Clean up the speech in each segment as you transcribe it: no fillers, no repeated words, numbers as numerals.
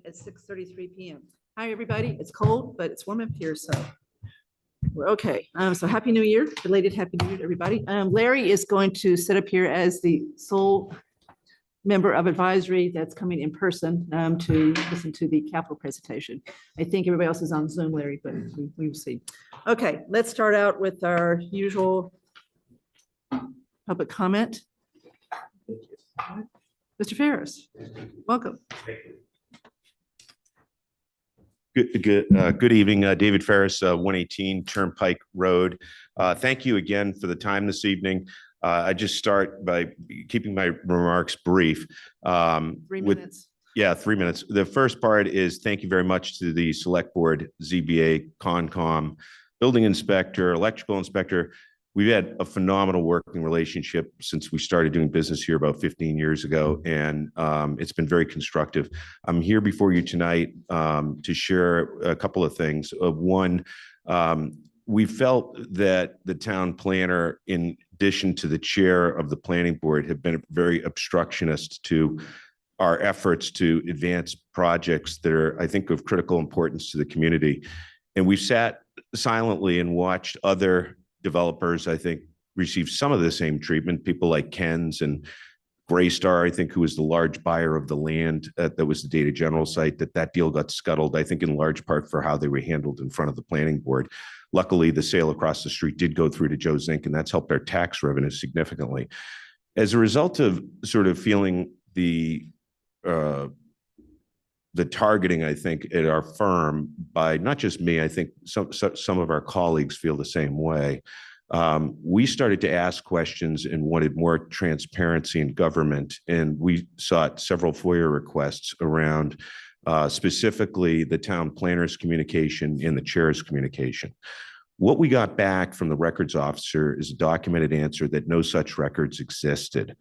At 6:33 p.m. Hi, everybody. It's cold, but it's warm up here, so we're okay. So Happy New Year, belated Happy New Year to everybody. Larry is going to sit up here as the sole member of advisory that's coming in person to listen to the Capitol presentation. I think everybody else is on Zoom, Larry, but we will see. Okay, let's start out with our usual public comment. Mr. Ferris, welcome. Good evening, David Ferris, 118 Turnpike Road. Thank you again for the time this evening. I just start by keeping my remarks brief. 3 minutes. Yeah, 3 minutes. The first part is thank you very much to the Select Board, ZBA, Concom, Building Inspector, Electrical Inspector. We've had a phenomenal working relationship since we started doing business here about 15 years ago, and it's been very constructive. I'm here before you tonight to share a couple of things. One, we felt that the town planner, in addition to the chair of the planning board, have been very obstructionist to our efforts to advance projects that are, I think, of critical importance to the community. And we sat silently and watched other developers, I think, receive some of the same treatment. People like Ken's and Greystar, I think, who was the large buyer of the land that was the Data General site, that deal got scuttled, I think, in large part for how they were handled in front of the planning board. Luckily, the sale across the street did go through to Joe Zink, and that's helped our tax revenue significantly. As a result of sort of feeling the targeting, I think, at our firm by not just me, I think some of our colleagues feel the same way. We started to ask questions and wanted more transparency in government, and we sought several FOIA requests around specifically the town planner's communication and the chair's communication. What we got back from the records officer is a documented answer that no such records existed.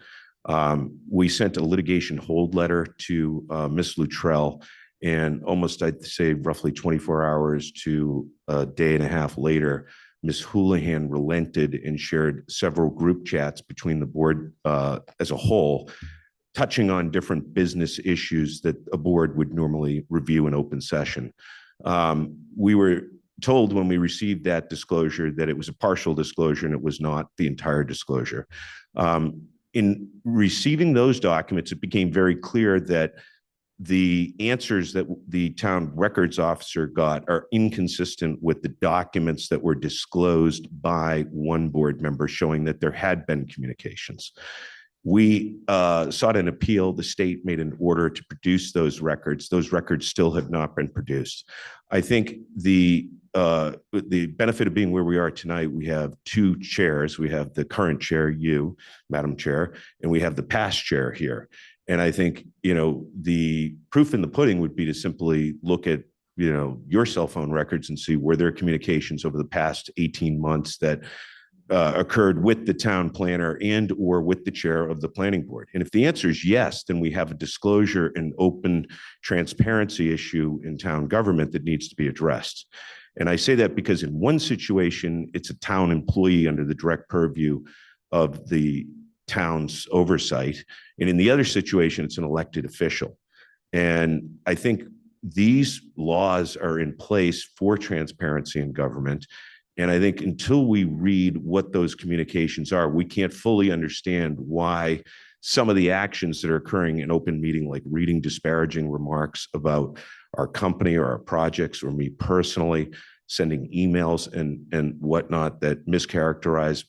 We sent a litigation hold letter to Ms. Luttrell, and almost, I'd say, roughly 24 hours to a day and a half later, Ms. Houlihan relented and shared several group chats between the board as a whole, touching on different business issues that a board would normally review in open session. We were told when we received that disclosure that it was a partial disclosure and it was not the entire disclosure. In receiving those documents, it became very clear that the answers that the town records officer got are inconsistent with the documents that were disclosed by one board member showing that there had been communications. We sought an appeal. The state made an order to produce those records. Those records still have not been produced. I think the benefit of being where we are tonight, we have two chairs. We have the current chair, you, Madam Chair, and we have the past chair here. And I think, the proof in the pudding would be to simply look at, your cell phone records and see were there communications over the past 18 months that occurred with the town planner and or with the chair of the planning board. And if the answer is yes, then we have a disclosure and open transparency issue in town government that needs to be addressed. And I say that because in one situation, it's a town employee under the direct purview of the town's oversight. And in the other situation, it's an elected official. And I think these laws are in place for transparency in government. And I think until we read what those communications are, we can't fully understand why some of the actions that are occurring in open meeting, like reading disparaging remarks about our company or our projects or me personally, sending emails and whatnot that mischaracterize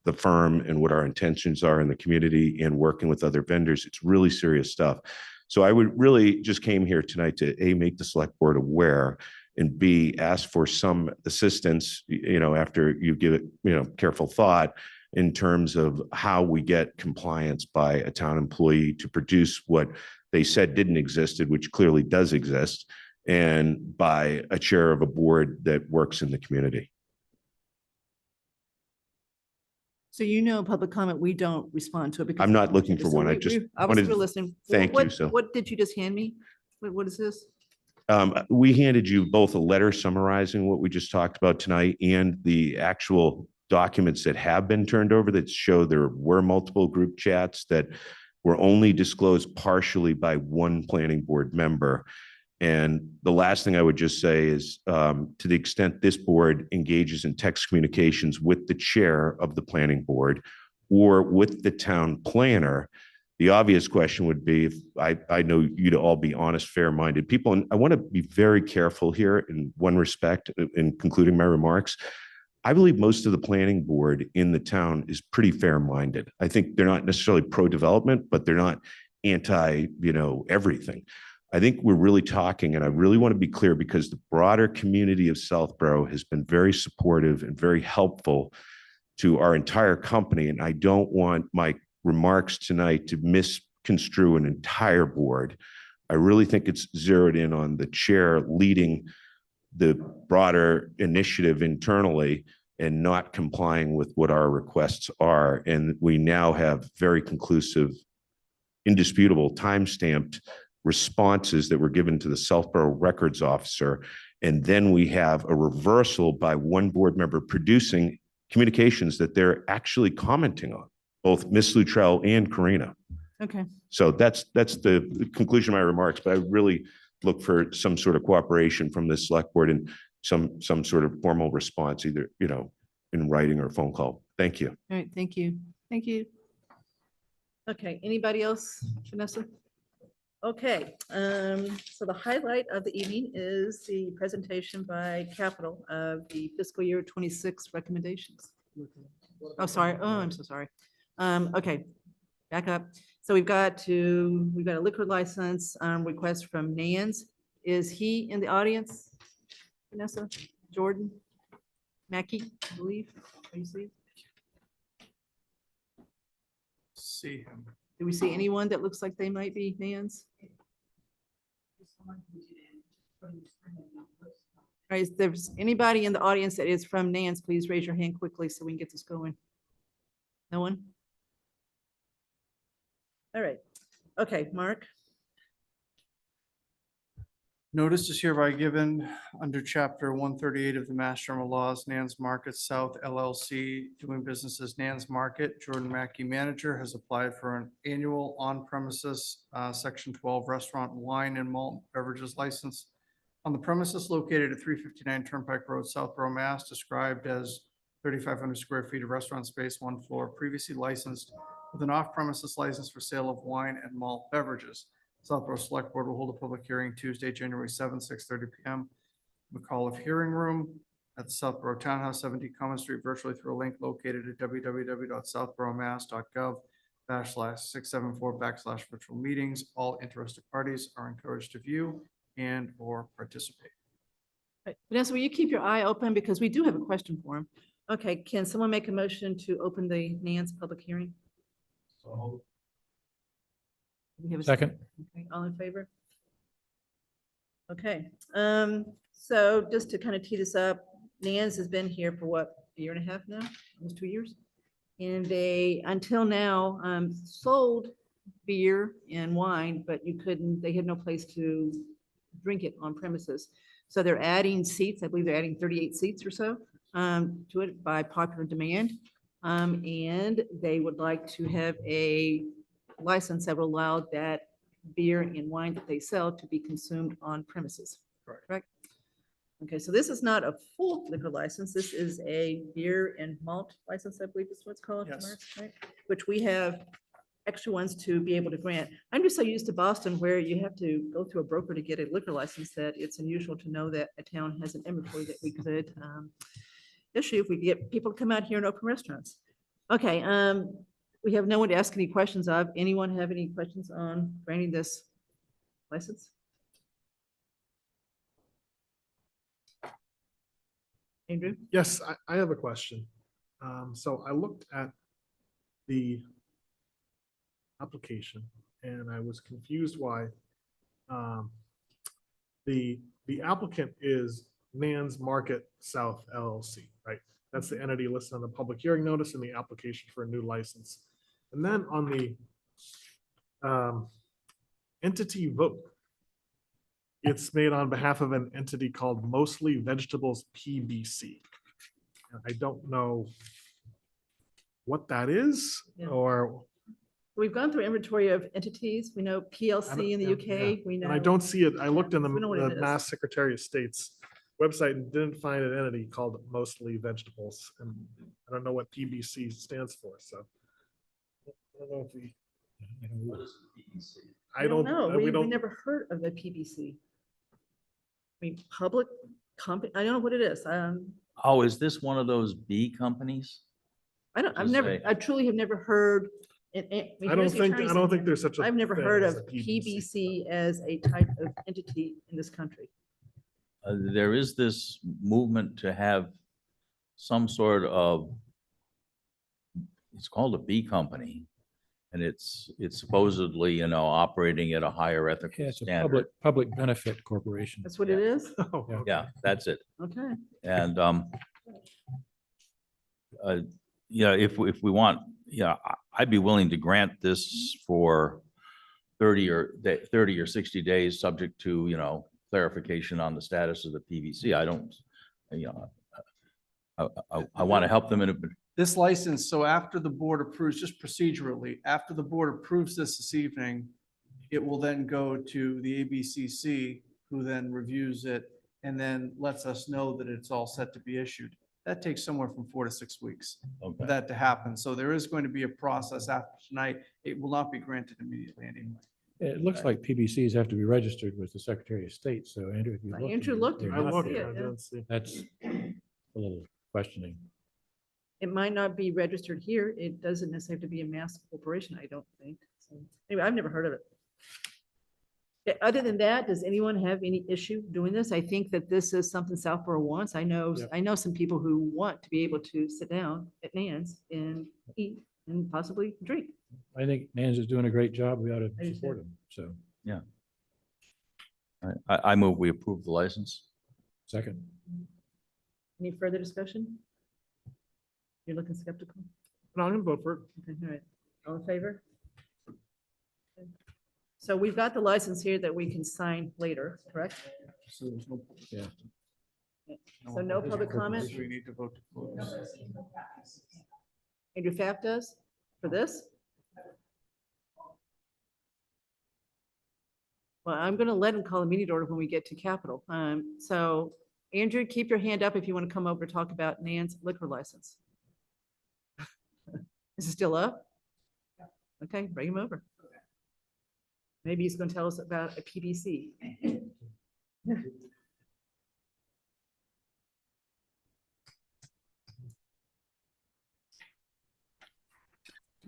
the firm and what our intentions are in the community and working with other vendors. It's really serious stuff. So I would really just came here tonight to A, make the select board aware, and B, ask for some assistance, after you give it, careful thought in terms of how we get compliance by a town employee to produce what they said didn't exist, which clearly does exist, and by a chair of a board that works in the community. So public comment, we don't respond to it because I'm not looking for one. I was still listening. Thank you. So what did you just hand me? What is this? We handed you both a letter summarizing what we just talked about tonight and the actual documents that have been turned over that show there were multiple group chats that were only disclosed partially by one planning board member. And the last thing I would just say is, to the extent this board engages in text communications with the chair of the planning board or with the town planner, the obvious question would be, if I know you to all be honest, fair-minded people, and I want to be very careful here in one respect in concluding my remarks. I believe most of the planning board in the town is pretty fair-minded. I think they're not necessarily pro-development, but they're not anti, everything. I think we're really talking, and I really want to be clear because the broader community of Southborough has been very supportive and very helpful to our entire company. And I don't want my remarks tonight to misconstrue an entire board. I really think it's zeroed in on the chair leading the broader initiative internally and not complying with what our requests are. And we now have very conclusive, indisputable, time-stamped responses that were given to the Southborough Records Officer. And then we have a reversal by one board member producing communications that they're actually commenting on, both Ms. Luttrell and Karina. Okay. So that's the conclusion of my remarks, but I really look for some sort of cooperation from the select board and some sort of formal response, either, in writing or phone call. Thank you. All right, thank you. Thank you. Okay, anybody else, Vanessa? Okay, so the highlight of the evening is the presentation by Capital of the fiscal year 26 recommendations. Oh, sorry. Oh, I'm so sorry. Okay, back up. So we've got a liquor license request from Nans. Is he in the audience? Vanessa, Jordan, Mackie, I believe. Are you see? See him. Do we see anyone that looks like they might be Nans? All right, if there's anybody in the audience that is from Nans, please raise your hand quickly so we can get this going. No one? All right. Okay, Mark. Notice is hereby given under chapter 138 of the Mass General Laws, Nan's Market South LLC, doing business as Nan's Market. Jordan Mackey, manager, has applied for an annual on-premises section 12 restaurant wine and malt beverages license on the premises located at 359 Turnpike Road, Southborough, Mass, described as 3,500 square feet of restaurant space, one floor, previously licensed with an off-premises license for sale of wine and malt beverages. Southborough Select Board will hold a public hearing Tuesday, January 7th, 6:30 p.m. McAuliffe Hearing Room at the Southborough Townhouse, 17 Common Street, virtually through a link located at www.southboroughmass.gov/674/virtual meetings. All interested parties are encouraged to view and or participate. Right. Vanessa, will you keep your eye open because we do have a question for him. Okay, can someone make a motion to open the Nans public hearing? We have a Second. Okay, all in favor? Okay, so just to kind of tee this up, Nans has been here for what, a year and a half now, almost 2 years? And they, until now, sold beer and wine, but they had no place to drink it on premises. So they're adding seats, I believe they're adding 38 seats or so to it by popular demand. And they would like to have a license that will allow that beer and wine that they sell to be consumed on premises. Correct? Okay, so this is not a full liquor license. This is a beer and malt license, I believe is what it's called. Yes. Mark, right? Which we have extra ones to be able to grant. I'm just so used to Boston where you have to go through a broker to get a liquor license that it's unusual to know that a town has an inventory that we could issue if we get people to come out here and open restaurants. Okay, we have no one to ask any questions of. Anyone have any questions on granting this license? Andrew? Yes, I have a question. So I looked at the application and I was confused why the applicant is Nan's Market South LLC, right? That's the entity listed on the public hearing notice and the application for a new license. And then on the entity vote, it's made on behalf of an entity called Mostly Vegetables PBC. And I don't know what that is Yeah. or We've gone through inventory of entities. We know PLC in the UK. We know. And I don't see it. I looked in the We know what it the is. Mass Secretary of State's website and didn't find an entity called Mostly Vegetables. And I don't know what PBC stands for, so. I don't know if we. I don't know. we We don't, never heard of the PBC. I mean, public company, I don't know what it is. Oh, is this one of those B companies? I truly have never heard. I don't think there's such a. I've never thing heard as of a PBC. PBC as a type of entity in this country. There is this movement to have some sort of, it's called a B company. And it's supposedly, you know, operating at a higher ethical Yeah, it's a standard. public benefit corporation. That's what it is? Oh, okay. Yeah, that's it. Okay. And, yeah, if we want, yeah, I'd be willing to grant this for 30 or 60 days, subject to, you know, clarification on the status of the PVC. I don't, you know, I want to help them in a, This license, so after the board approves, just procedurally, after the board approves this evening, it will then go to the ABCC, who then reviews it and then lets us know that it's all set to be issued. That takes somewhere from 4 to 6 weeks for okay. that to happen. So there is going to be a process after tonight. It will not be granted immediately anyway. It looks like PBCs have to be registered with the Secretary of State. So Andrew, if you look. Andrew looked, they're I didn't not looked, see there. I it, yeah. didn't see. That's a little questioning. It might not be registered here. It doesn't necessarily have to be a mass corporation, I don't think. So anyway, I've never heard of it. Yeah, other than that, does anyone have any issue doing this? I think that this is something Southborough wants. I know some people who want to be able to sit down at Nan's and eat and possibly drink. I think Nans is doing a great job. We ought to I do support too. him. So, I move we approve the license. second. Any further discussion? You're looking skeptical? No, I'm gonna vote for it. Okay, all right. All in favor? Okay. So we've got the license here that we can sign later, correct? So there's no. Yeah. So no public comment? We need to vote to close. Andrew Pfaff does for this? Well, I'm going to let him call a meeting to order when we get to Capitol. So Andrew, keep your hand up if you want to come over to talk about Nan's liquor license. Is it still up? Okay, bring him over. Maybe he's going to tell us about a PBC.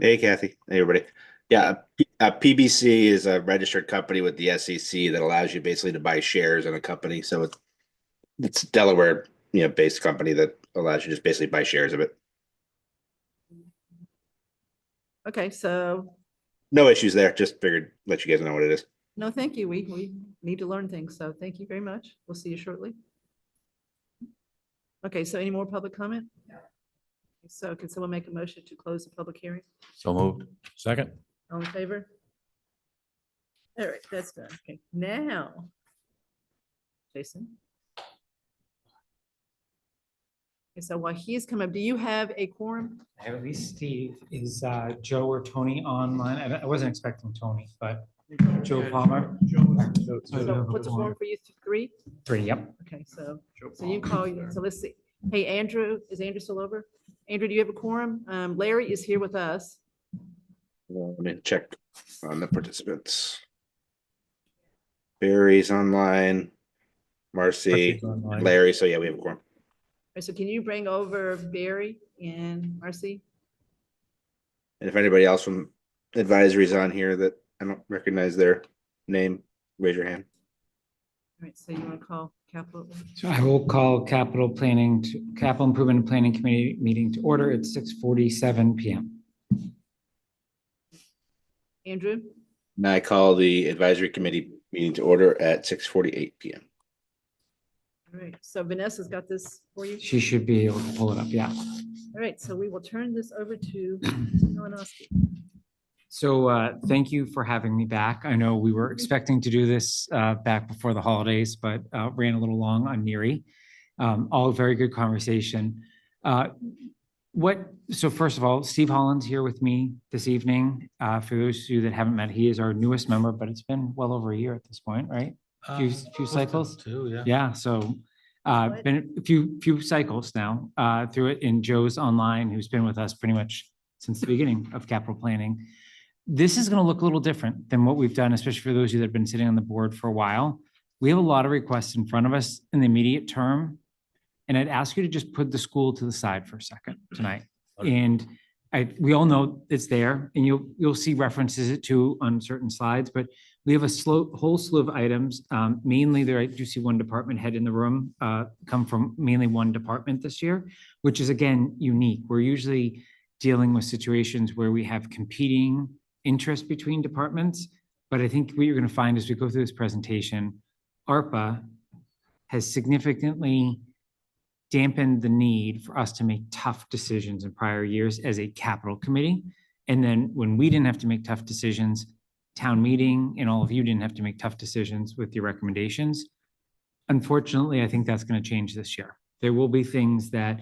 Hey Kathy, hey everybody. Yeah, a PBC is a registered company with the SEC that allows you basically to buy shares in a company. So it's Delaware, based company that allows you to just basically buy shares of it. Okay, so No issues there. Just figured let you guys know what it is. no, thank you. We need to learn things. So thank you very much. We'll see you shortly. Okay, so any more public comment? So can someone make a motion to close the public hearing? So moved. Second. All in favor? All right, that's done. Okay, now. Jason. Okay, so while he's come up, do you have a quorum? I have at least Steve. Is Joe or Tony online? I wasn't expecting Tony, but Joe Palmer. So So what's a quorum for you? 3? 3, yep. Okay, so you call, so let's see. Hey, Andrew, is Andrew still over? Andrew, do you have a quorum? Larry is here with us. Let me check on the participants. Barry's online. Marcy, Marcy's online. Larry. So yeah, we have a quorum. All right, so can you bring over Barry and Marcy? And if anybody else from advisory is on here that I don't recognize their name, raise your hand. All right, so you want to call Capital? So I will call Capital Improvement and Planning Committee meeting to order at 6:47 PM. Andrew? And I call the advisory committee meeting to order at 6:48 PM. All right, so Vanessa's got this for you. She should be able to pull it up, yeah. All right, so we will turn this over to Malinowski. So thank you for having me back. I know we were expecting to do this back before the holidays, but ran a little long on NERI. All very good conversation. So first of all, Steve Holland's here with me this evening. For those of you that haven't met, he is our newest member, but it's been well over a year at this point, right? Few cycles? Two, yeah. Yeah, so been a few cycles now through it. And Joe's online, who's been with us pretty much since the beginning of capital planning. This is going to look a little different than what we've done, especially for those of you that have been sitting on the board for a while. We have a lot of requests in front of us in the immediate term. And I'd ask you to just put the school to the side for a second tonight. And we all know it's there, and you'll see references to on certain slides, but we have a whole slew of items. Mainly there, I do see one department head in the room come from mainly one department this year, which is again, unique. We're usually dealing with situations where we have competing interests between departments. But I think what you're going to find as we go through this presentation, ARPA has significantly dampened the need for us to make tough decisions in prior years as a capital committee. And then when we didn't have to make tough decisions, town meeting and all of you didn't have to make tough decisions with your recommendations. Unfortunately, I think that's going to change this year. There will be things that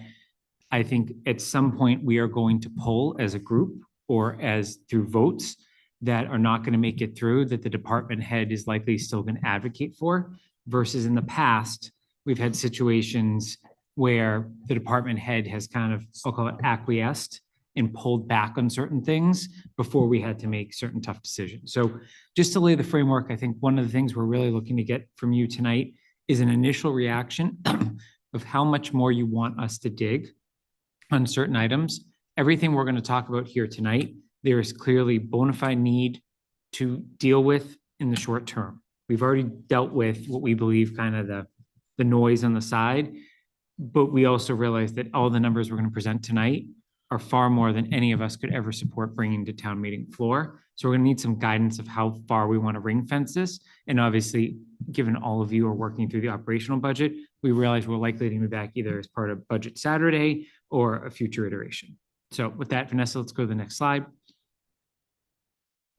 I think at some point we are going to pull as a group or as through votes that are not going to make it through, that the department head is likely still going to advocate for, versus in the past, we've had situations where the department head has kind of, I'll call it acquiesced and pulled back on certain things before we had to make certain tough decisions. So just to lay the framework, I think one of the things we're really looking to get from you tonight is an initial reaction of how much more you want us to dig on certain items. Everything we're going to talk about here tonight, there is clearly bona fide need to deal with in the short term. We've already dealt with what we believe kind of the noise on the side, but we also realize that all the numbers we're going to present tonight are far more than any of us could ever support bringing to town meeting floor. So we're going to need some guidance of how far we want to ring fence this. And obviously, given all of you are working through the operational budget, we realize we're likely to be back either as part of Budget Saturday or a future iteration. So with that, Vanessa, let's go to the next slide.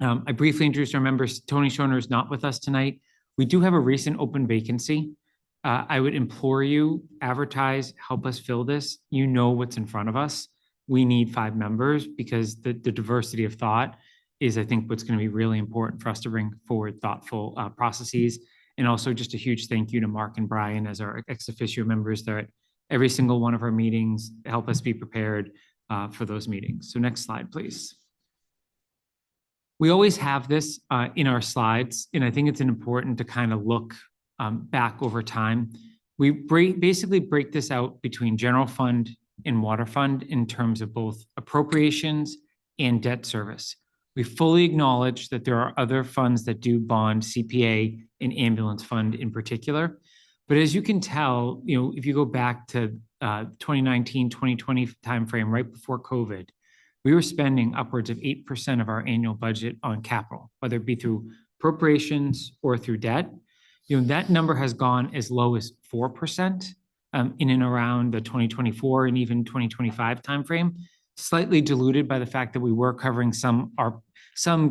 I briefly introduced our members. Tony Schoner is not with us tonight. We do have a recent open vacancy. I would implore you, advertise, help us fill this. You know what's in front of us. We need 5 members because the diversity of thought is, I think, what's going to be really important for us to bring forward thoughtful processes. And also just a huge thank you to Mark and Brian as our ex officio members there at every single one of our meetings, help us be prepared for those meetings. So next slide, please. We always have this in our slides, and I think it's important to kind of look back over time. We basically break this out between general fund and water fund in terms of both appropriations and debt service. We fully acknowledge that there are other funds that do bond CPA and ambulance fund in particular. But as you can tell, if you go back to 2019, 2020 timeframe, right before COVID, we were spending upwards of 8% of our annual budget on capital, whether it be through appropriations or through debt. That number has gone as low as 4% in and around the 2024 and even 2025 timeframe, slightly diluted by the fact that we were covering some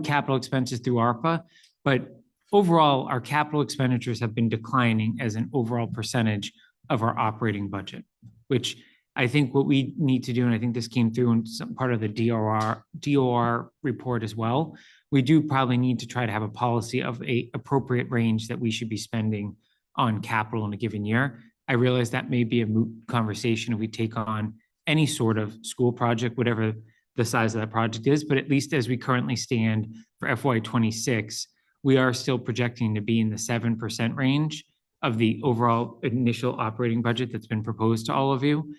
capital expenses through ARPA, but overall, our capital expenditures have been declining as an overall percentage of our operating budget, which I think what we need to do, and I think this came through in some part of the DOR report as well, we do probably need to try to have a policy of a appropriate range that we should be spending on capital in a given year. I realize that may be a moot conversation if we take on any sort of school project, whatever the size of that project is, but at least as we currently stand for FY26, we are still projecting to be in the 7% range of the overall initial operating budget that's been proposed to all of you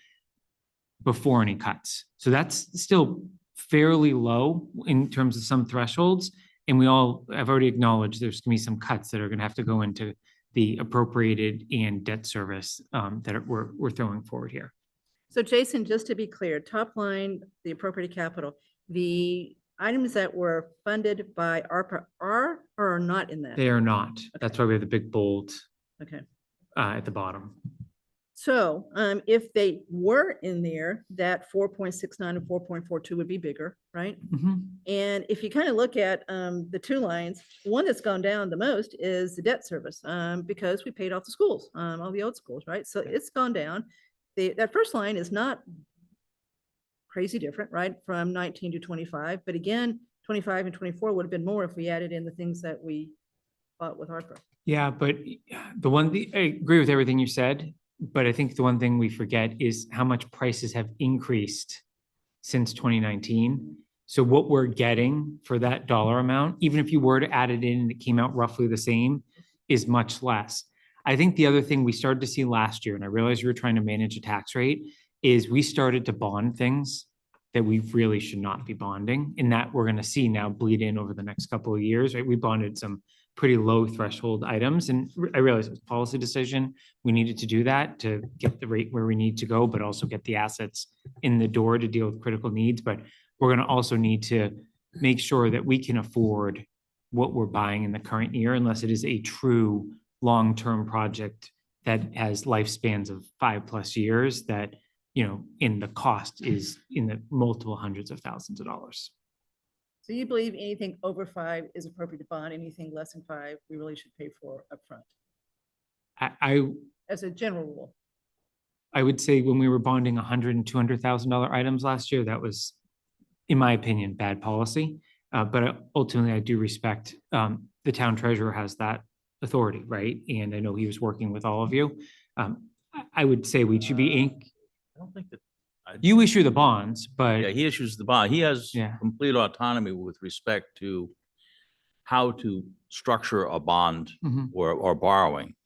before any cuts. So that's still fairly low in terms of some thresholds. And we all have already acknowledged there's going to be some cuts that are going to have to go into the appropriated and debt service that we're throwing forward here. So Jason, just to be clear, top line, the appropriated capital, the items that were funded by ARPA are or are not in that? They are not. That's why we have the big bold Okay. at the bottom. So if they were in there, that 4.69 and 4.42 would be bigger, right? And if you kind of look at the 2 lines, one that's gone down the most is the debt service because we paid off the schools, all the old schools, right? So it's gone down. That first line is not crazy different, right? From 19 to 25, but again, 25 and 24 would have been more if we added in the things that we bought with ARPA. Yeah, but I agree with everything you said, but I think the one thing we forget is how much prices have increased since 2019. So what we're getting for that dollar amount, even if you were to add it in and it came out roughly the same, is much less. I think the other thing we started to see last year, and I realize you were trying to manage a tax rate, is we started to bond things that we really should not be bonding, and that we're gonna see now bleed in over the next couple of years, right? We bonded some pretty low threshold items, and I realize it was a policy decision. We needed to do that to get the rate where we need to go, but also get the assets in the door to deal with critical needs. But we're gonna also need to make sure that we can afford what we're buying in the current year, unless it is a true long-term project that has lifespans of 5+ years, that, you know, in the cost is in the multiple hundreds of thousands of dollars. So you believe anything over 5 is appropriate to bond, anything less than 5, we really should pay for upfront, I as a general rule? I would say when we were bonding $100,000 and $200,000 items last year, that was, in my opinion, bad policy. But ultimately, I do respect, the town treasurer has that authority, right? And I know he was working with all of you. I would say we should be, I don't think that. you issue the bonds, Yeah, but he issues the bond. He has Yeah. complete autonomy with respect to how to structure a bond Mhm. or borrowing.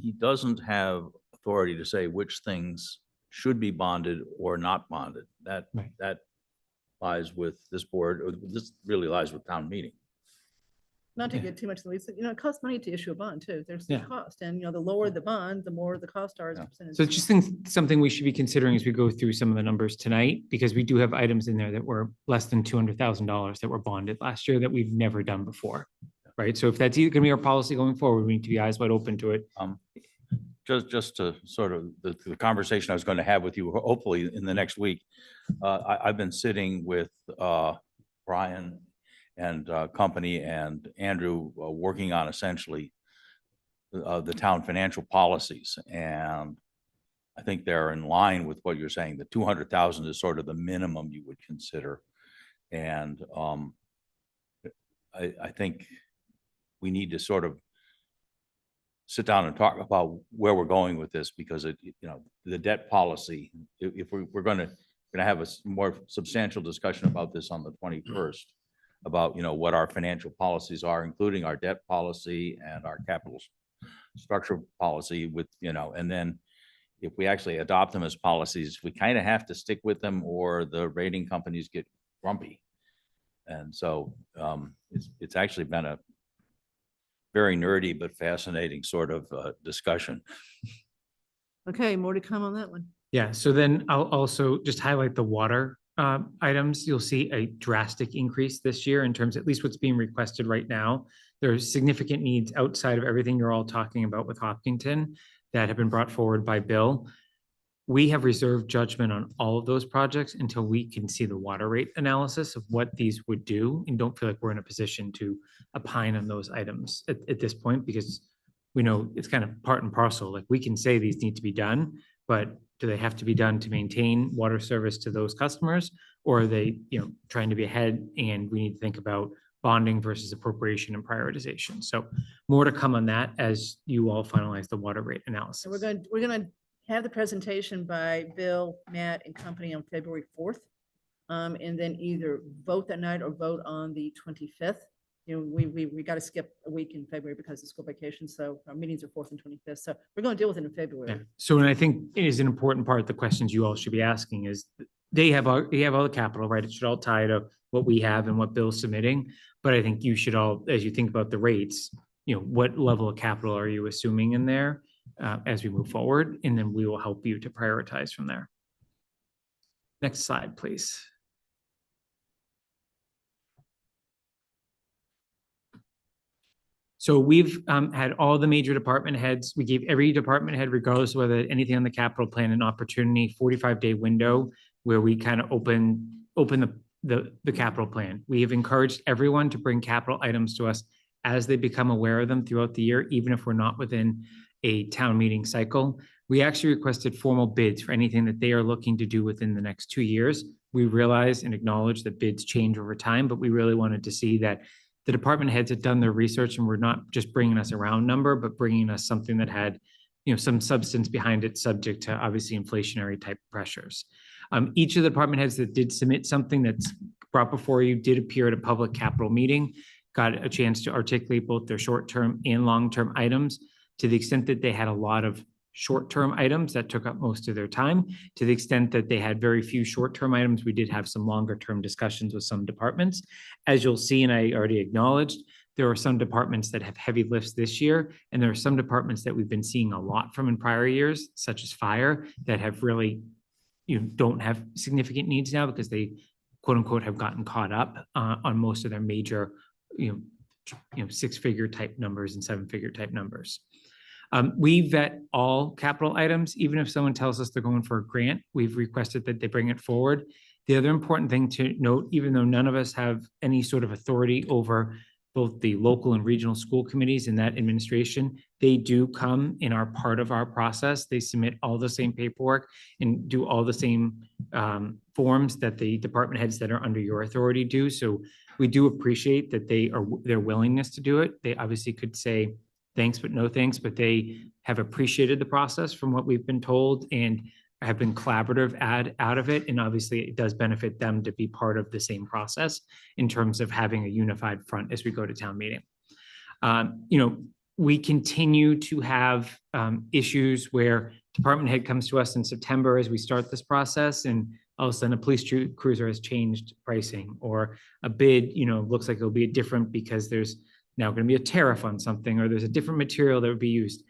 He doesn't have authority to say which things should be bonded or not bonded. That Right. lies with this board, or this really lies with town meeting. Not to Yeah. get too much, you know, it costs money to issue a bond too. There's the Yeah. cost, and you know, the lower the bond, the more the cost are as a Yeah. percentage. so it's just something we should be considering as we go through some of the numbers tonight, because we do have items in there that were less than $200,000 that were bonded last year that we've never done before. Right? So if that's either gonna be our policy going forward, we need to be eyes wide open to it. Just to sort of the conversation I was going to have with you, hopefully in the next week. I've been sitting with Brian and company and Andrew, working on essentially the town financial policies. And I think they're in line with what you're saying. The 200,000 is sort of the minimum you would consider. And I think we need to sort of sit down and talk about where we're going with this, because the debt policy, if we're gonna have a more substantial discussion about this on the 21st, about, what our financial policies are, including our debt policy and our capital structure policy with, and then if we actually adopt them as policies, we kind of have to stick with them, or the rating companies get grumpy. And so it's actually been a very nerdy but fascinating sort of discussion. Okay, more to come on that one. Yeah, so then I'll also just highlight the water items. You'll see a drastic increase this year in terms, at least what's being requested right now. There's significant needs outside of everything you're all talking about with Hopkinton that have been brought forward by Bill. We have reserved judgment on all of those projects until we can see the water rate analysis of what these would do, and don't feel like we're in a position to opine on those items at this point, because we know it's kind of part and parcel. Like, we can say these need to be done, but do they have to be done to maintain water service to those customers? Or are they, trying to be ahead, and we need to think about bonding versus appropriation and prioritization? So more to come on that as you all finalize the water rate analysis. So we're gonna have the presentation by Bill, Matt, and company on February 4th. And then either vote that night or vote on the 25th. We got to skip a week in February because of school vacation, so our meetings are 4th and 25th. So we're going to deal with it in Yeah. February. So, and I think it is an important part, the questions you all should be asking is, they have all the capital, right? It should all tie to what we have and what Bill's submitting. But I think you should all, as you think about the rates, what level of capital are you assuming in there as we move forward? And then we will help you to prioritize from there. Next slide, please. So we've had all the major department heads. We gave every department head, regardless of whether anything on the capital plan, an opportunity, 45-day window where we kind of open the capital plan. We have encouraged everyone to bring capital items to us as they become aware of them throughout the year, even if we're not within a town meeting cycle. We actually requested formal bids for anything that they are looking to do within the next 2 years. We realize and acknowledge that bids change over time, but we really wanted to see that the department heads had done their research and were not just bringing us a round number, but bringing us something that had, some substance behind it, subject to obviously inflationary type pressures. Each of the department heads that did submit something that's brought before you did appear at a public capital meeting, got a chance to articulate both their short-term and long-term items. To the extent that they had a lot of short-term items that took up most of their time, to the extent that they had very few short-term items, we did have some longer-term discussions with some departments. As you'll see, and I already acknowledged, there are some departments that have heavy lifts this year, and there are some departments that we've been seeing a lot from in prior years, such as fire, that have really, don't have significant needs now because they, quote unquote, have gotten caught up on most of their major, six-figure type numbers and seven-figure type numbers. We vet all capital items, even if someone tells us they're going for a grant, we've requested that they bring it forward. The other important thing to note, even though none of us have any sort of authority over both the local and regional school committees and that administration, they do come and are part of our process. They submit all the same paperwork and do all the same forms that the department heads that are under your authority do. So we do appreciate that their willingness to do it. They obviously could say thanks, but no thanks, but they have appreciated the process from what we've been told and have been collaborative out of it. And obviously it does benefit them to be part of the same process in terms of having a unified front as we go to town meeting. We continue to have issues where department head comes to us in September as we start this process, and all of a sudden a police cruiser has changed pricing, or a bid, looks like it'll be different because there's now going to be a tariff on something, or there's a different material that would be used.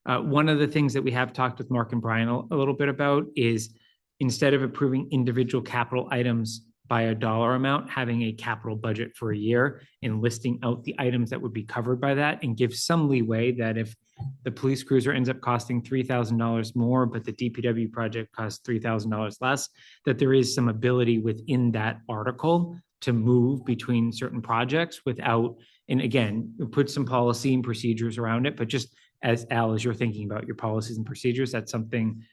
One of the things that we have talked with Mark and Brian a little bit about is, instead of approving individual capital items by a dollar amount, having a capital budget for a year and listing out the items that would be covered by that, and give some leeway that if the police cruiser ends up costing $3,000 more, but the DPW project costs $3,000 less, that there is some ability within that article to move between certain projects without, and again, put some policy and procedures around it, but just as you're thinking about your policies and procedures, that's something,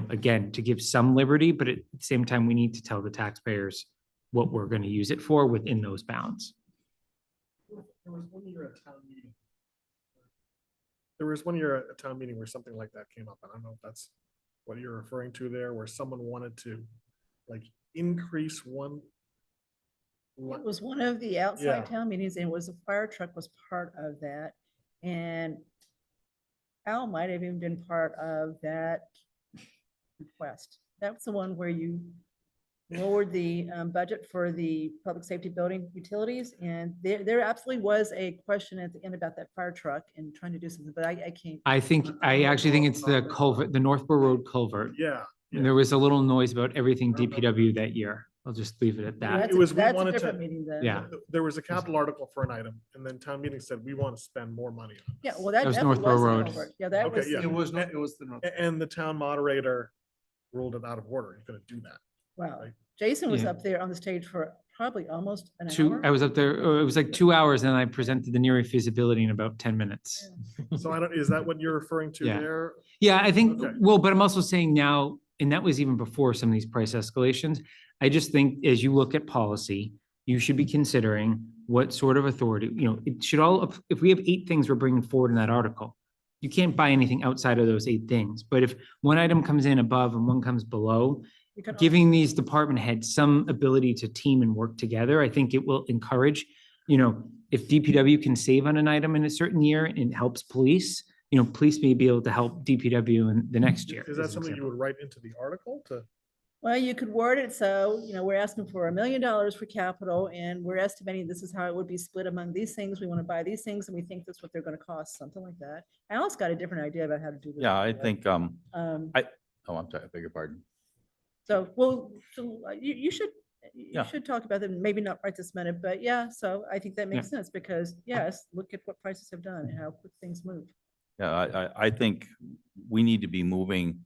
again, to give some liberty, but at the same time, we need to tell the taxpayers what we're going to use it for within those bounds. There was one year at town meeting. There was one year at a town meeting where something like that came up. I don't know if that's what you're referring to there, where someone wanted to increase one. It was one of the Yeah. outside town meetings, and it was a fire truck was part of that. And Al might have even been part of that request. That's the one where you lowered the budget for the public safety building utilities. And there absolutely was a question at the end about that fire truck and trying to do something, but I can't. I actually think it's the culvert, the Northborough Road culvert. Yeah. And there was a little noise about everything DPW that year. I'll just leave it at that. It was, we That's a wanted different to- meeting then. Yeah. There was a capital article for an item, and then town meeting said, we want to spend more money on Yeah, this. well, that That was definitely Northborough was the Road. culvert. Yeah, that Okay, was. yeah. It was not, it was the. And the town moderator ruled it out of order. He's going to do that. Wow. Like- Jason was Yeah. up there on the stage for probably almost an I hour. was up there, it was like 2 hours, and I presented the near feasibility in about 10 minutes. So is that what you're referring to Yeah. there? Yeah, I think, Okay. well, but I'm also saying now, and that was even before some of these price escalations. I just think as you look at policy, you should be considering what sort of authority, it should all, if we have 8 things we're bringing forward in that article, you can't buy anything outside of those 8 things. But if one item comes in above and one comes below, You can giving these department heads some ability to team and work together, I think it will encourage, if DPW can save on an item in a certain year and it helps police, police may be able to help DPW in the next year. Is that something you would write into the article to? Well, you could word it so, we're asking for $1 million for capital, and we're estimating this is how it would be split among these things. We want to buy these things, and we think that's what they're going to cost, something like that. Al's got a different idea about how to do this. Yeah, I think, Um, I'm sorry, I beg your pardon. so, well, you should, Yeah. should talk about them, maybe not right this minute, but yeah, so I think that makes sense, because yes, look at what prices have done and how quick things move. Yeah, I think we need to be moving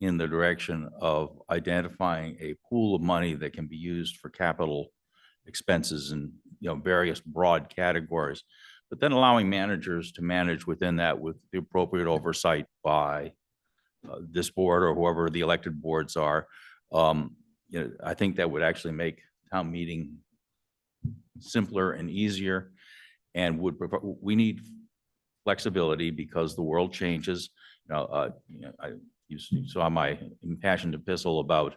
in the direction of identifying a pool of money that can be used for capital expenses in, various broad categories, but then allowing managers to manage within that with the appropriate oversight by this board or whoever the elected boards are, I think that would actually make town meeting simpler and easier, and we need flexibility because the world changes. You saw my impassioned epistle about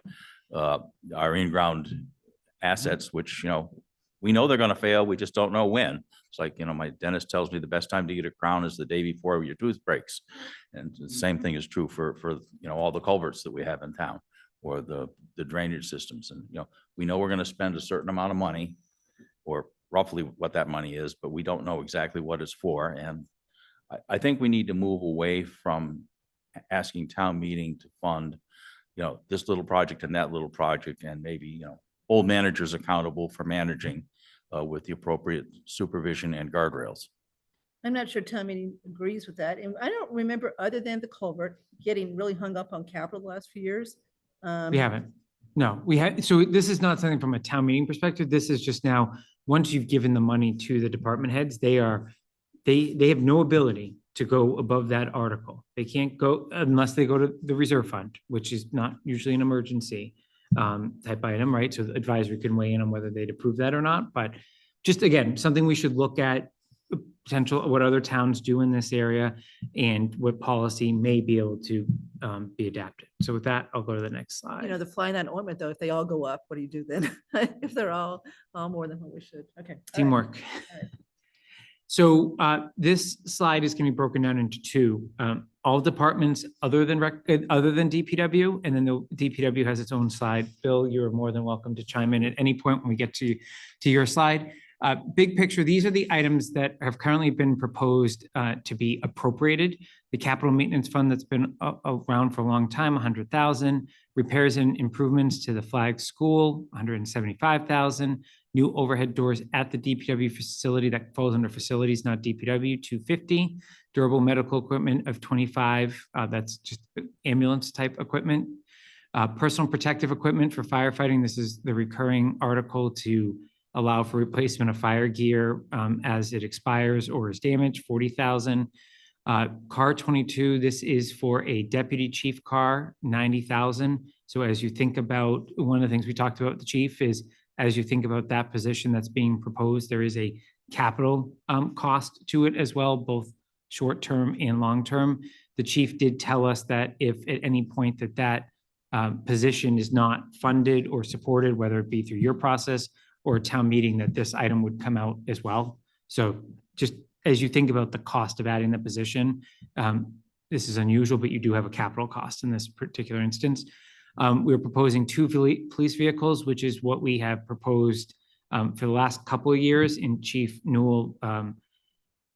our in-ground assets, which, we know they're going to fail. We just don't know when. It's like, my dentist tells me the best time to get a crown is the day before your tooth breaks. And the same thing is true for all the culverts that we have in town, or the drainage systems. And, we know we're going to spend a certain amount of money, or roughly what that money is, but we don't know exactly what it's for. And I think we need to move away from asking town meeting to fund, this little project and that little project, and maybe, hold managers accountable for managing with the appropriate supervision and guardrails. I'm not sure town meeting agrees with that. And I don't remember, other than the culvert, getting really hung up on capital the last few years. We haven't. No, we had, so this is not something from a town meeting perspective. This is just now, once you've given the money to the department heads, they have no ability to go above that article. They can't go unless they go to the reserve fund, which is not usually an emergency type item, right? So the advisory can weigh in on whether they'd approve that or not. But just again, something we should look at, potential, what other towns do in this area and what policy may be able to be adapted. So with that, I'll go to the next slide. The fly in that ointment, though, if they all go up, what do you do then? If they're all more than what we should. Okay. all right. Teamwork. All right. So this slide is going to be broken down into two. All departments other than DPW, and then the DPW has its own slide. Bill, you're more than welcome to chime in at any point when we get to your slide. Big picture, these are the items that have currently been proposed to be appropriated. The capital maintenance fund that's been around for a long time, 100,000. Repairs and improvements to the flag school, 175,000. New overhead doors at the DPW facility, that falls under facilities, not DPW, 250. Durable medical equipment of 25. That's just ambulance type equipment. Personal protective equipment for firefighting. This is the recurring article to allow for replacement of fire gear as it expires or is damaged, 40,000. Car 22, this is for a deputy chief car, 90,000. So as you think about, one of the things we talked about with the chief is, as you think about that position that's being proposed, there is a capital cost to it as well, both short-term and long-term. The chief did tell us that if at any point that position is not funded or supported, whether it be through your process or a town meeting, that this item would come out as well. So just as you think about the cost of adding the position, this is unusual, but you do have a capital cost in this particular instance. We're proposing 2 police vehicles, which is what we have proposed for the last couple of years. In Chief Newell,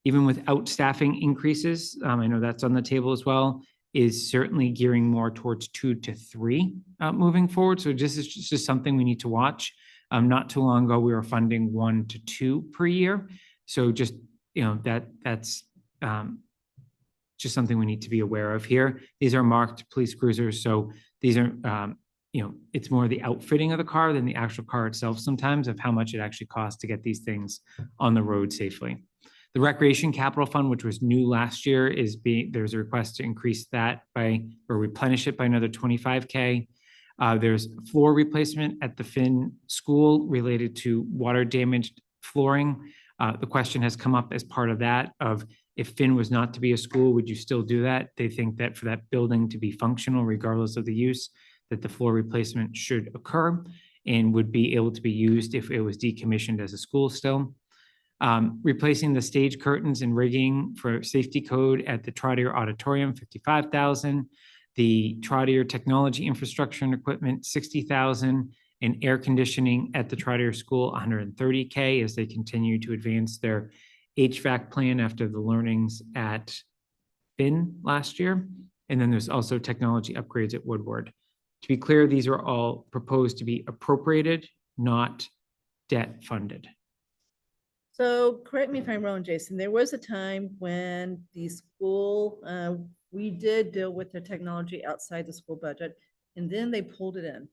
even without staffing increases, I know that's on the table as well, is certainly gearing more towards 2 to 3 moving forward. So this is just something we need to watch. Not too long ago, we were funding 1 to 2 per year. So just, that's just something we need to be aware of here. These are marked police cruisers. So these are, it's more the outfitting of the car than the actual car itself sometimes, of how much it actually costs to get these things on the road safely. The recreation capital fund, which was new last year, there's a request to increase that or replenish it by another 25K. There's floor replacement at the Finn School related to water damaged flooring. The question has come up as part of that of, if Finn was not to be a school, would you still do that? They think that for that building to be functional, regardless of the use, that the floor replacement should occur and would be able to be used if it was decommissioned as a school still. Replacing the stage curtains and rigging for safety code at the Trotter Auditorium, 55,000. The Trotter Technology Infrastructure and Equipment, 60,000. And air conditioning at the Trotter School, 130K, as they continue to advance their HVAC plan after the learnings at Finn last year. And then there's also technology upgrades at Woodward. To be clear, these are all proposed to be appropriated, not debt funded. So correct me if I'm wrong, Jason, there was a time when the school, we did deal with the technology outside the school budget, and then they pulled it in.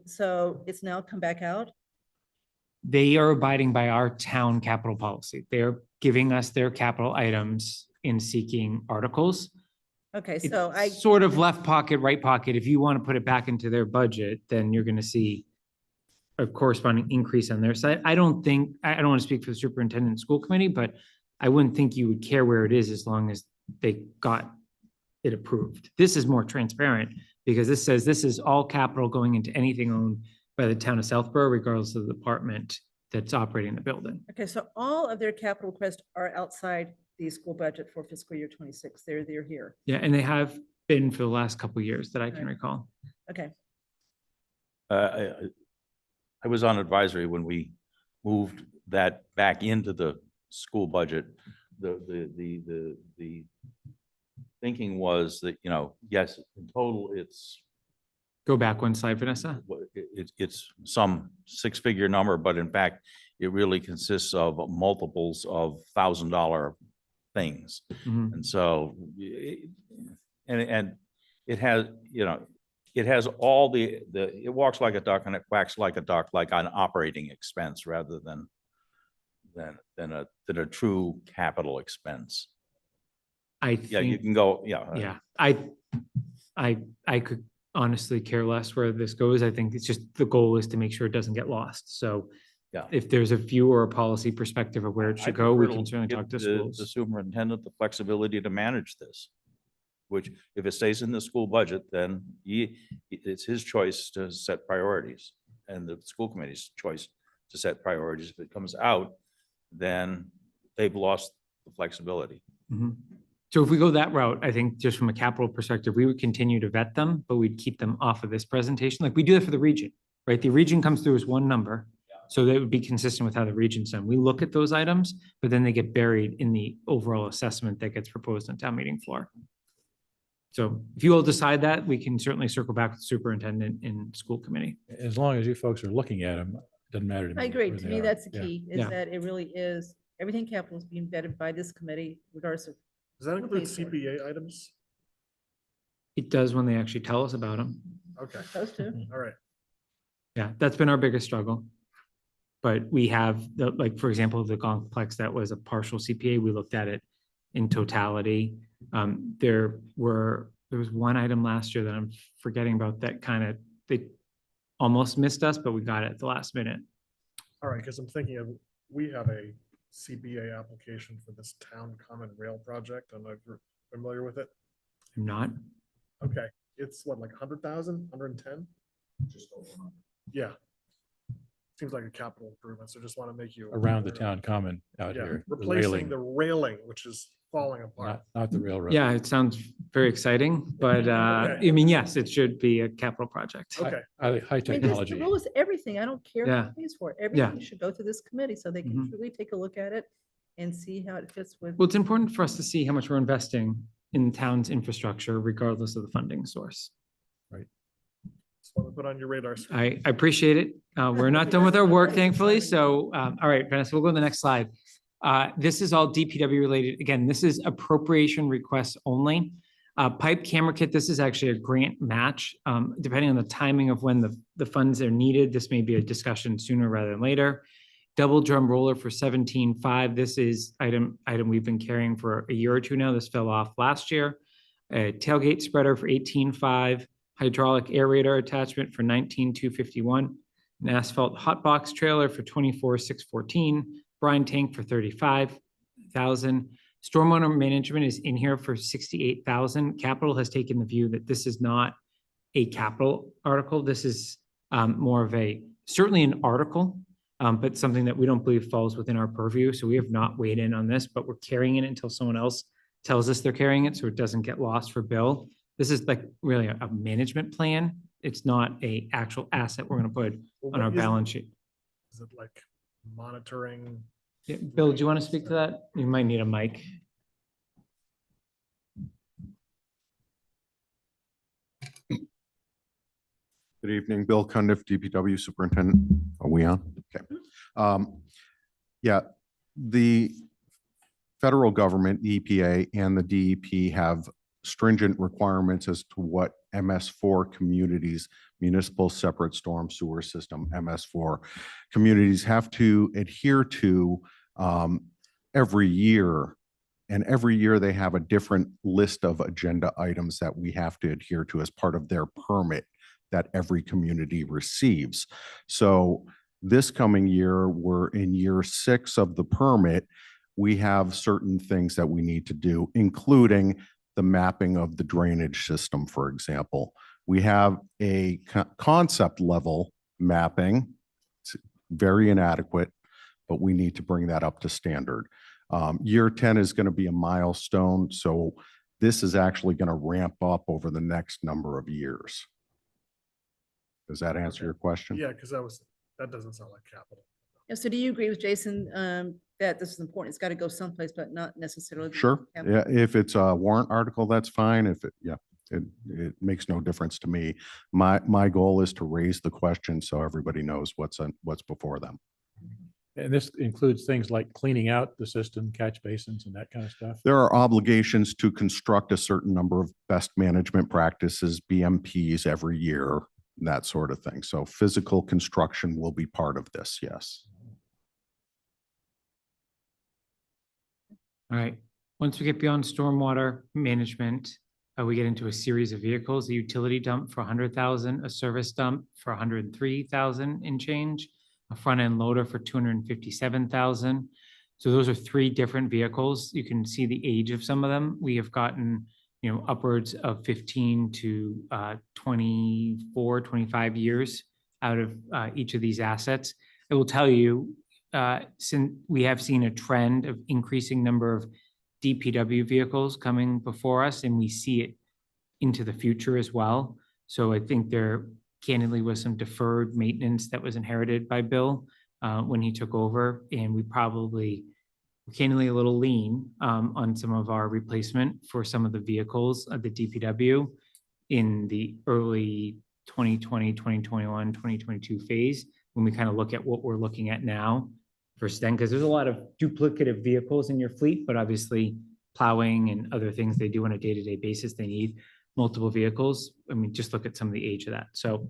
So it's now come back out. They are abiding by our town capital policy. They're giving us their capital items in seeking articles. Okay, It's so I. sort of left pocket, right pocket. If you want to put it back into their budget, then you're going to see a corresponding increase on their side. I don't want to speak for the superintendent and school committee, but I wouldn't think you would care where it is as long as they got it approved. This is more transparent because this says this is all capital going into anything owned by the town of Southborough, regardless of the department that's operating the building. Okay, so all of their capital requests are outside the school budget for fiscal year 26. They're here. Yeah, and they have been for the last couple of years that I can Right. recall. Okay, I was on advisory when we moved that back into the school budget. The thinking was that, you know, yes, in total, it's Go back one slide, Vanessa. it's some six-figure number, but in fact, it really consists of multiples of $1,000 things. Mhm. And so, and it has, you know, it has all it walks like a duck and it quacks like a duck, like an operating expense rather than a true capital expense. I Yeah, you think, can go, yeah. yeah, I could honestly care less where this goes. I think it's just the goal is to make sure it doesn't get lost. So Yeah. if there's a view or a policy perspective of where it I should go, we prefer can certainly give talk to The schools. superintendent the flexibility to manage this, which if it stays in the school budget, then it's his choice to set priorities and the school committee's choice to set priorities. If it comes out, then they've lost the flexibility. Mhm. So if we go that route, I think just from a capital perspective, we would continue to vet them, but we'd keep them off of this presentation. Like we do that for the region, right? The region comes through as one number. So that would be consistent with how the region's done. We look at those items, but then they get buried in the overall assessment that gets proposed on town meeting floor. So if you all decide that, we can certainly circle back with the superintendent and school committee. As long as you folks are looking at them, doesn't matter to me. I agree. where To they me, are. that's the Yeah. key, is Yeah. that it really is, everything capital is being vetted by this committee regardless of. Does that Who include pays for it? CPA items? It does when they actually tell us about them. Okay, Those two. all right. Yeah, that's been our biggest struggle. But we have, like, for example, the complex that was a partial CPA, we looked at it in totality. There was one item last year that I'm forgetting about that they almost missed us, but we got it at the last minute. All right, because I'm thinking of, we have a CPA application for this town common rail project. I don't know if you're familiar with it. I'm not. Okay, it's what, like 100,000, 110? Yeah. Seems like a capital improvement, so just want to make you. Around the aware. town common out Yeah, here. the replacing railing, the railing, which is falling apart. Not the railroad. Yeah, it sounds very exciting, but I mean, yes, it should be a capital project. Okay, High I mean, this, technology. the rule is everything. I don't care Yeah. who pays for it. Everything should go to this committee so they can Mhm. truly take a look at it and see how it fits with. Well, it's important for us to see how much we're investing in town's infrastructure regardless of the funding source. just want to put on your radar. screen. I appreciate it. We're not done with our work, thankfully. So, all right, Vanessa, we'll go to the next slide. This is all DPW related. Again, this is appropriation requests only. Pipe camera kit, this is actually a grant match. Depending on the timing of when the funds are needed, this may be a discussion sooner rather than later. Double drum roller for 17.5. This is item we've been carrying for a year or two now. This fell off last year. A tailgate spreader for 18.5. Hydraulic aerator attachment for 19,251. An asphalt hot box trailer for 24,614. Brine tank for 35,000. Stormwater management is in here for 68,000. Capital has taken the view that this is not a capital article. This is more of certainly an article, but something that we don't believe falls within our purview. So we have not weighed in on this, but we're carrying it until someone else tells us they're carrying it so it doesn't get lost for Bill. This is like really a management plan. It's not a actual asset we're going to put Well, on our what is it? balance sheet. Is it like monitoring? Yeah, Bill, do you want to speak to that? You might need a mic. Good evening, Bill Cundiff, DPW Superintendent. Are we on? Okay. Yeah, the federal government, the EPA and the DEP have stringent requirements as to what MS4 communities, municipal separate storm sewer system, MS4 communities have to adhere to every year. And every year they have a different list of agenda items that we have to adhere to as part of their permit that every community receives. So this coming year, we're in year 6 of the permit. We have certain things that we need to do, including the mapping of the drainage system, for example. We have a concept level mapping. It's very inadequate, but we need to bring that up to standard. Year 10 is going to be a milestone, so this is actually going to ramp up over the next number of years. Does that answer your question? Yeah, because that doesn't sound like capital. Yeah, so do you agree with Jason, that this is important? It's got to go someplace, but not necessarily. be Sure. capital? Yeah, if it's a warrant article, that's fine. If it, yeah, it makes no difference to me. My goal is to raise the question so everybody knows what's before them. And this includes things like cleaning out the system, catch basins and that kind of stuff. There are obligations to construct a certain number of best management practices, BMPs every year, that sort of thing. So physical construction will be part of this, yes. All right, once we get beyond stormwater management, we get into a series of vehicles, a utility dump for 100,000, a service dump for 103,000 and change, a front end loader for 257,000. So those are 3 different vehicles. You can see the age of some of them. We have gotten, upwards of 15 to 24, 25 years out of each of these assets. I will tell you, since we have seen a trend of increasing number of DPW vehicles coming before us, and we see it into the future as well. So I think there candidly was some deferred maintenance that was inherited by Bill when he took over, and we probably candidly a little lean on some of our replacement for some of the vehicles of the DPW in the early 2020, 2021, 2022 phase, when we kind of look at what we're looking at now versus then, because there's a lot of duplicative vehicles in your fleet, but obviously plowing and other things they do on a day-to-day basis, they need multiple vehicles. I mean, just look at some of the age of that. So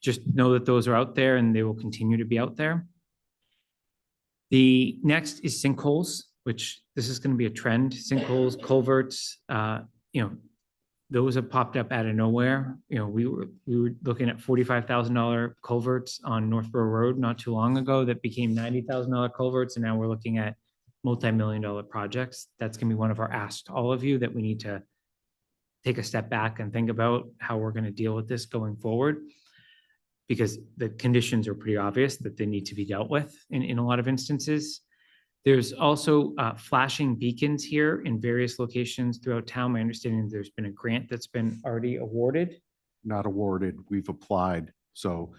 just know that those are out there and they will continue to be out there. The next is sinkholes, which this is going to be a trend. Sinkholes, culverts, those have popped up out of nowhere. We were looking at $45,000 culverts on Northborough Road not too long ago that became $90,000 culverts, and now we're looking at multi-million-dollar projects. That's going to be one of our asks to all of you, that we need to take a step back and think about how we're going to deal with this going forward, because the conditions are pretty obvious that they need to be dealt with in a lot of instances. There's also flashing beacons here in various locations throughout town. My understanding is there's been a grant that's been already awarded. Not awarded, we've applied. So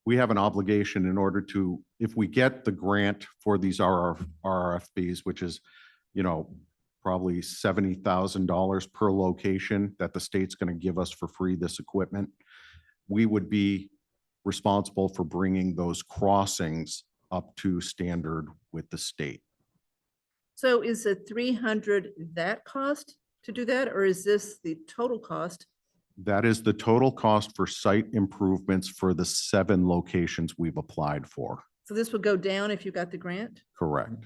we have an obligation in order to, if we get the grant for these RFPs, which is, probably $70,000 per location that the state's going to give us for free, this equipment, we would be responsible for bringing those crossings up to standard with the state. So is the 300 that cost to do that, or is this the total cost? That is the total cost for site improvements for the 7 locations we've applied for. So this would go down if you got the grant? Correct.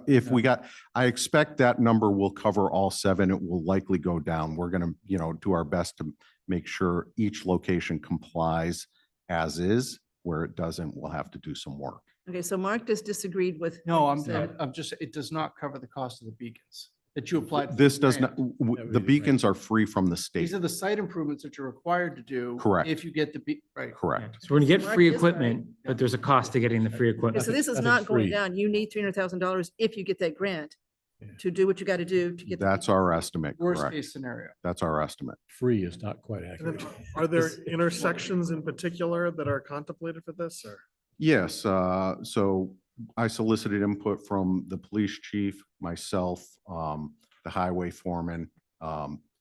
If we got, I expect that number will cover all 7. It will likely go down. We're going to, do our best to make sure each location complies as is. Where it doesn't, we'll have to do some work. Okay, so Mark just disagreed with. No, what I'm you said. just, it does not cover the cost of the beacons that you applied. for This the does grant. not, the beacons are free from the state. These are the site improvements that you're required to do. Correct. If you get the, right. Correct. So we're gonna get Mark free is right. equipment, but there's a cost to getting the free Okay, equipment. so this is Nothing's not going free. down. You need $300,000 if you get that grant Yeah. to do what you got to do to get. the That's people. our estimate. Worst Correct. case scenario. That's our estimate. Free is not quite And accurate. then are there intersections in particular that are contemplated for this, or? Yes, so I solicited input from the police chief, myself, the highway foreman,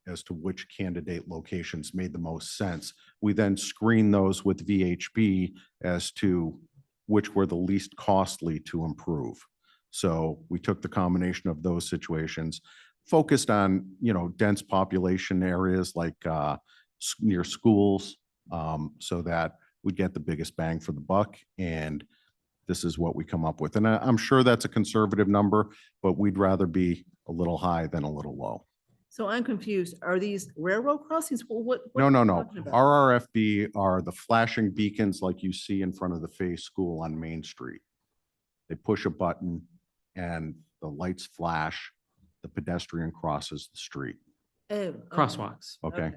as to which candidate locations made the most sense. We then screened those with VHB as to which were the least costly to improve. So we took the combination of those situations, focused on, dense population areas like near schools, so that we get the biggest bang for the buck and this is what we come up with. And I'm sure that's a conservative number, but we'd rather be a little high than a little low. So I'm confused. Are these railroad crossings? Well, what? No, what no, are you no. talking about? RRFB are the flashing beacons like you see in front of the Fay School on Main Street. They push a button and the lights flash, the pedestrian crosses the street. Oh, okay. Crosswalks. Okay.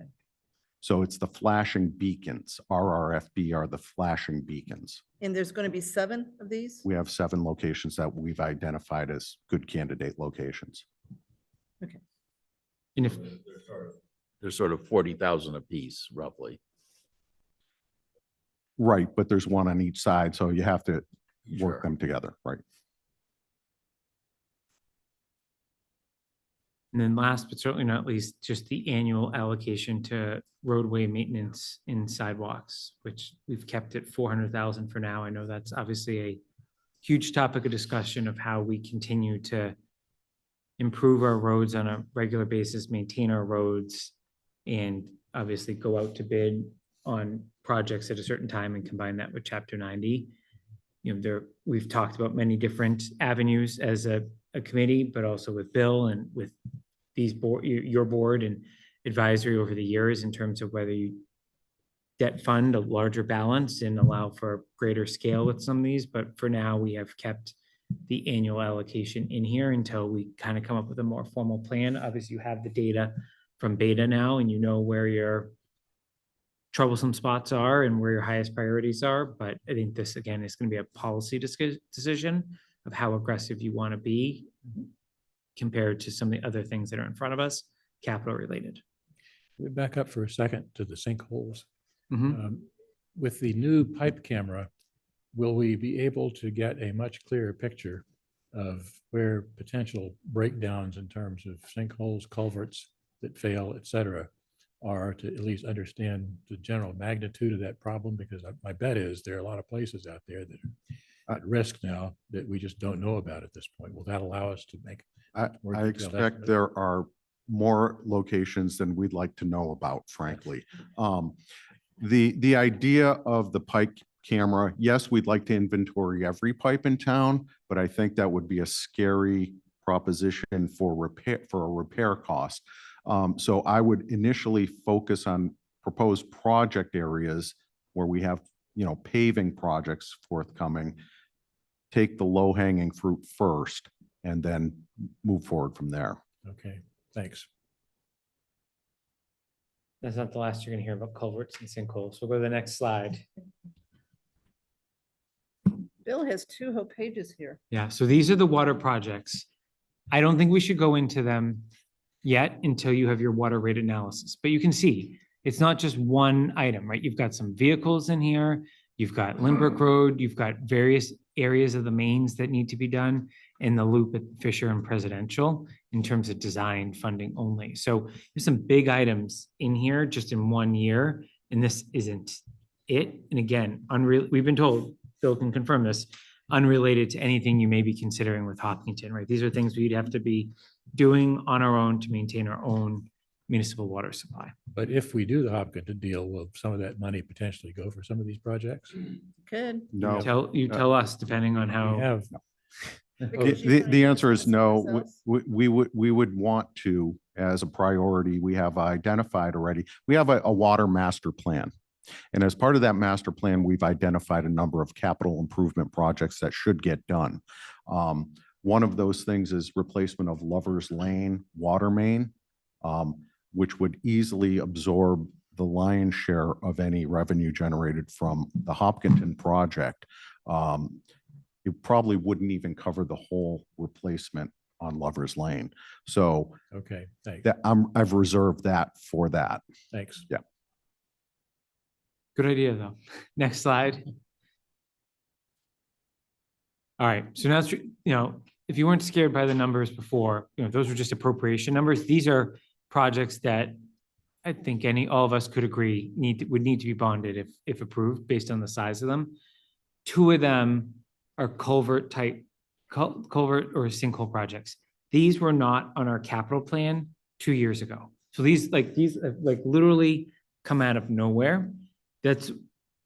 So it's the flashing beacons. RRFB are the flashing beacons. And there's going to be 7 of these? We have 7 locations that we've identified as good candidate locations. And if, There's sort of 40,000 apiece roughly. Right, but there's one on each side, so you have to Sure. work them together, right? and then last but certainly not least, just the annual allocation to roadway maintenance in sidewalks, which we've kept at 400,000 for now. I know that's obviously a huge topic of discussion of how we continue to improve our roads on a regular basis, maintain our roads, and obviously go out to bid on projects at a certain time and combine that with Chapter 90. You know, we've talked about many different avenues as a committee, but also with Bill and with these board, your board and advisory over the years in terms of whether you debt fund a larger balance and allow for greater scale with some of these. But for now, we have kept the annual allocation in here until we kind of come up with a more formal plan. Obviously, you have the data from Beta now, and you know where your troublesome spots are and where your highest priorities are. But I think this, again, is going to be a policy decision of how aggressive you want to be compared to some of the other things that are in front of us, capital related. We back up for a second to the sinkholes. Mhm. With the new pipe camera, will we be able to get a much clearer picture of where potential breakdowns in terms of sinkholes, culverts that fail, et cetera, are, to at least understand the general magnitude of that problem? Because my bet is there are a lot of places out there that are at risk now that we just don't know about at this point. Will that allow us to make? more I detailed expect estimate? there are more locations than we'd like to know about, frankly. The idea of the pipe camera, yes, we'd like to inventory every pipe in town, but I think that would be a scary proposition for a repair cost. So I would initially focus on proposed project areas where we have, paving projects forthcoming, take the low hanging fruit first, and then move forward from there. Okay, thanks. That's not the last you're going to hear about culverts and sinkholes. We'll go to the next slide. Bill has 2 whole pages here. Yeah, so these are the water projects. I don't think we should go into them yet until you have your water rate analysis, but you can see it's not just one item, right? You've got some vehicles in here. You've got Lindbrook Road. You've got various areas of the mains that need to be done in the loop at Fisher and Presidential in terms of design funding only. So there's some big items in here just in 1 year, and this isn't it. And again, we've been told, Bill can confirm this, unrelated to anything you may be considering with Hopkinton, right? These are things we'd have to be doing on our own to maintain our own municipal water supply. But if we do the Hopkinton deal, will some of that money potentially go for some of these projects? Good. No. You tell us, depending on We how. have. Because you The wanna answer is discuss no. ourselves? We would want to, as a priority, we have identified already, we have a water master plan. And as part of that master plan, we've identified a number of capital improvement projects that should get done. One of those things is replacement of Lover's Lane water main, which would easily absorb the lion's share of any revenue generated from the Hopkinton project. It probably wouldn't even cover the whole replacement on Lover's Lane. So Okay, thanks. that I've reserved that for that. Thanks. Yeah. Good idea, though. Next slide. All right, so now, if you weren't scared by the numbers before, those were just appropriation numbers. These are projects that I think all of us could agree would need to be bonded if approved based on the size of them. 2 of them are culvert or sinkhole projects. These were not on our capital plan 2 years ago. So these literally come out of nowhere. That's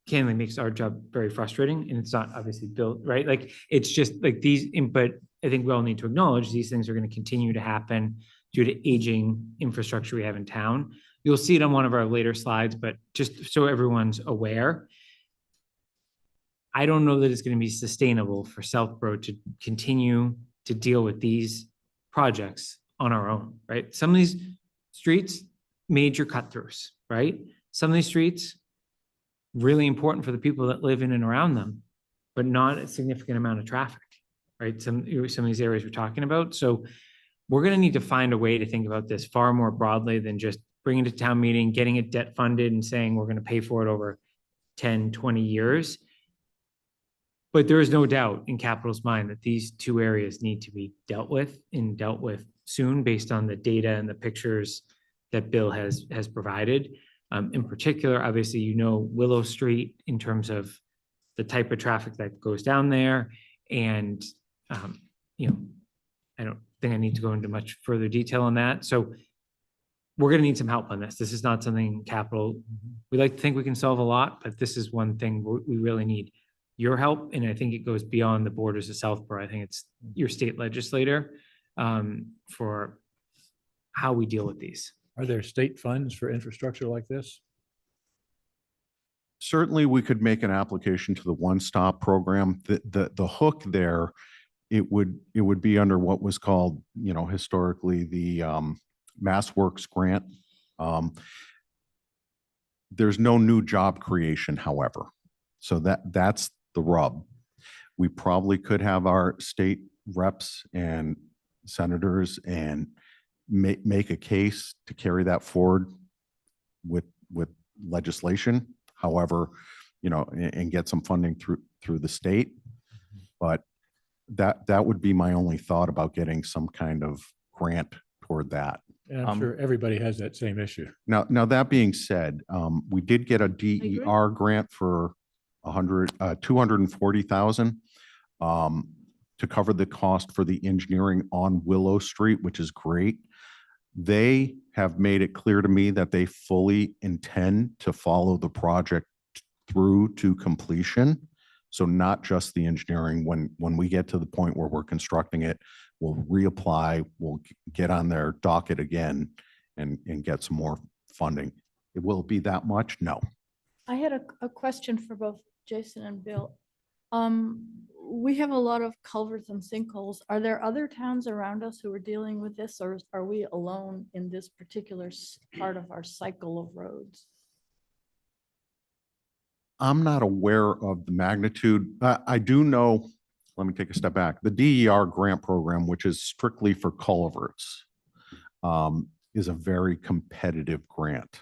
candidly makes our job very frustrating, and it's not obviously built, right? Like, it's just like these, but I think we all need to acknowledge these things are going to continue to happen due to aging infrastructure we have in town. You'll see it on one of our later slides, but just so everyone's aware, I don't know that it's going to be sustainable for Southborough to continue to deal with these projects on our own, right? Some of these streets, major cut-throughs, right? Some of these streets, really important for the people that live in and around them, but not a significant amount of traffic, right? Some of these areas we're talking about. So we're going to need to find a way to think about this far more broadly than just bringing it to town meeting, getting it debt funded and saying we're going to pay for it over 10, 20 years. But there is no doubt in capital's mind that these two areas need to be dealt with and dealt with soon based on the data and the pictures that Bill has provided. In particular, obviously, Willow Street in terms of the type of traffic that goes down there. And, I don't think I need to go into much further detail on that. So we're going to need some help on this. This is not something capital, we like to think we can solve a lot, but this is one thing we really need your help. And I think it goes beyond the borders of Southborough. I think it's your state legislator for how we deal with these. Are there state funds for infrastructure like this? Certainly, we could make an application to the one-stop program. The hook there, it would be under what was called, historically the Mass Works grant. There's no new job creation, however. So that's the rub. We probably could have our state reps and senators and make a case to carry that forward with legislation. However, and get some funding through the state. But that would be my only thought about getting some kind of grant toward that. And I'm sure everybody has that same issue. Now that being said, we did get a DER grant for 240,000 to cover the cost for the engineering on Willow Street, which is great. They have made it clear to me that they fully intend to follow the project through to completion. So not just the engineering. When we get to the point where we're constructing it, we'll reapply, we'll get on their docket again and get some more funding. It will be that much? No. I had a question for both Jason and Bill. We have a lot of culverts and sinkholes. Are there other towns around us who are dealing with this, or are we alone in this particular part of our cycle of roads? I'm not aware of the magnitude. I do know, let me take a step back. The DER grant program, which is strictly for culverts, is a very competitive grant.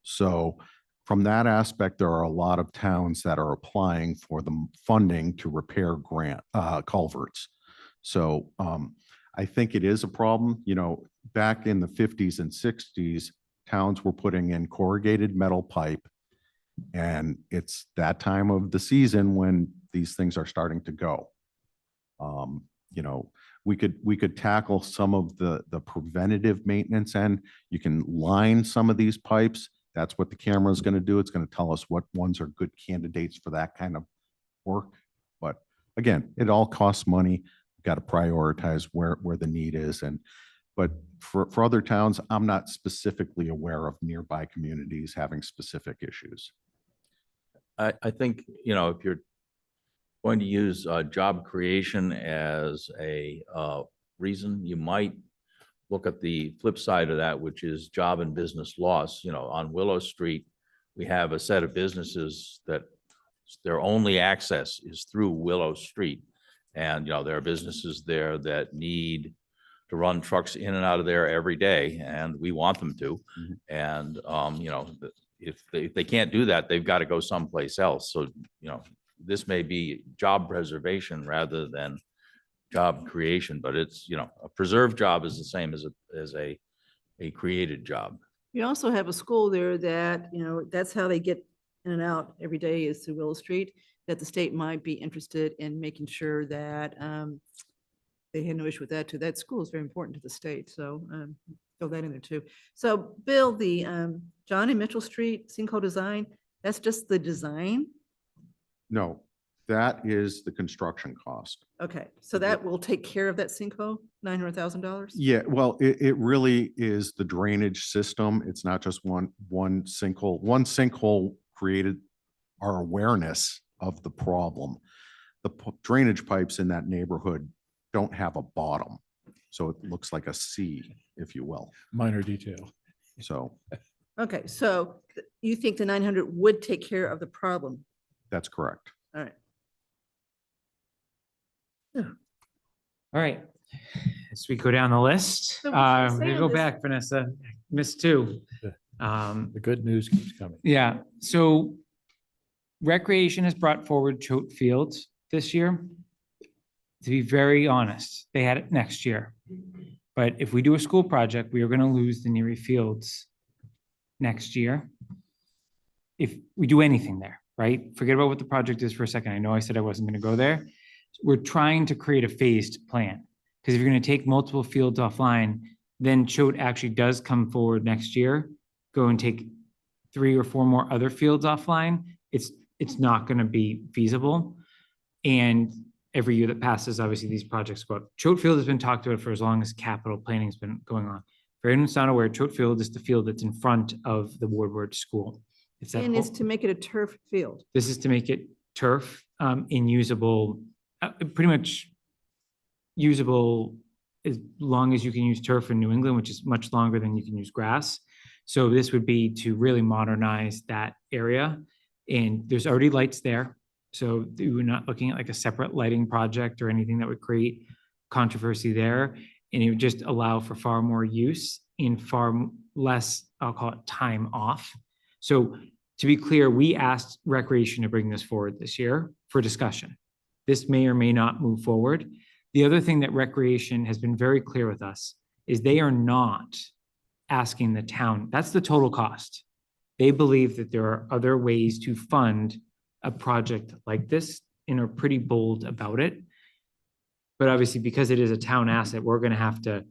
So from that aspect, there are a lot of towns that are applying for the funding to repair culverts. So I think it is a problem. Back in the 50s and 60s, towns were putting in corrugated metal pipe, and it's that time of the season when these things are starting to go. We could tackle some of the preventative maintenance end. You can line some of these pipes. That's what the camera is going to do. It's going to tell us what ones are good candidates for that kind of work. But again, it all costs money. We've got to prioritize where the need is. But for other towns, I'm not specifically aware of nearby communities having specific issues. I think, if you're going to use job creation as a reason, you might look at the flip side of that, which is job and business loss. On Willow Street, we have a set of businesses that their only access is through Willow Street. And, there are businesses there that need to run trucks in and out of there every day, and we want them to. And, if they can't do that, they've got to go someplace else. So, this may be job preservation rather than job creation, but it's, a preserved job is the same as a created job. We also have a school there that, that's how they get in and out every day is through Willow Street, that the state might be interested in making sure that they had no issue with that too. That school is very important to the state. So throw that in there too. So Bill, the John and Mitchell Street sinkhole design, that's just the design. No, that is the construction cost. Okay, so that will take care of that sinkhole, $900,000? Yeah, well, it really is the drainage system. It's not just one sinkhole. One sinkhole created our awareness of the problem. The drainage pipes in that neighborhood don't have a bottom. So it looks like a C, if you will. Minor detail. So Okay, so you think the 900 would take care of the problem? that's correct. All right. All right. As we go down the list, So what's the we're say gonna on go this? back, Vanessa, missed two. The good news keeps coming. Yeah, so Recreation has brought forward Choate Fields this year. To be very honest, they had it next year. But if we do a school project, we are gonna lose the Neary Fields next year. If we do anything there, right? Forget about what the project is for a second. I know I said I wasn't gonna go there. We're trying to create a phased plan. Because if you're gonna take multiple fields offline, then Choate actually does come forward next year, go and take 3 or 4 more other fields offline. It's not gonna be feasible. And every year that passes, obviously, these projects go up. Choate Field has been talked about for as long as capital planning's been going on. For anyone who's not aware, Choate Field is the field that's in front of the Woodward School. It's that And whole- it's to make it a turf field. This is to make it turf, in usable, pretty much usable as long as you can use turf in New England, which is much longer than you can use grass. So this would be to really modernize that area. And there's already lights there. So we're not looking at like a separate lighting project or anything that would create controversy there. And it would just allow for far more use in far less, I'll call it, time off. So to be clear, we asked Recreation to bring this forward this year for discussion. This may or may not move forward. The other thing that Recreation has been very clear with us is they are not asking the town, that's the total cost. They believe that there are other ways to fund a project like this and are pretty bold about it. But obviously, because it is a town asset, we're gonna have to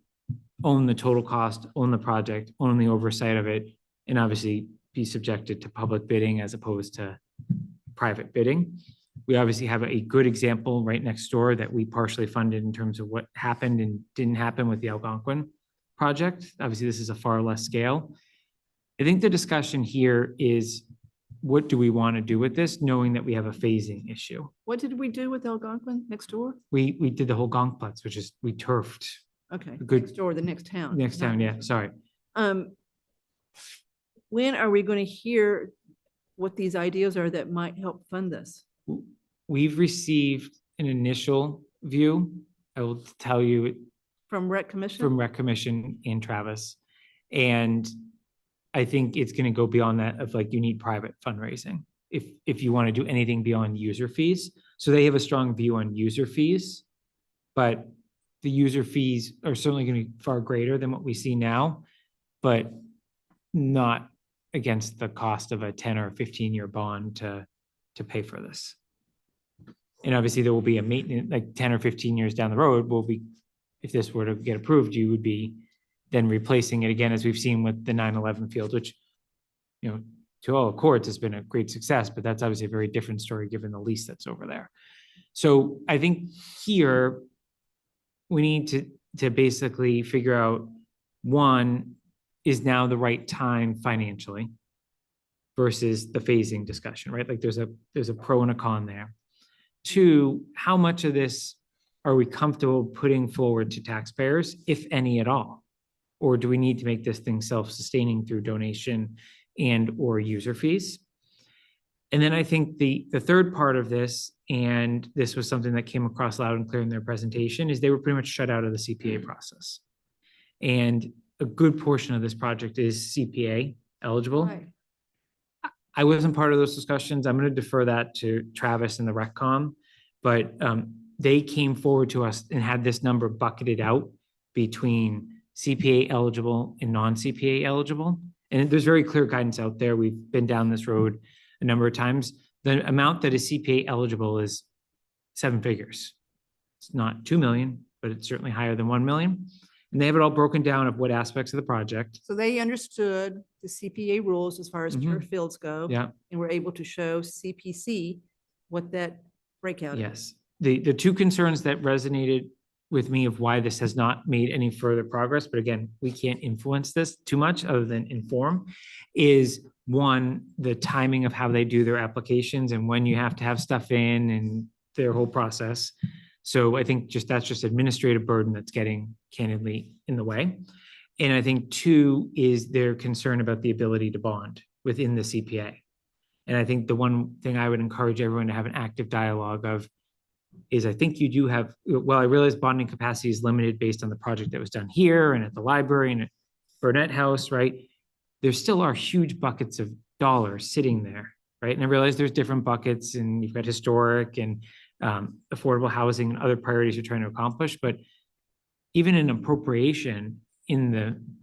own the total cost, own the project, own the oversight of it, and obviously be subjected to public bidding as opposed to private bidding. We obviously have a good example right next door that we partially funded in terms of what happened and didn't happen with the Algonquin project. Obviously, this is a far less scale. I think the discussion here is, what do we want to do with this, knowing that we have a phasing issue? What did we do with Algonquin next door? We did the whole Gonkplatz, which is, we turfed Okay, Good. next door, the next town. next not- town, yeah, sorry. When are we going to hear what these ideas are that might help fund this? We've received an initial view. I will tell you From Rec Commission? from Rec Commission and Travis. And I think it's gonna go beyond that of like, you need private fundraising. If you want to do anything beyond user fees. So they have a strong view on user fees. But the user fees are certainly gonna be far greater than what we see now, but not against the cost of a 10 or 15-year bond to pay for this. And obviously, there will be a maintenance, like 10 or 15 years down the road, will be, if this were to get approved, you would be then replacing it again, as we've seen with the 9/11 field, which, you know, to all accords has been a great success, but that's obviously a very different story given the lease that's over there. So I think here, we need to basically figure out, one, is now the right time financially versus the phasing discussion, right? Like there's a pro and a con there. Two, how much of this are we comfortable putting forward to taxpayers, if any at all? Or do we need to make this thing self-sustaining through donation and or user fees? And then I think the third part of this, and this was something that came across loud and clear in their presentation, is they were pretty much shut out of the CPA process. And a good portion of this project is CPA eligible. Right. I wasn't part of those discussions. I'm going to defer that to Travis and the RecCom. But they came forward to us and had this number bucketed out between CPA eligible and non-CPA eligible. And there's very clear guidance out there. We've been down this road a number of times. The amount that is CPA eligible is 7 figures. It's not 2 million, but it's certainly higher than 1 million. And they have it all broken down of what aspects of the project. So they understood the CPA rules as far as Mhm. turf fields go. Yeah. And were able to show CPC what that breakout is. Yes, the two concerns that resonated with me of why this has not made any further progress, but again, we can't influence this too much other than inform, is one, the timing of how they do their applications and when you have to have stuff in and their whole process. So I think that's just administrative burden that's getting candidly in the way. And I think two is their concern about the ability to bond within the CPA. And I think the one thing I would encourage everyone to have an active dialogue of is I think you do have, well, I realize bonding capacity is limited based on the project that was done here and at the library and at Burnett House, right? There still are huge buckets of dollars sitting there, right? And I realize there's different buckets and you've got historic and affordable housing and other priorities you're trying to accomplish, but even an appropriation in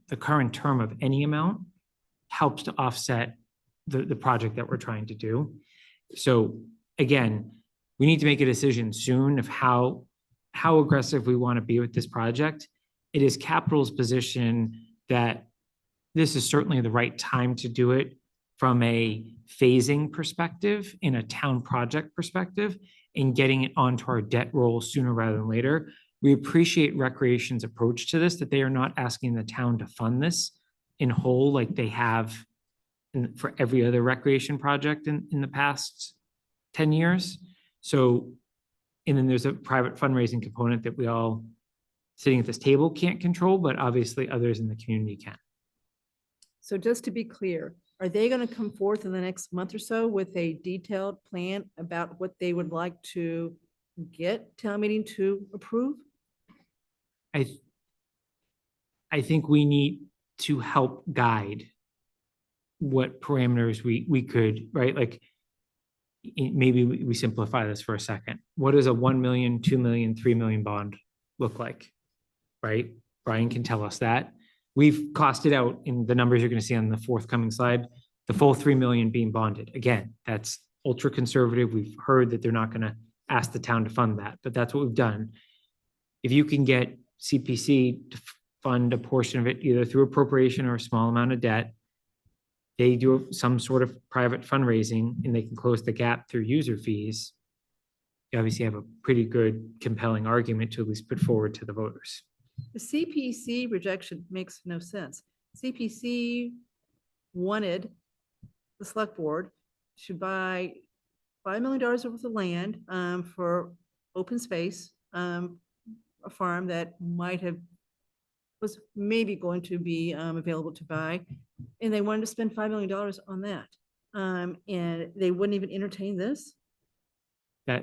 the current term of any amount helps to offset the project that we're trying to do. So again, we need to make a decision soon of how aggressive we want to be with this project. It is capital's position that this is certainly the right time to do it from a phasing perspective, in a town project perspective, and getting it onto our debt roll sooner rather than later. We appreciate Recreation's approach to this, that they are not asking the town to fund this in whole like they have for every other recreation project in the past 10 years. So, and then there's a private fundraising component that we all sitting at this table can't control, but obviously others in the community can. So just to be clear, are they going to come forth in the next month or so with a detailed plan about what they would like to get town meeting to approve? I think we need to help guide what parameters we could, right? Like maybe we simplify this for a second. What does a 1 million, 2 million, 3 million bond look like? Right? Brian can tell us that. We've costed out in the numbers you're going to see on the forthcoming slide, the full 3 million being bonded. Again, that's ultra conservative. We've heard that they're not going to ask the town to fund that, but that's what we've done. If you can get CPC to fund a portion of it, either through appropriation or a small amount of debt, they do some sort of private fundraising and they can close the gap through user fees. You obviously have a pretty good compelling argument to at least put forward to the voters. The CPC rejection makes no sense. CPC wanted the select board to buy $5 million worth of land for open space, a farm that was maybe going to be available to buy. And they wanted to spend $5 million on that. And they wouldn't even entertain this.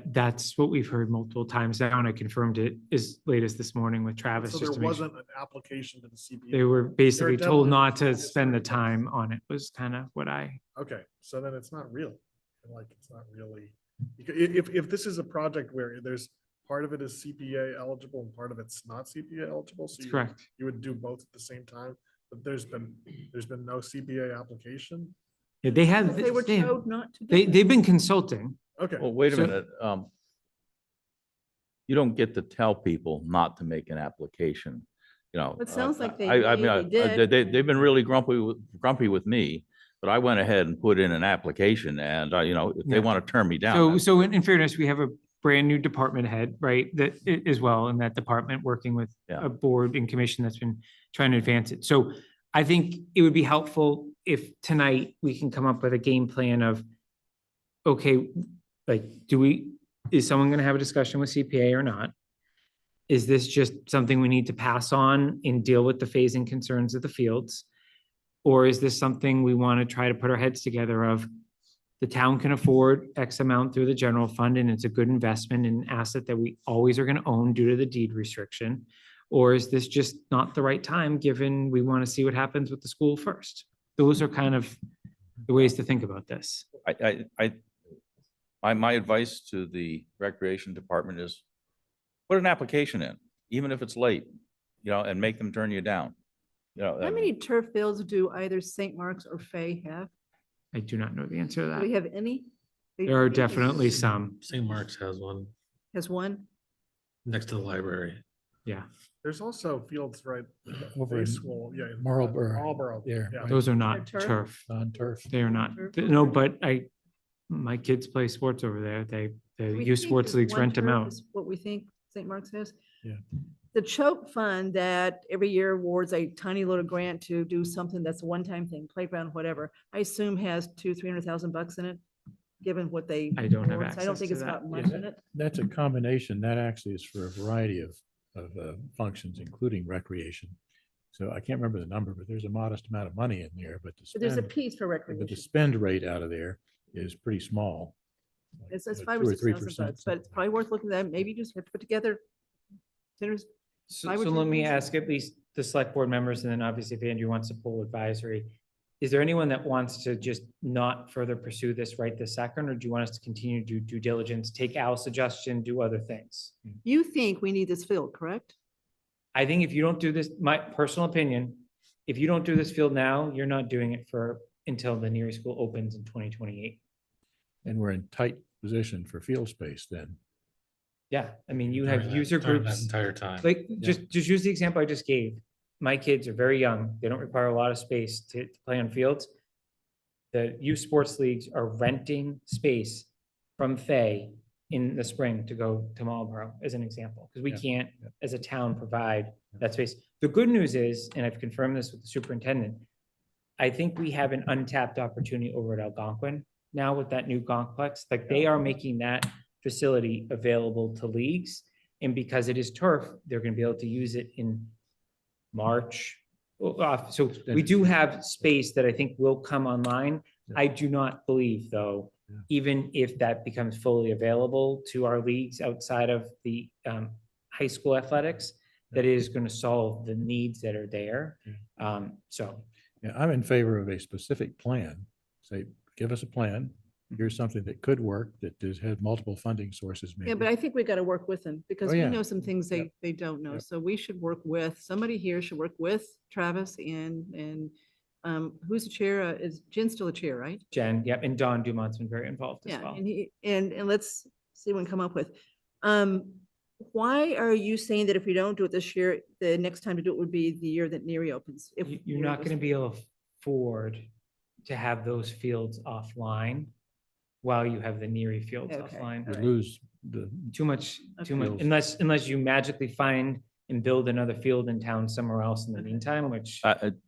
That's what we've heard multiple times now, and I confirmed it as late as this morning with Travis. So just there to make sure. wasn't an application to the CPA. They were basically There told definitely not to was spend the this. time on it, was kind of what I, Okay, so then it's not real. Like, it's not really, if this is a project where there's, part of it is CPA eligible and part of it's not CPA eligible, so that's you correct. you would do both at the same time, but there's been no CPA application. Yeah, they have, They were they- told not to do it. they've been consulting. Okay, Well, wait a So- minute. You don't get to tell people not to make an application, you know. It sounds like they I mean, maybe did. they've been really grumpy with me, but I went ahead and put in an application and, you know, if Yeah. they want to turn me down. So, that's- so in fairness, we have a brand new department head, right, that as well, in that department, working with Yeah. a board and commission that's been trying to advance it. So I think it would be helpful if tonight we can come up with a game plan of, okay, like, is someone gonna have a discussion with CPA or not? Is this just something we need to pass on and deal with the phasing concerns of the fields? Or is this something we want to try to put our heads together of, the town can afford X amount through the general fund and it's a good investment and asset that we always are going to own due to the deed restriction? Or is this just not the right time, given we want to see what happens with the school first? Those are kind of the ways to think about this. My advice to the recreation department is put an application in, even if it's late, you know, and make them turn you down. You know, How many turf fields do either St. Mark's or Fay have? I do not know the answer to Do we that. have any? There are definitely some, St. Mark's has one Has one? next to the library. yeah. there's also fields right. Over in Baseball, yeah. Marlboro, Marlboro, there, yeah. right. Those are not Turf? turf. On turf. They are not, Turf? no, but My kids play sports over there. The We youth think sports there's leagues one rent them turf out. is What we think St. Mark's has. Yeah. The Choke Fund that every year awards a tiny little grant to do something that's a one-time thing, playground, whatever, I assume has $200,000-300,000 in it, given what they. I don't have award. So I don't access think to it's that. got much in it. That's a combination. That actually is for a variety of functions, including recreation. So I can't remember the number, but there's a modest amount of money in there, but But there's a spend, piece for but the recreation. spend rate out of there is pretty small. Like, It's you know, 5 2 or or 6,000 3%, bucks, but it's probably worth looking at. Maybe just have to put together. There's So, I would so do let me this. ask at least the select board members, and then obviously if Andrew wants to pull advisory. Is there anyone that wants to just not further pursue this right this second, or do you want us to continue to do due diligence, take Al's suggestion, do other things? You think we need this field, correct? I think if you don't do this, my personal opinion, if you don't do this field now, you're not doing it until the Neary School opens in 2028. And we're in tight position for field space then. Yeah, I mean, you During have that- user during that groups. Entire time. Like, just use the example I just gave. My kids are very young. They don't require a lot of space to play on fields. The youth sports leagues are renting space from Fay in the spring to go to Marlboro, as an example, because we Yeah. can't, as a town, provide that space. The good news is, and I've confirmed this with the superintendent, I think we have an untapped opportunity over at Algonquin now with that new complex. Like, they are making that facility available to leagues. And because it is turf, they're gonna be able to use it in March. So we do have space that I think will come online. I do not believe, though, Yeah. even if that becomes fully available to our leagues outside of the high school athletics, that it is gonna solve the needs that are there. So, Yeah, I'm in favor of a specific plan. Say, give us a plan. Here's something that could work, that does have multiple funding sources maybe. Yeah, but I think we got to work with them because Oh, we yeah. know some things Yep. they don't know. Yep. So we should work with, somebody here should work with Travis and who's the chair? Is Jen still the chair, right? Jen, yep, and Don Dumont's been very involved as Yeah, well. and and let's see what we can come up with. Why are you saying that if we don't do it this year, the next time to do it would be the year that Neary opens? If You're Neary not was- gonna be able to afford to have those fields offline while you have the Neary fields Okay. offline. We Alright. lose the, Too much, Okay. unless you magically find and build another field in town somewhere else in the Okay. meantime, which,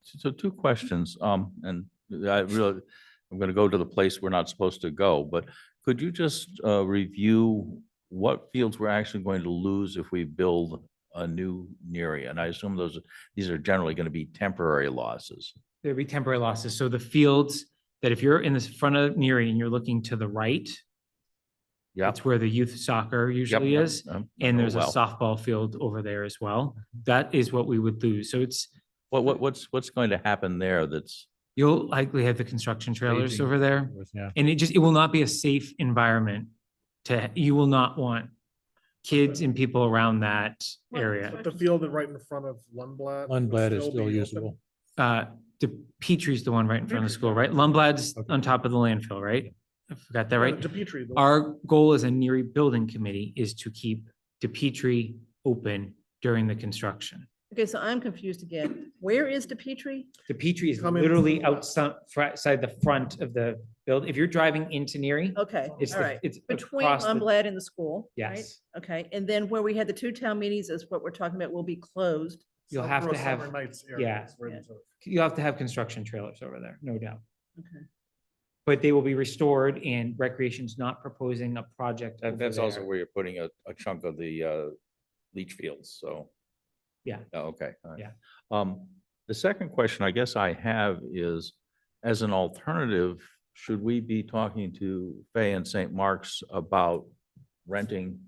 So two questions, and I really, I'm gonna go to the place we're not supposed to go, but could you just review what fields we're actually going to lose if we build a new Neary? And I assume these are generally gonna be temporary losses. there'd be temporary losses. So the fields that if you're in the front of Neary and you're looking to the right, Yeah. that's where the youth soccer usually is. And there's a softball field over there as well. That is what we would lose. So it's, What's going to happen there that's, you'll likely have the construction trailers Staging. over there. yeah. And it will not be a safe environment you will not want kids and people around that area. But the field right in front of Lundblad. would Lundblad is be still open. usable. The Petrie's the one right in front of the school, right? Lumblad's Okay. on top of the landfill, right? I forgot that, right? DePietri. Our goal as a Neary Building Committee is to keep DePietri open during the construction. Okay, so I'm confused again. Where is DePietri? DePietri is Come in literally from the west. outside the front of the building. If you're driving into Neary, Okay, it's, all right. it's Between across the, Lundblad and the school, right? yes. Okay, and then where we had the two town meetings is what we're talking about will be closed. You'll have to Southborough have, Summer Nights area yeah. is where these are. you'll have to have construction trailers over there, no doubt. Okay. But they will be restored and Recreation's not proposing a project over that's also there. where you're putting a chunk of the leach fields, so. Yeah. Oh, okay. all right. Yeah. The second question I guess I have is, as an alternative, should we be talking to Fay and St. Mark's about renting?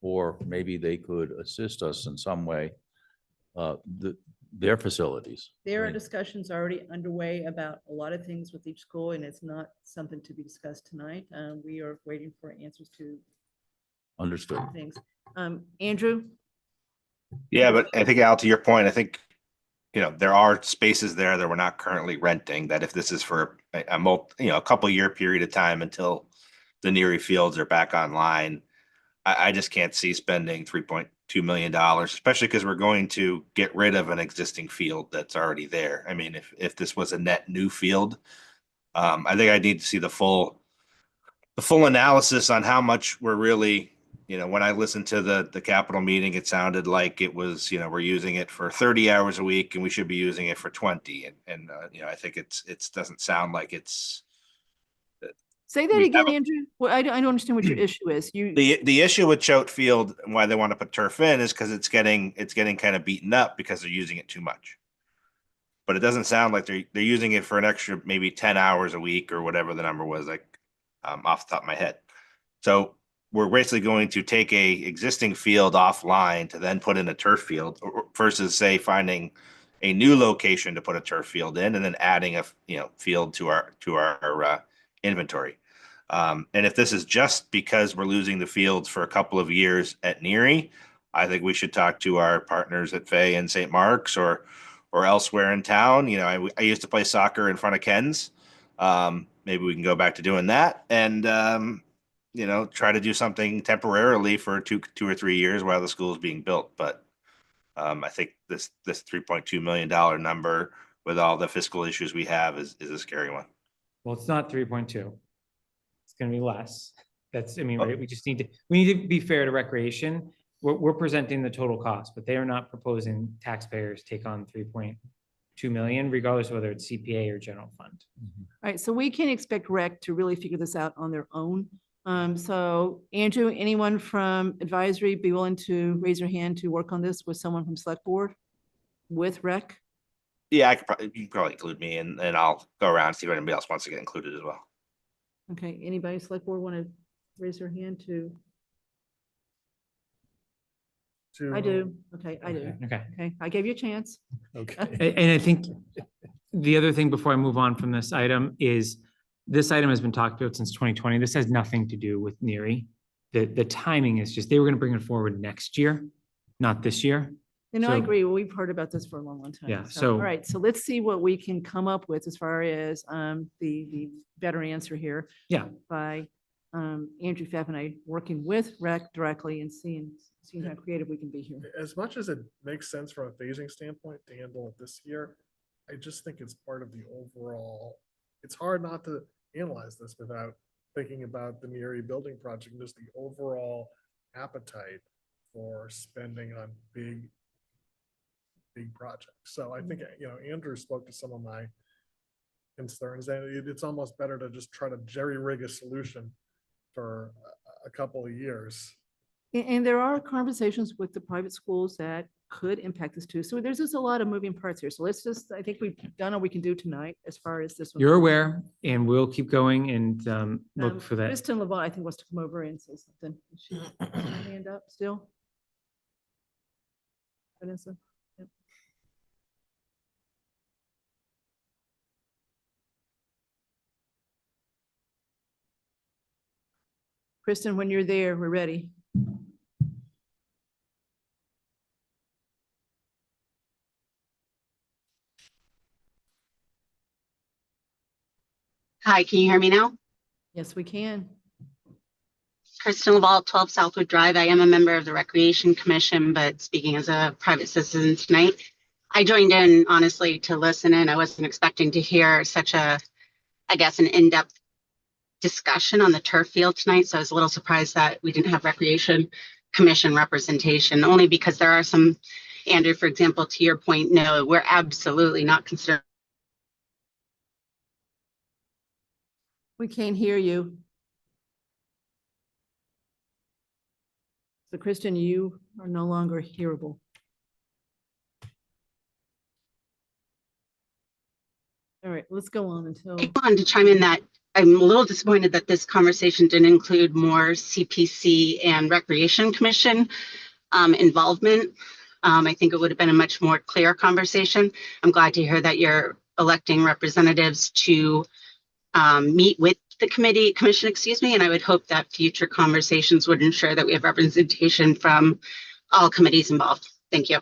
Or maybe they could assist us in some way, their facilities? There I are mean, discussions already underway about a lot of things with each school, and it's not something to be discussed tonight. We are waiting for answers to Understood. things. Andrew? Yeah, but I think Al, to your point, I think, there are spaces there that we're not currently renting, that if this is for a couple year period of time until the Neary fields are back online, I just can't see spending $3.2 million, especially because we're going to get rid of an existing field that's already there. I mean, if this was a net new field, I think I need to see the full the full analysis on how much we're really, when I listened to the capital meeting, it sounded like it was, we're using it for 30 hours a week and we should be using it for 20. And I think it doesn't sound like it's. Say that We again, have Andrew. Well, I don't understand what your issue is. You, The issue with Choate Field and why they want to put turf in is because it's getting kind of beaten up because they're using it too much. But it doesn't sound like they're using it for an extra maybe 10 hours a week or whatever the number was, like off the top of my head. So we're basically going to take a existing field offline to then put in a turf field versus say finding a new location to put a turf field in and then adding a field to our inventory. And if this is just because we're losing the fields for a couple of years at Neary, I think we should talk to our partners at Fay and St. Mark's or elsewhere in town. I used to play soccer in front of Ken's. Maybe we can go back to doing that and, try to do something temporarily for two or 3 years while the school is being built. But I think this $3.2 million number with all the fiscal issues we have is a scary one. Well, it's not 3.2. It's gonna be less. Right, we need to be fair to recreation. We're presenting the total cost, but they are not proposing taxpayers take on 3.2 million, regardless of whether it's CPA or general fund. all right, so we can expect rec to really figure this out on their own. So Andrew, anyone from advisory be willing to raise your hand to work on this with someone from select board with rec? Yeah, you can probably include me and I'll go around and see if anybody else wants to get included as well. Okay, anybody select board want to raise their hand to? I do. Okay, I do. Okay. Okay, I gave you a chance. Okay. And I think the other thing before I move on from this item is this item has been talked about since 2020. This has nothing to do with Neary. The timing is just, they were going to bring it forward next year, not this year. I So- agree. Well, we've heard about this for a long, long time. Yeah, All so- right, so let's see what we can come up with as far as the better answer here. Yeah. By Andrew Pfaff and I working with rec directly and seeing how creative we can be here. As much as it makes sense from a phasing standpoint to handle it this year, I just think it's part of the overall, it's hard not to analyze this without thinking about the Neary building project, and just the overall appetite for spending on big projects. So I think, Andrew spoke to some of my concerns, and it's almost better to just try to jerry rig a solution for a couple of years. And there are conversations with the private schools that could impact this too. So there's just a lot of moving parts here. So let's just, I think we've done all we can do tonight as far as this one. You're aware, and we'll keep going and look for that. Kristen Levant, I think, wants to come over and say something. Is she has her hand up still? Vanessa? Yep. Kristen, when you're there, we're ready. Hi, can you hear me now? Yes, we can. Kristen Laval, 12 Southwood Drive. I am a member of the Recreation Commission, but speaking as a private citizen tonight. I joined in honestly to listen in. I wasn't expecting to hear such an in-depth discussion on the turf field tonight. So I was a little surprised that we didn't have Recreation Commission representation, only because there are some, Andrew, for example, to your point, no, we're absolutely not considering. We can't hear you. So Kristen, you are no longer hearable. All right, let's go on until. I wanted to chime in that I'm a little disappointed that this conversation didn't include more CPC and Recreation Commission involvement. I think it would have been a much more clear conversation. I'm glad to hear that you're electing representatives to meet with the commission, and I would hope that future conversations would ensure that we have representation from all committees involved. Thank you.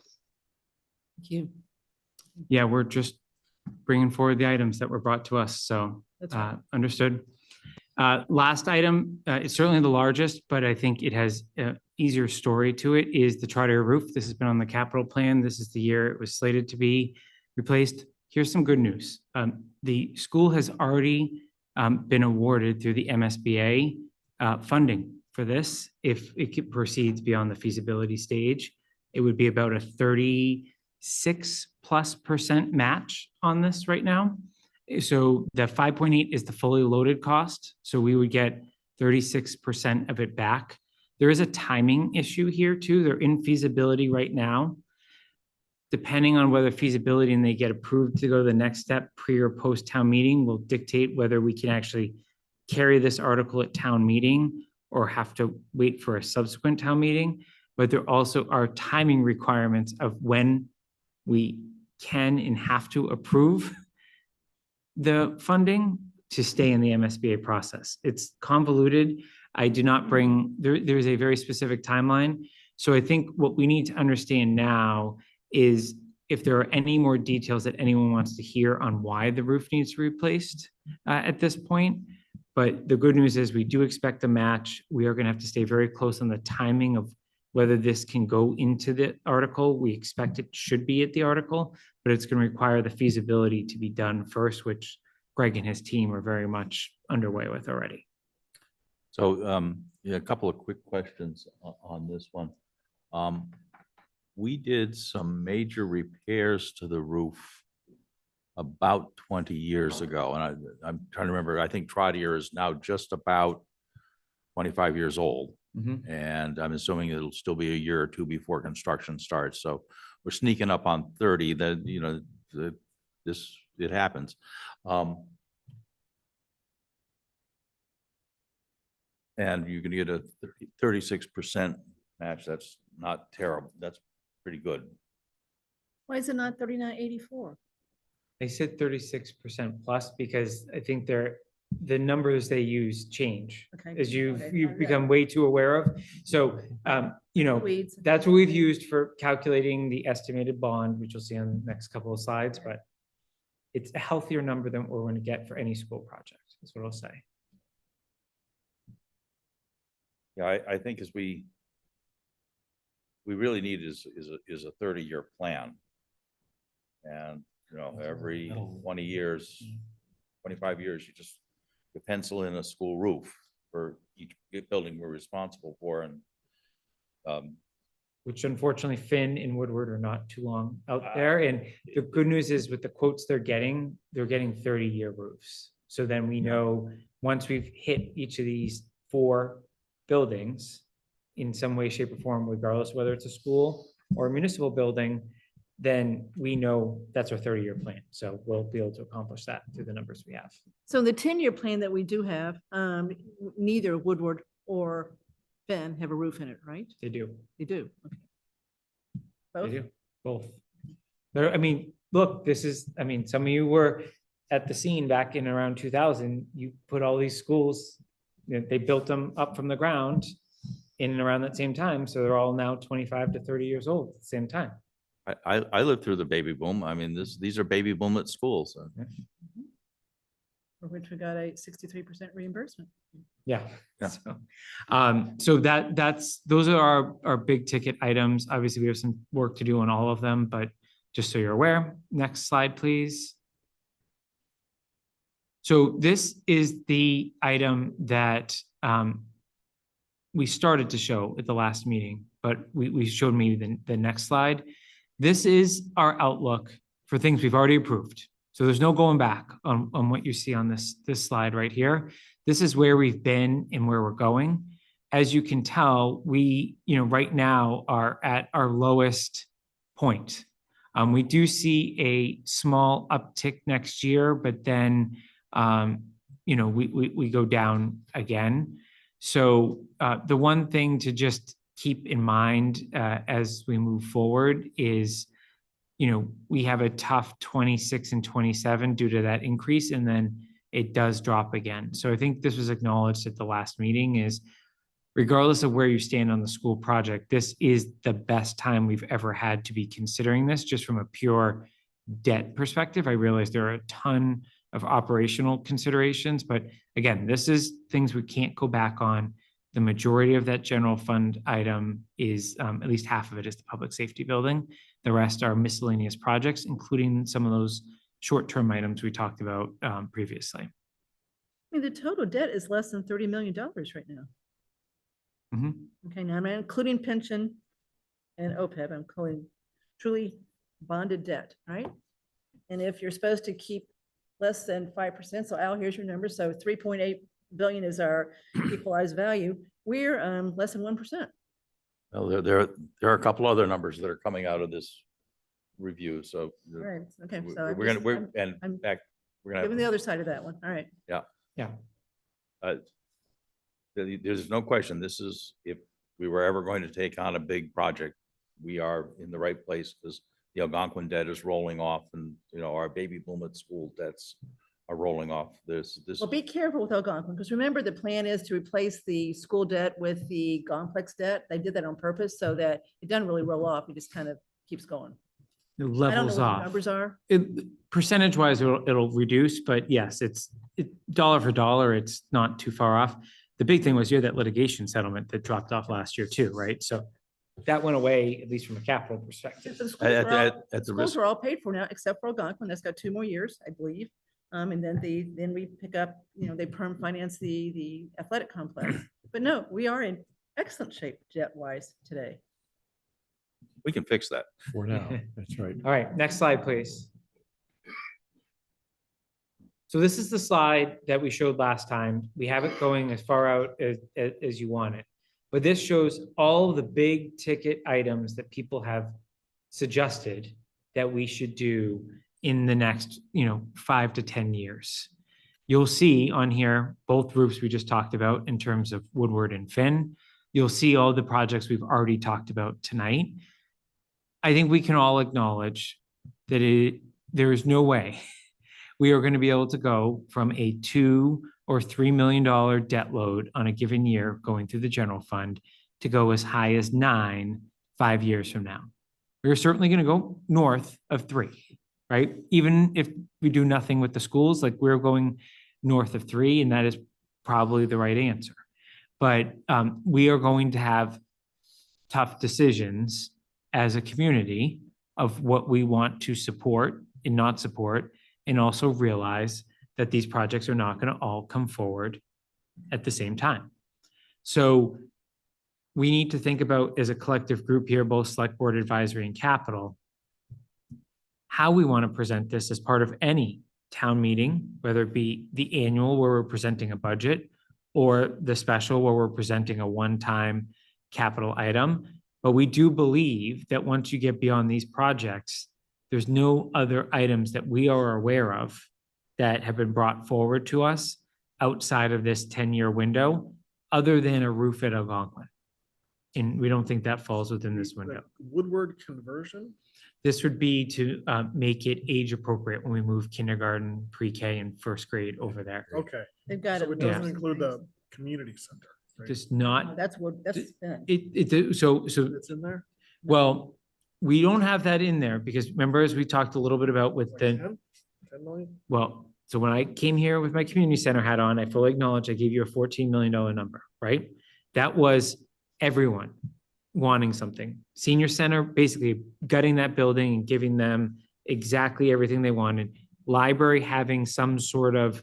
Thank you. Yeah, we're just bringing forward the items that were brought to us, so That's right. understood. Last item, it's certainly the largest, but I think it has an easier story to it, is the Charter roof. This has been on the capital plan. This is the year it was slated to be replaced. Here's some good news. The school has already been awarded through the MSBA funding for this. If it proceeds beyond the feasibility stage, it would be about a 36+% match on this right now. So the 5.8 is the fully loaded cost. So we would get 36% of it back. There is a timing issue here too. They're in feasibility right now. Depending on whether feasibility and they get approved to go to the next step, pre or post town meeting, will dictate whether we can actually carry this article at town meeting or have to wait for a subsequent town meeting. But there also are timing requirements of when we can and have to approve the funding to stay in the MSBA process. It's convoluted. I do not bring, there's a very specific timeline. So I think what we need to understand now is if there are any more details that anyone wants to hear on why the roof needs to be replaced at this point. But the good news is we do expect a match. We are going to have to stay very close on the timing of whether this can go into the article. We expect it should be at the article, but it's going to require the feasibility to be done first, which Greg and his team are very much underway with already. So yeah, a couple of quick questions on this one. We did some major repairs to the roof about 20 years ago. And I'm trying to remember, I think Trottier is now just about 25 years old. And I'm assuming it'll still be a year or two before construction starts. So we're sneaking up on 30 that, you know, it happens. And you're going to get a 36% match. That's not terrible. That's pretty good. Why is it not 39.84? They said 36% plus because I think the numbers they use change Okay. as you've Okay. become way too aware of. So, you know, Weeds. that's what we've used for calculating the estimated bond, which you'll see on the next couple of slides, but it's a healthier number than what we're going to get for any school project, is what I'll say. Yeah, I think as we really need is a 30-year plan. And, you know, every 20 years, 25 years, you pencil in a school roof for each building we're responsible for. And which unfortunately Finn and Woodward are not too long out there. And the good news is with the quotes they're getting 30-year roofs. So then we know once we've hit each of these 4 buildings in some way, shape, or form, regardless of whether it's a school or a municipal building, then we know that's our 30-year plan. So we'll be able to accomplish that through the numbers we have. So the 10-year plan that we do have, neither Woodward or Finn have a roof in it, right? They do. They do. Okay. They Both? do, both. There, I mean, look, this is, I mean, some of you were at the scene back in around 2000. You put all these schools, you know, they built them up from the ground in and around that same time. So they're all now 25 to 30 years old at the same time. I lived through the baby boom. I mean, these are baby boom at schools. So. For which we got a 63% reimbursement. Yeah. Yeah. So those are our big ticket items. Obviously, we have some work to do on all of them, but just so you're aware, next slide, please. So this is the item that we started to show at the last meeting, but we showed maybe the next slide. This is our outlook for things we've already approved. So there's no going back on what you see on this slide right here. This is where we've been and where we're going. As you can tell, we, right now are at our lowest point. We do see a small uptick next year, but then, we go down again. So the one thing to just keep in mind as we move forward is, we have a tough 26 and 27 due to that increase, and then it does drop again. So I think this was acknowledged at the last meeting is regardless of where you stand on the school project, this is the best time we've ever had to be considering this just from a pure debt perspective. I realize there are a ton of operational considerations, but again, this is things we can't go back on. The majority of that general fund item is, at least half of it is the public safety building. The rest are miscellaneous projects, including some of those short-term items we talked about previously. I mean, the total debt is less than $30 million right now. Mhm. Okay, now I'm including pension and OPEB, I'm calling truly bonded debt, right? And if you're supposed to keep less than 5%, so Al, here's your number, so 3.8 billion is our equalized value, we're less than 1%. Well, there are a couple other numbers that are coming out of this review, so. All right, okay, we- so I'm We're gonna, just- we're, I'm- and I'm back, we're gonna. giving the other side of that one, all right. Yeah. There's no question, this is, if we were ever going to take on a big project, we are in the right place because the Algonquin debt is rolling off and, you know, our baby boom at school debts are rolling off. This, Well, be careful with Algonquin, because remember, the plan is to replace the school debt with the Gomplex debt. They did that on purpose so that it doesn't really roll off, it just kind of keeps going. It I don't know levels what the off. numbers are. Percentage wise, it'll reduce, but yes, it's dollar for dollar, it's not too far off. The big thing was you had that litigation settlement that dropped off last year too, right? So that went away, at least from a capital perspective. The schools are all- at the schools risk, are all paid for now, except for Algonquin, that's got 2 more years, I believe. And then then we pick up, you know, they perm finance the athletic complex. But no, we are in excellent shape debt wise today. we can fix that. For now, that's right. All right, next slide, please. So this is the slide that we showed last time. We have it going as far out as you want it. But this shows all the big ticket items that people have suggested that we should do in the next, 5 to 10 years. You'll see on here, both roofs we just talked about in terms of Woodward and Finn. You'll see all the projects we've already talked about tonight. I think we can all acknowledge that there is no way we are going to be able to go from a $2 or $3 million debt load on a given year going through the general fund to go as high as 9, 5 years from now. We're certainly going to go north of 3, right? Even if we do nothing with the schools, like we're going north of 3, and that is probably the right answer. But we are going to have tough decisions as a community of what we want to support and not support, and also realize that these projects are not going to all come forward at the same time. So we need to think about, as a collective group here, both select board advisory and capital, how we want to present this as part of any town meeting, whether it be the annual where we're presenting a budget or the special where we're presenting a one-time capital item. But we do believe that once you get beyond these projects, there's no other items that we are aware of that have been brought forward to us outside of this 10-year window, other than a roof at Algonquin. And we don't think that falls within this The window. Woodward conversion? This would be to make it age appropriate when we move kindergarten, pre-K, and first grade over there. Okay, They've got so it. it doesn't include the community center, right? Just not, That's what, that's. Finn. so It's in there? well, we don't have that in there because remember, as we talked a little bit about with Like the, 10 million? well, so when I came here with my community center hat on, I fully acknowledge I gave you a $14 million number, right? That was everyone wanting something. Senior center, basically gutting that building and giving them exactly everything they wanted. Library having some sort of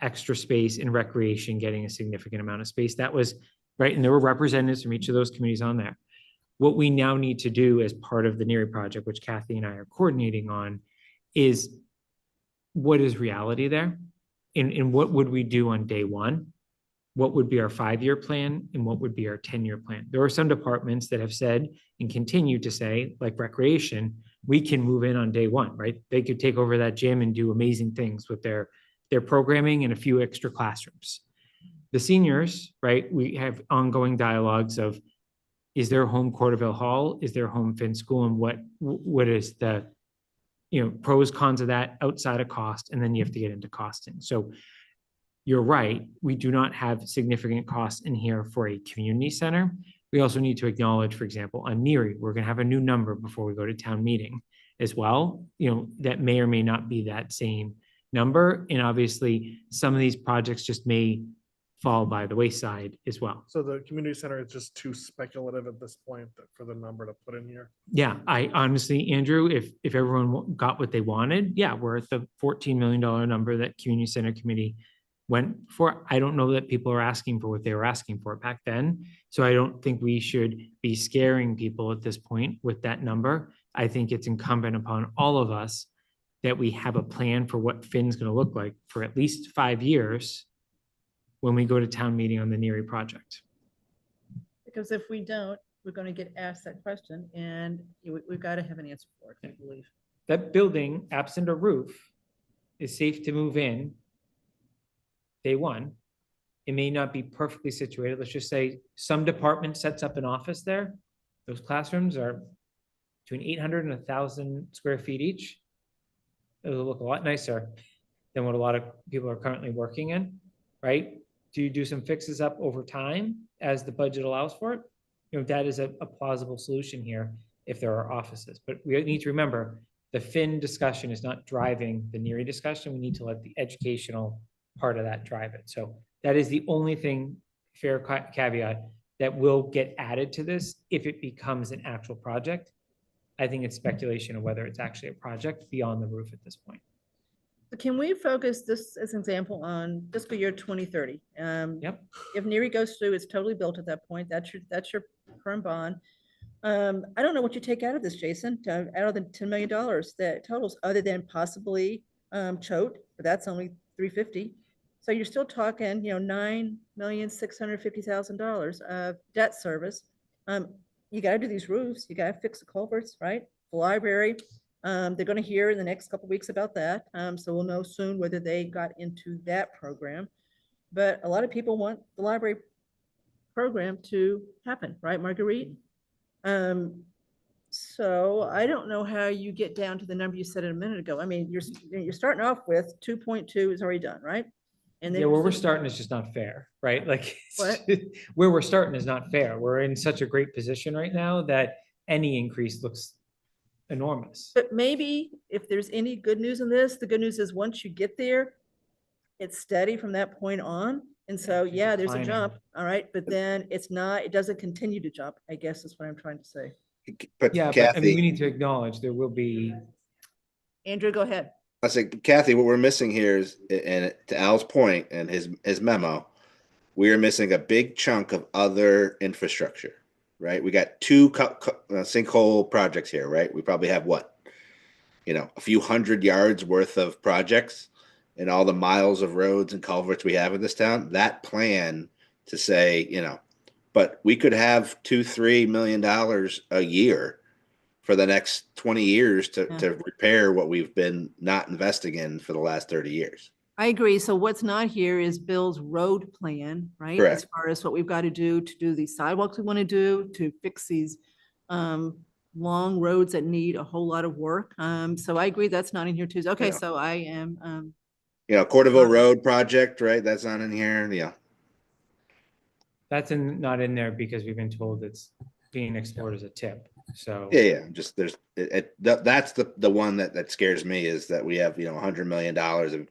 extra space, and recreation getting a significant amount of space. That was, right, and there were representatives from each of those committees on there. What we now need to do as part of the NERI project, which Kathy and I are coordinating on, is what is reality there? And what would we do on day one? What would be our 5-year plan and what would be our 10-year plan? There are some departments that have said and continue to say, like recreation, we can move in on day one, right? They could take over that gym and do amazing things with their programming and a few extra classrooms. The seniors, right, we have ongoing dialogues of, is there home Corderville Hall? Is there home Finn School? And what is the, pros, cons of that outside of cost? And then you have to get into costing. So you're right, we do not have significant costs in here for a community center. We also need to acknowledge, for example, on NERI, we're gonna have a new number before we go to town meeting as well. That may or may not be that same number. And obviously, some of these projects just may fall by the wayside as well. So the community center is just too speculative at this point for the number to put in here? Yeah, I honestly, Andrew, if everyone got what they wanted, yeah, we're at the $14 million number that community center committee went for. I don't know that people are asking for what they were asking for back then. So I don't think we should be scaring people at this point with that number. I think it's incumbent upon all of us that we have a plan for what Finn's going to look like for at least 5 years when we go to town meeting on the Neary project. Because if we don't, we're going to get asked that question and we've got to have an answer for it, I believe. That building, absent a roof, is safe to move in day one. It may not be perfectly situated. Let's just say some department sets up an office there. Those classrooms are between 800 and 1,000 square feet each. It'll look a lot nicer than what a lot of people are currently working in, right? Do you do some fixes up over time as the budget allows for it? You know, that is a plausible solution here if there are offices. But we need to remember, the Finn discussion is not driving the Neary discussion. We need to let the educational part of that drive it. So that is the only thing, fair caveat, that will get added to this if it becomes an actual project. I think it's speculation of whether it's actually a project beyond the roof at this point. So can we focus this as an example on fiscal year 2030? Yep. If Neary goes through, it's totally built at that point. That's your current bond. I don't know what you take out of this, Jason, out of the $10 million that totals, other than possibly Choate, but that's only 350. So you're still talking, $9,650,000 of debt service. You got to do these roofs. You got to fix the culverts, right? The library. They're going to hear in the next couple of weeks about that. So we'll know soon whether they got into that program. But a lot of people want the library program to happen, right, Marguerite? So I don't know how you get down to the number you said a minute ago. I mean, you're starting off with 2.2 is already done, right? And then Yeah, where we're starting is just not fair, right? Like, What? where we're starting is not fair. We're in such a great position right now that any increase looks enormous. But maybe if there's any good news in this, the good news is once you get there, it's steady from that point on. And so, keeps yeah, there's a declining. jump, all right, but then it's not, it doesn't continue to jump, I guess is what I'm trying to say. But Yeah, but I mean, we Kathy, need to acknowledge there will be, Andrew, go ahead. I said, Kathy, what we're missing here is, and to Al's point and his memo, we are missing a big chunk of other infrastructure, right? We got two sinkhole projects here, right? We probably have what? A few hundred yards worth of projects and all the miles of roads and culverts we have in this town. That plan to say, but we could have $2-3 million a year for the next 20 years to repair what we've been not investing in for the last 30 years. I agree. So what's not here is Bill's road plan, right? Correct. As far as what we've got to do these sidewalks we want to do, to fix these long roads that need a whole lot of work. So I agree that's not in here too. Okay, Yeah. so I am, Corderville Road project, right? That's not in here. Yeah. that's not in there because we've been told it's being explored as a tip. So Yeah. Just that's the one that scares me, is that we have, $100 million of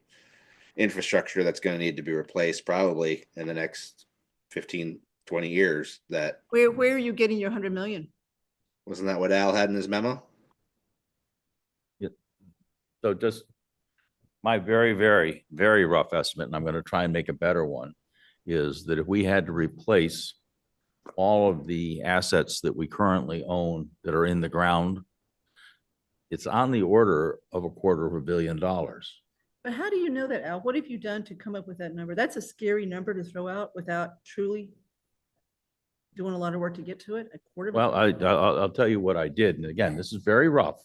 infrastructure that's going to need to be replaced probably in the next 15, 20 years. That where are you getting your 100 million? wasn't that what Al had in his memo? So just my very, very, very rough estimate, and I'm going to try and make a better one, is that if we had to replace all of the assets that we currently own that are in the ground, it's on the order of $250 million. But how do you know that, Al? What have you done to come up with that number? That's a scary number to throw out without truly doing a lot of work to get to it. Well, I'll tell you what I did. And again, this is very rough.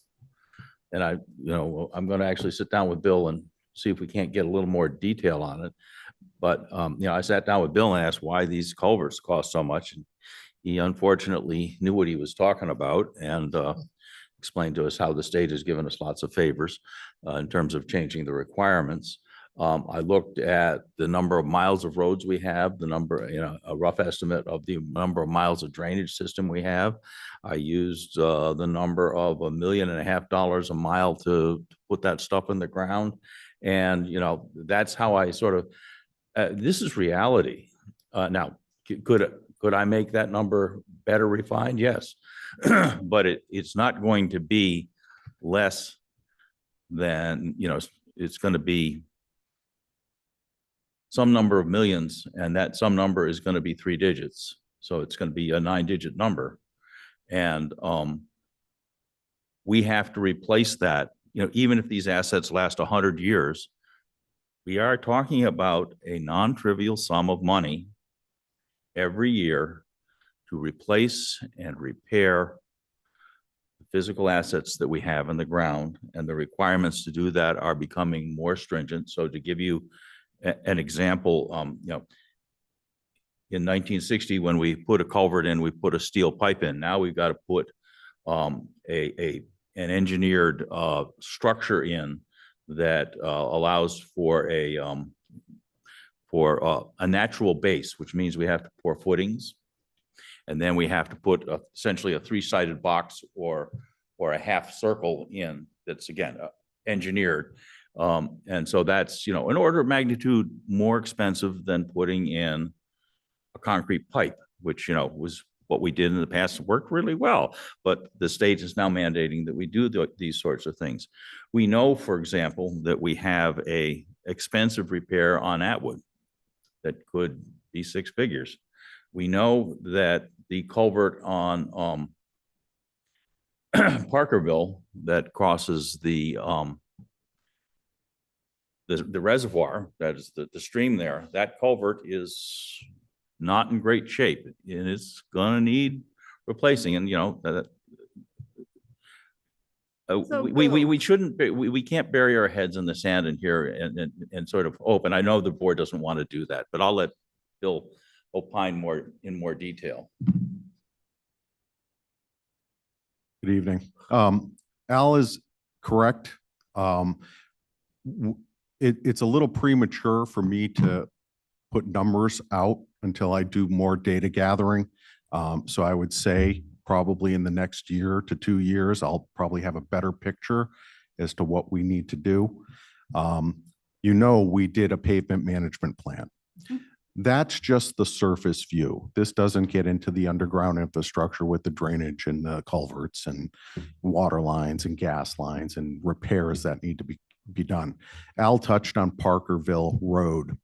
And I'm going to actually sit down with Bill and see if we can't get a little more detail on it. But, I sat down with Bill and asked why these culverts cost so much. And he unfortunately knew what he was talking about and explained to us how the state has given us lots of favors in terms of changing the requirements. I looked at the number of miles of roads we have, the number, a rough estimate of the number of miles of drainage system we have. I used the number of $1.5 million a mile to put that stuff in the ground. And, that's how I sort of, this is reality. Now, could I make that number better refined? Yes. But it's not going to be less than, it's going to be some number of millions, and that some number is going to be 3 digits. So it's going to be a 9-digit number. And we have to replace that, even if these assets last 100 years, we are talking about a non-trivial sum of money every year to replace and repair the physical assets that we have in the ground, and the requirements to do that are becoming more stringent. So to give you an example, in 1960, when we put a culvert in, we put a steel pipe in. Now we've got to put an engineered structure in that allows for a natural base, which means we have to pour footings, and then we have to put essentially a 3-sided box or a half circle in that's, again, engineered. And so that's, an order of magnitude more expensive than putting in a concrete pipe, which, was what we did in the past, worked really well. But the state is now mandating that we do these sorts of things. We know, for example, that we have a expensive repair on Atwood that could be 6 figures. We know that the culvert on Parkerville that crosses the reservoir, that is the stream there, that culvert is not in great shape, and it's gonna need replacing. And, we shouldn't, we can't bury our heads in the sand in here and sort of open. I know the board doesn't want to do that, but I'll let Bill opine in more detail. Good evening. Al is correct. It's a little premature for me to put numbers out until I do more data gathering. So I would say probably in the next year to 2 years, I'll probably have a better picture as to what we need to do. We did a pavement management plan. That's just the surface view. This doesn't get into the underground infrastructure with the drainage and the culverts and water lines and gas lines and repairs that need to be done. Al touched on Parkerville Road.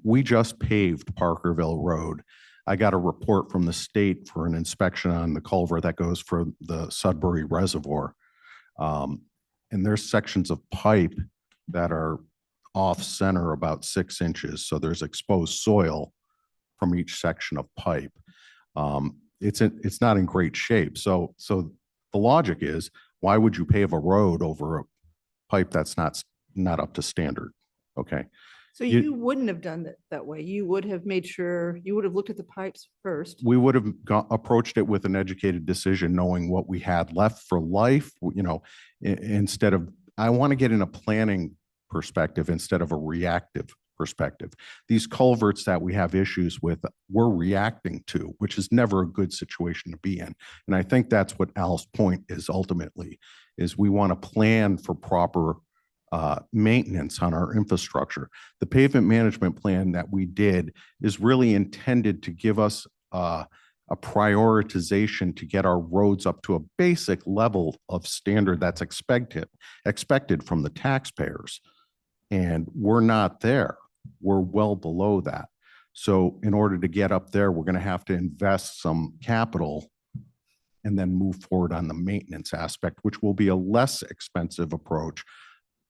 We just paved Parkerville Road. I got a report from the state for an inspection on the culvert that goes for the Sudbury Reservoir. And there's sections of pipe that are off center about 6 inches. So there's exposed soil from each section of pipe. It's not in great shape. So the logic is, why would you pave a road over a pipe that's not up to standard? Okay. So you wouldn't have done that that way. You would have made sure, you would have looked at the pipes first. We would have approached it with an educated decision, knowing what we had left for life, instead of, I want to get in a planning perspective instead of a reactive perspective. These culverts that we have issues with, we're reacting to, which is never a good situation to be in. And I think that's what Al's point is ultimately, is we want to plan for proper maintenance on our infrastructure. The pavement management plan that we did is really intended to give us a prioritization to get our roads up to a basic level of standard that's expected from the taxpayers. And we're not there. We're well below that. So in order to get up there, we're going to have to invest some capital and then move forward on the maintenance aspect, which will be a less expensive approach,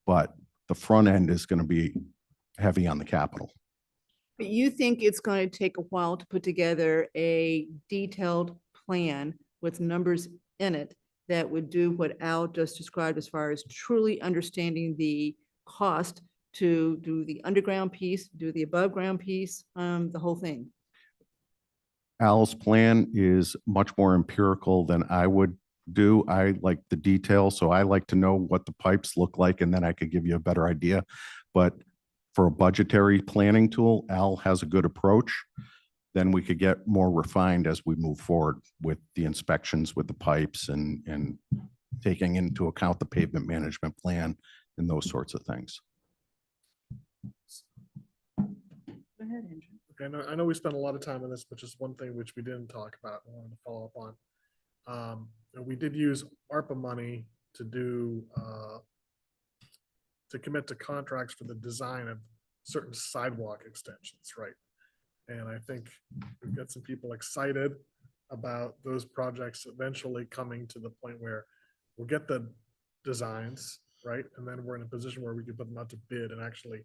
but the front end is going to be heavy on the capital. But you think it's going to take a while to put together a detailed plan with numbers in it that would do what Al just described as far as truly understanding the cost to do the underground piece, do the above ground piece, the whole thing? Al's plan is much more empirical than I would do. I like the details, so I like to know what the pipes look like, and then I could give you a better idea. But for a budgetary planning tool, Al has a good approach. Then we could get more refined as we move forward with the inspections with the pipes and taking into account the pavement management plan and those sorts of things. Go ahead, Andrew. Okay, I know we spent a lot of time on this, but just one thing which we didn't talk about, I wanted to follow up on. We did use ARPA money to do, to commit to contracts for the design of certain sidewalk extensions, right? And I think we've got some people excited about those projects eventually coming to the point where we'll get the designs, right? And then we're in a position where we can put them out to bid and actually,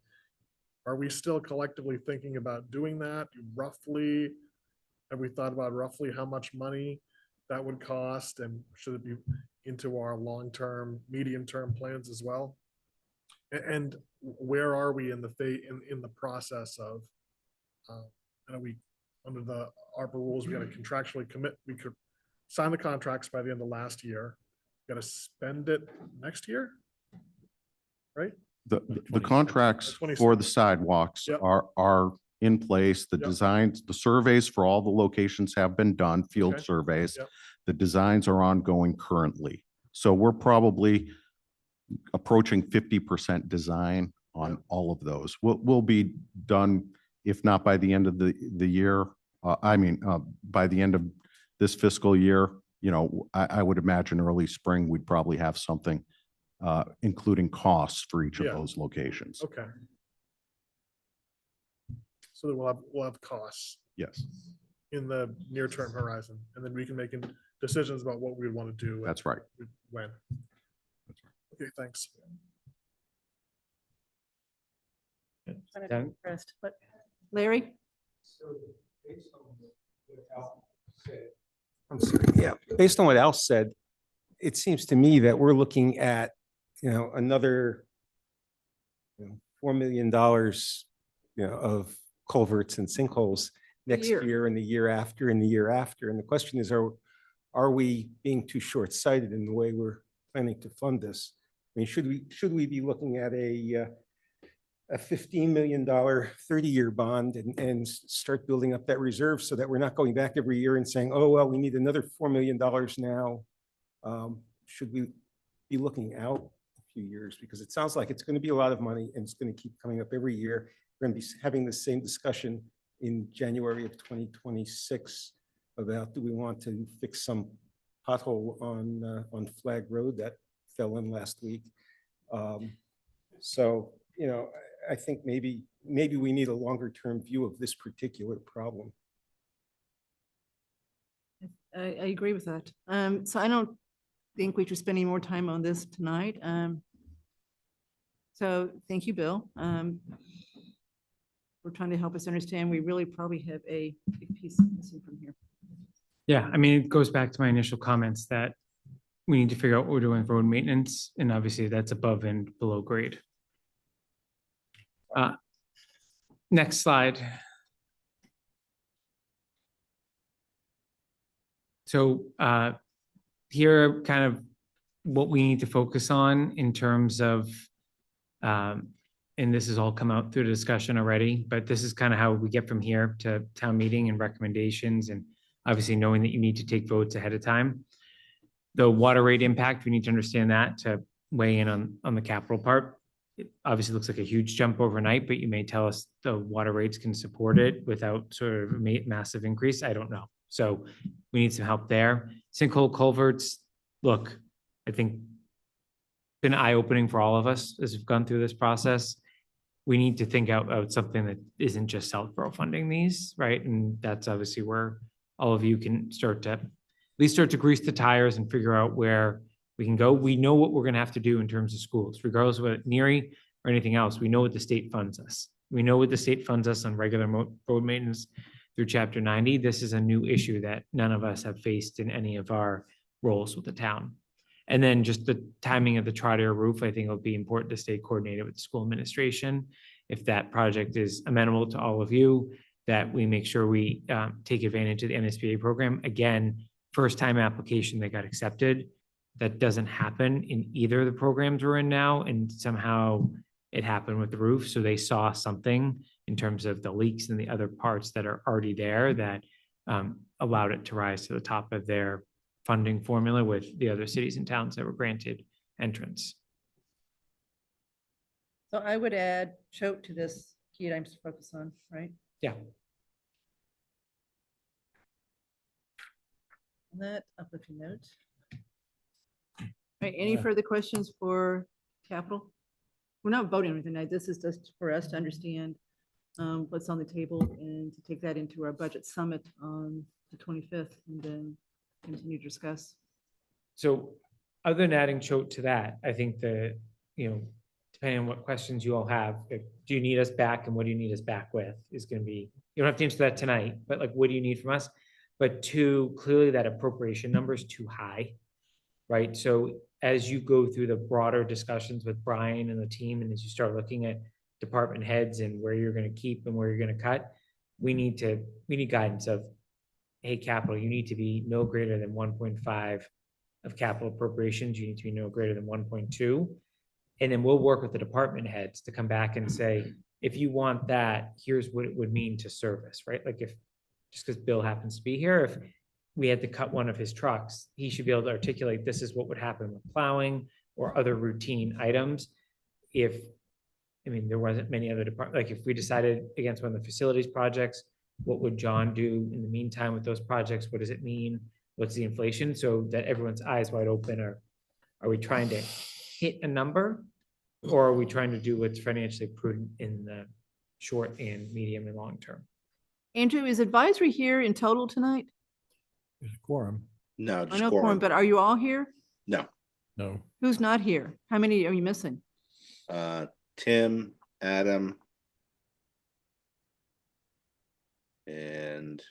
are we still collectively thinking about doing that roughly? Have we thought about roughly how much money that would cost, and should it be into our long-term, medium-term plans as well? And where are we in the process of, I know we, under the ARPA rules, we got to contractually commit, we could sign the contracts by the end of last year. Got to spend it next year, right? The contracts 26. for the sidewalks Yep. are in place. The Yep. designs, the surveys for all the locations have been done, field Okay. surveys. Yep. The designs are ongoing currently. So we're probably approaching 50% design on Yep. all of those. We'll be done, if not by the end of the year, by the end of this fiscal year, I would imagine early spring, we'd probably have something, including costs for each of Yeah. those locations. Okay. So that we'll have costs Yes, in the near-term horizon, and then we can make decisions about what we want to do. that's right. When. Okay, thanks. Done. Impressed, but Larry? Yeah, based on what Al said, it seems to me that we're looking at, another $4 million, of culverts and sinkholes next year. year and the year after and the year after. And the question is, are we being too short-sighted in the way we're planning to fund this? I mean, should we be looking at a $15 million 30-year bond and start building up that reserve so that we're not going back every year and saying, oh, well, we need another $4 million now? Should we be looking out a few years? Because it sounds like it's going to be a lot of money and it's going to keep coming up every year. We're going to be having the same discussion in January of 2026 about, do we want to fix some pothole on Flag Road that fell in last week? So, I think maybe we need a longer term view of this particular problem. I agree with that. So I don't think we should spend any more time on this tonight. So thank you, Bill. We're trying to help us understand. We really probably have a big piece missing from here. Yeah, I mean, it goes back to my initial comments that we need to figure out what we're doing with road maintenance, and obviously that's above and below grade. Next slide. So here are kind of what we need to focus on in terms of, and this has all come out through the discussion already, but this is kind of how we get from here to town meeting and recommendations, and obviously knowing that you need to take votes ahead of time. The water rate impact, we need to understand that to weigh in on the capital part. It obviously looks like a huge jump overnight, but you may tell us the water rates can support it without sort of a massive increase. I don't know. So we need some help there. Sinkhole culverts, look, I think been eye-opening for all of us as we've gone through this process. We need to think out something that isn't just Southborough funding these, right? And that's obviously where all of you can at least start to grease the tires and figure out where we can go. We know what we're going to have to do in terms of schools, regardless of what NERI or anything else. We know what the state funds us. We know what the state funds us on regular road maintenance through Chapter 90. This is a new issue that none of us have faced in any of our roles with the town. And then just the timing of the Trotter roof, I think it'll be important to stay coordinated with the school administration. If that project is amenable to all of you, that we make sure we take advantage of the NSBA program. Again, first time application that got accepted. That doesn't happen in either of the programs we're in now, and somehow it happened with the roof. So they saw something in terms of the leaks and the other parts that are already there that allowed it to rise to the top of their funding formula with the other cities and towns that were granted entrance. So I would add Choate to this key items to focus on, right? Yeah. On that uplifting note. All right, any further questions for capital? we're not voting on anything tonight. This is just for us to understand what's on the table and to take that into our budget summit on the 25th and then continue to discuss. So other than adding Choate to that, I think depending on what questions you all have, do you need us back and what do you need us back with is going to be, you don't have to answer that tonight, but like, what do you need from us? But two, clearly that appropriation number is too high, right? So as you go through the broader discussions with Brian and the team, and as you start looking at department heads and where you're going to keep and where you're going to cut, we need guidance of, hey, capital, you need to be no greater than 1.5 of capital appropriations. You need to be no greater than 1.2. And then we'll work with the department heads to come back and say, if you want that, here's what it would mean to service, right? Like if, just because Bill happens to be here, if we had to cut one of his trucks, he should be able to articulate, this is what would happen with plowing or other routine items. There wasn't many other departments, like if we decided against one of the facilities projects, what would John do in the meantime with those projects? What does it mean? What's the inflation? So that everyone's eyes wide open. Are we trying to hit a number? Or are we trying to do what's financially prudent in the short and medium and long term? Andrew, is advisory here in total tonight? There's a quorum. No, I just know quorum. quorum, but are you all here? No. No. Who's not here? How many are you missing? Tim, Adam. And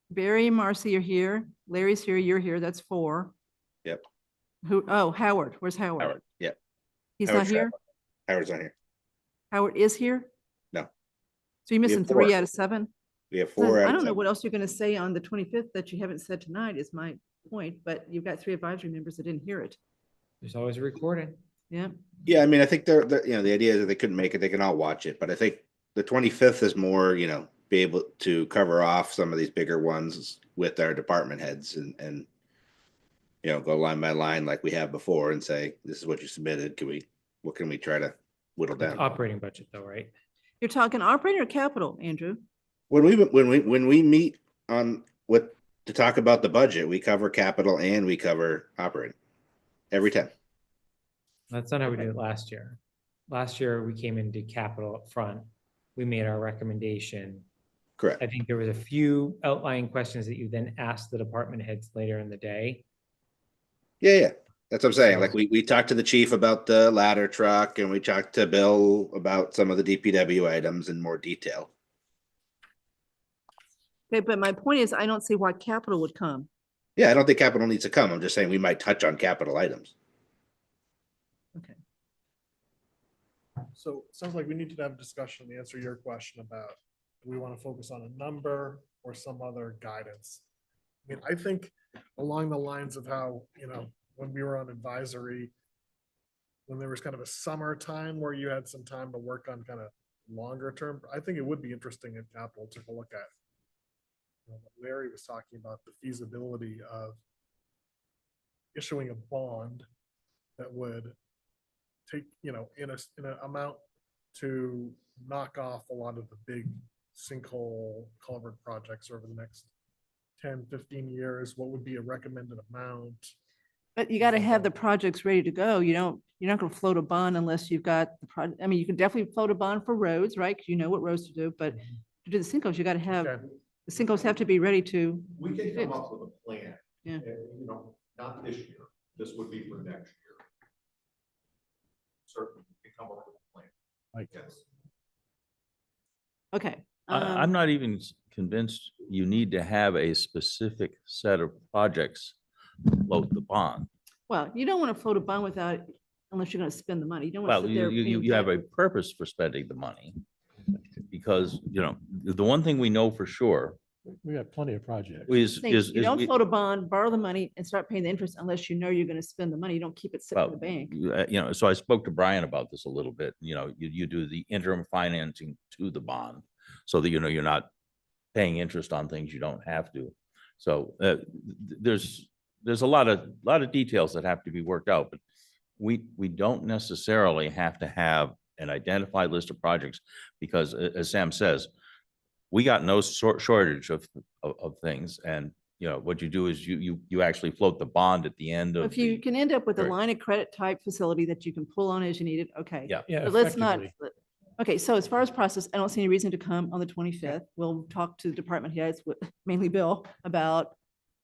Barry and Marcy are here. Larry's here, you're here. That's 4. Yep. Howard. Where's Howard? Howard, yep. He's Howard not here? Schreiber. Howard's not here. Howard is here? No. So you're missing have 3 4. out of 7? We have So 4. I out of don't know 7. what else you're going to say on the 25th that you haven't said tonight is my point, but you've got 3 advisory members that didn't hear it. There's always a recording. Yeah. Yeah, I mean, I think the idea is that they couldn't make it, they can all watch it, but I think the 25th is more, be able to cover off some of these bigger ones with our department heads and go line by line like we have before and say, this is what you submitted. What can we try to whittle down? Operating budget though, right? You're talking operating or capital, Andrew? When we meet to talk about the budget, we cover capital and we cover operating every time. That's not how we did it last year. Last year, we came and did capital up front. We made our recommendation. Correct. I think there was a few outlying questions that you then asked the department heads later in the day. Yeah. That's what I'm saying. Like we talked to the chief about the ladder truck and we talked to Bill about some of the DPW items in more detail. Okay, but my point is, I don't see why capital would come. Yeah, I don't think capital needs to come. I'm just saying we might touch on capital items. Okay. So it sounds like we need to have a discussion to answer your question about, do we want to focus on a number or some other guidance? I mean, I think along the lines of how, when we were on advisory, when there was kind of a summertime where you had some time to work on kind of longer term, I think it would be interesting if capital took a look at. What Larry was talking about, the feasibility of issuing a bond that would take, in an amount to knock off a lot of the big sinkhole culvert projects over the next 10, 15 years. What would be a recommended amount? But you got to have the projects ready to go. You're not going to float a bond unless you've got the project. I mean, you can definitely float a bond for roads, right? Because you know what roads to do, but to do the sinkholes, you got to have, Okay. the sinkholes have to be ready to. We can fix. come up with a plan. Yeah. Not this year. This would be for next year. Certainly, we can come up with a plan. Like, Yes. Okay. I'm not even convinced you need to have a specific set of projects float the bond. Well, you don't want to float a bond without, unless you're going to spend the money. You don't want Well, to sit there. paying you have debt. a purpose for spending the money. Because, the one thing we know for sure we got plenty of projects. You don't float a bond, borrow the money and start paying the interest unless you know you're going to spend the money. You don't keep it sitting in the well, bank. so I spoke to Brian about this a little bit, you do the interim financing to the bond so that, you're not paying interest on things you don't have to. So there's a lot of details that have to be worked out, but we don't necessarily have to have an identified list of projects because as Sam says, we got no shortage of things. And, you know, what you do is you actually float the bond at the end of. If you the- can end up with a Right. line of credit type facility that you can pull on as you need it, okay. Yeah. Yeah, But let's not, effectively. okay, so as far as process, I don't see any reason to come on the 25th. We'll talk to the department heads, mainly Bill, about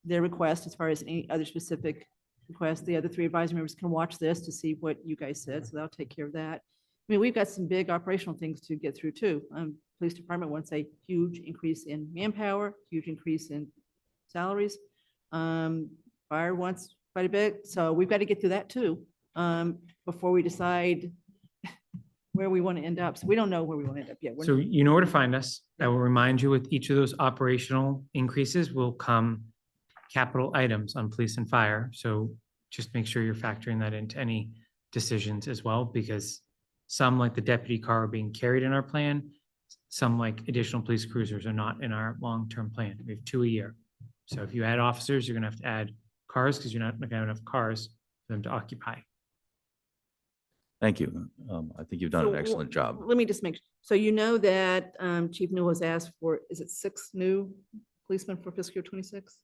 their request as far as any other specific requests. The other three advisory members can watch this to see what you guys said, so they'll take care of that. I mean, we've got some big operational things to get through too. Police department wants a huge increase in manpower, huge increase in salaries. Fire wants quite a bit, so we've got to get through that too, before we decide where we want to end up. So we don't know where we want to end up yet. We're- So you know where to find us. I will remind you with each of those operational increases will come capital items on police and fire. So just make sure you're factoring that into any decisions as well, because some like the deputy car are being carried in our plan. Some like additional police cruisers are not in our long-term plan. We have 2 a year. So if you add officers, you're gonna have to add cars because you're not gonna have enough cars for them to occupy. Thank you. I think you've done So an excellent job. Let me just make, so you know that Chief Newell has asked for, is it 6 new policemen for fiscal year 26?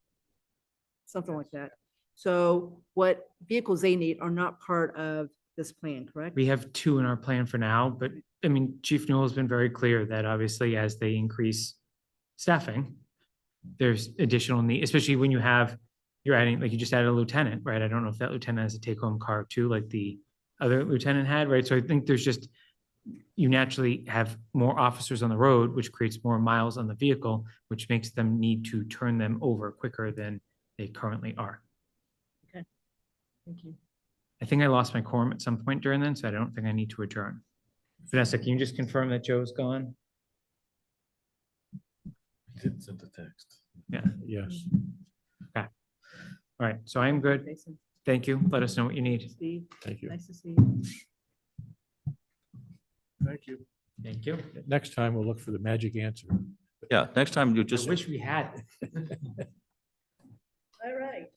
Something like that. So what vehicles they need are not part of this plan, correct? We have 2 in our plan for now, but I mean, Chief Newell has been very clear that obviously as they increase staffing, there's additional need, especially when you're adding, like you just added a lieutenant, right? I don't know if that lieutenant has a take-home car too, like the other lieutenant had, right? So I think there's just, you naturally have more officers on the road, which creates more miles on the vehicle, which makes them need to turn them over quicker than they currently are. Thank you. I think I lost my quorum at some point during then, so I don't think I need to adjourn. Vanessa, can you just confirm that Joe's gone? Did send a text. Yeah, Yes. all right, so I'm good. Jason, Thank you. Let us know what you need. Steve, Thank you. nice to see you. Thank you. Thank you. Next time we'll look for the magic answer. Yeah, next time you I just, wish we had. All right,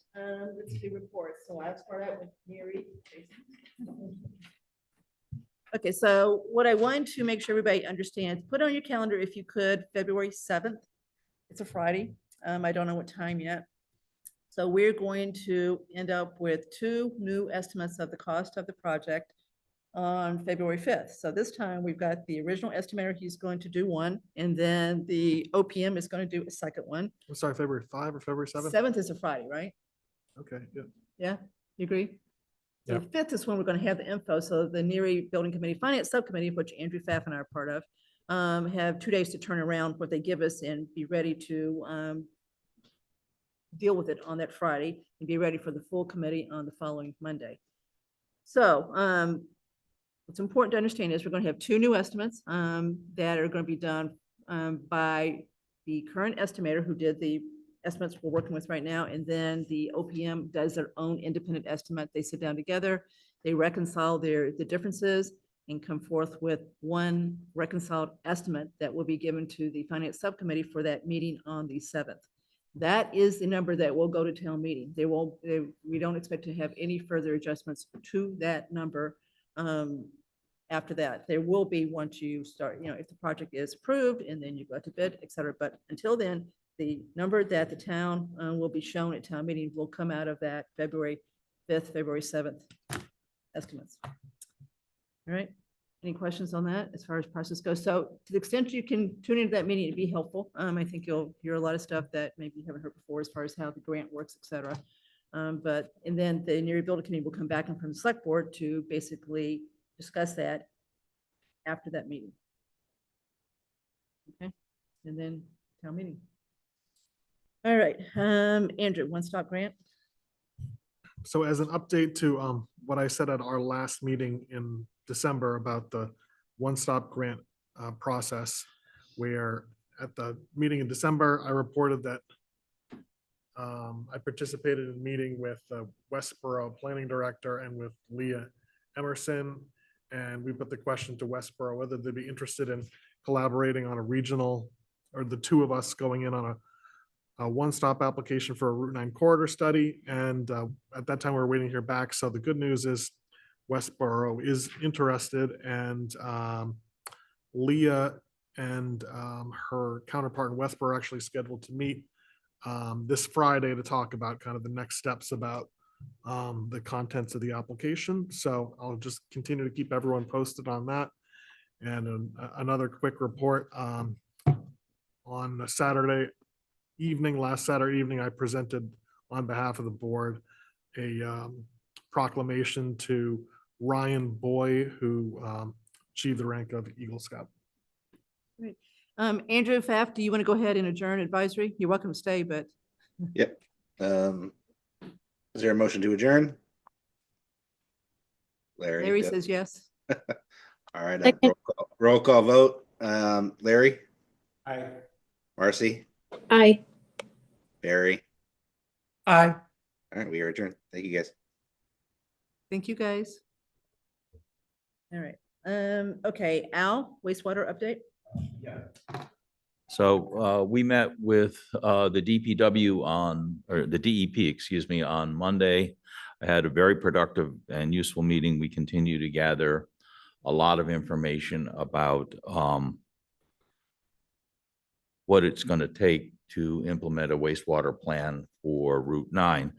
let's do reports. So I'll start out with Mary. Okay, so what I wanted to make sure everybody understands, put on your calendar if you could, February 7th. It's a Friday. I don't know what time yet. So we're going to end up with 2 new estimates of the cost of the project on February 5th. So this time we've got the original estimator, he's going to do one, and then the OPM is going to do a second one. I'm sorry, February 5 or February 7? 7th is a Friday, right? Okay, yeah. Yeah, you agree? So Yeah. the 5th is when we're going to have the info. So the Neary Building Committee Finance Subcommittee, of which Andrew Pfaff and I are part of, have 2 days to turn around what they give us and be ready to deal with it on that Friday and be ready for the full committee on the following Monday. So what's important to understand is we're going to have 2 new estimates that are going to be done by the current estimator who did the estimates we're working with right now, and then the OPM does their own independent estimate. They sit down together, they reconcile the differences and come forth with one reconciled estimate that will be given to the finance subcommittee for that meeting on the 7th. That is the number that will go to town meeting. We don't expect to have any further adjustments to that number after that. There will be once you start, if the project is approved and then you go to bid, et cetera. But until then, the number that the town will be shown at town meeting will come out of that February 5th, February 7th estimates. All right, any questions on that as far as process goes? So to the extent you can tune into that meeting, it'd be helpful. I think you'll hear a lot of stuff that maybe you haven't heard before as far as how the grant works, et cetera. And then the Neary Building Committee will come back in from the select board to basically discuss that after that meeting. Okay, and then town meeting. All right, Andrew, One Stop Grant. So as an update to what I said at our last meeting in December about the one-stop grant process, where at the meeting in December, I reported that I participated in a meeting with the Westboro Planning Director and with Leah Emerson. And we put the question to Westboro whether they'd be interested in collaborating on a regional, or the 2 of us going in on a one-stop application for a Route 9 corridor study. And at that time, we were waiting to hear back. So the good news is Westboro is interested, and Leah and her counterpart in Westboro are actually scheduled to meet this Friday to talk about kind of the next steps about the contents of the application. So I'll just continue to keep everyone posted on that. And another quick report, on Saturday evening, last Saturday evening, I presented on behalf of the board a proclamation to Ryan Boy, who achieved the rank of Eagle Scout. Great. Andrew Pfaff, do you want to go ahead and adjourn advisory? You're welcome to stay, but Yep. Is there a motion to adjourn? Larry yep. says yes. All right, roll call vote. Larry, Aye. Marcy, Aye. Barry. Aye. All right, we are adjourned. Thank you, guys. Thank you, guys. All right. Okay, Al, wastewater update. So we met with the DPW or the DEP, excuse me, on Monday. I had a very productive and useful meeting. We continue to gather a lot of information about what it's going to take to implement a wastewater plan for Route 9.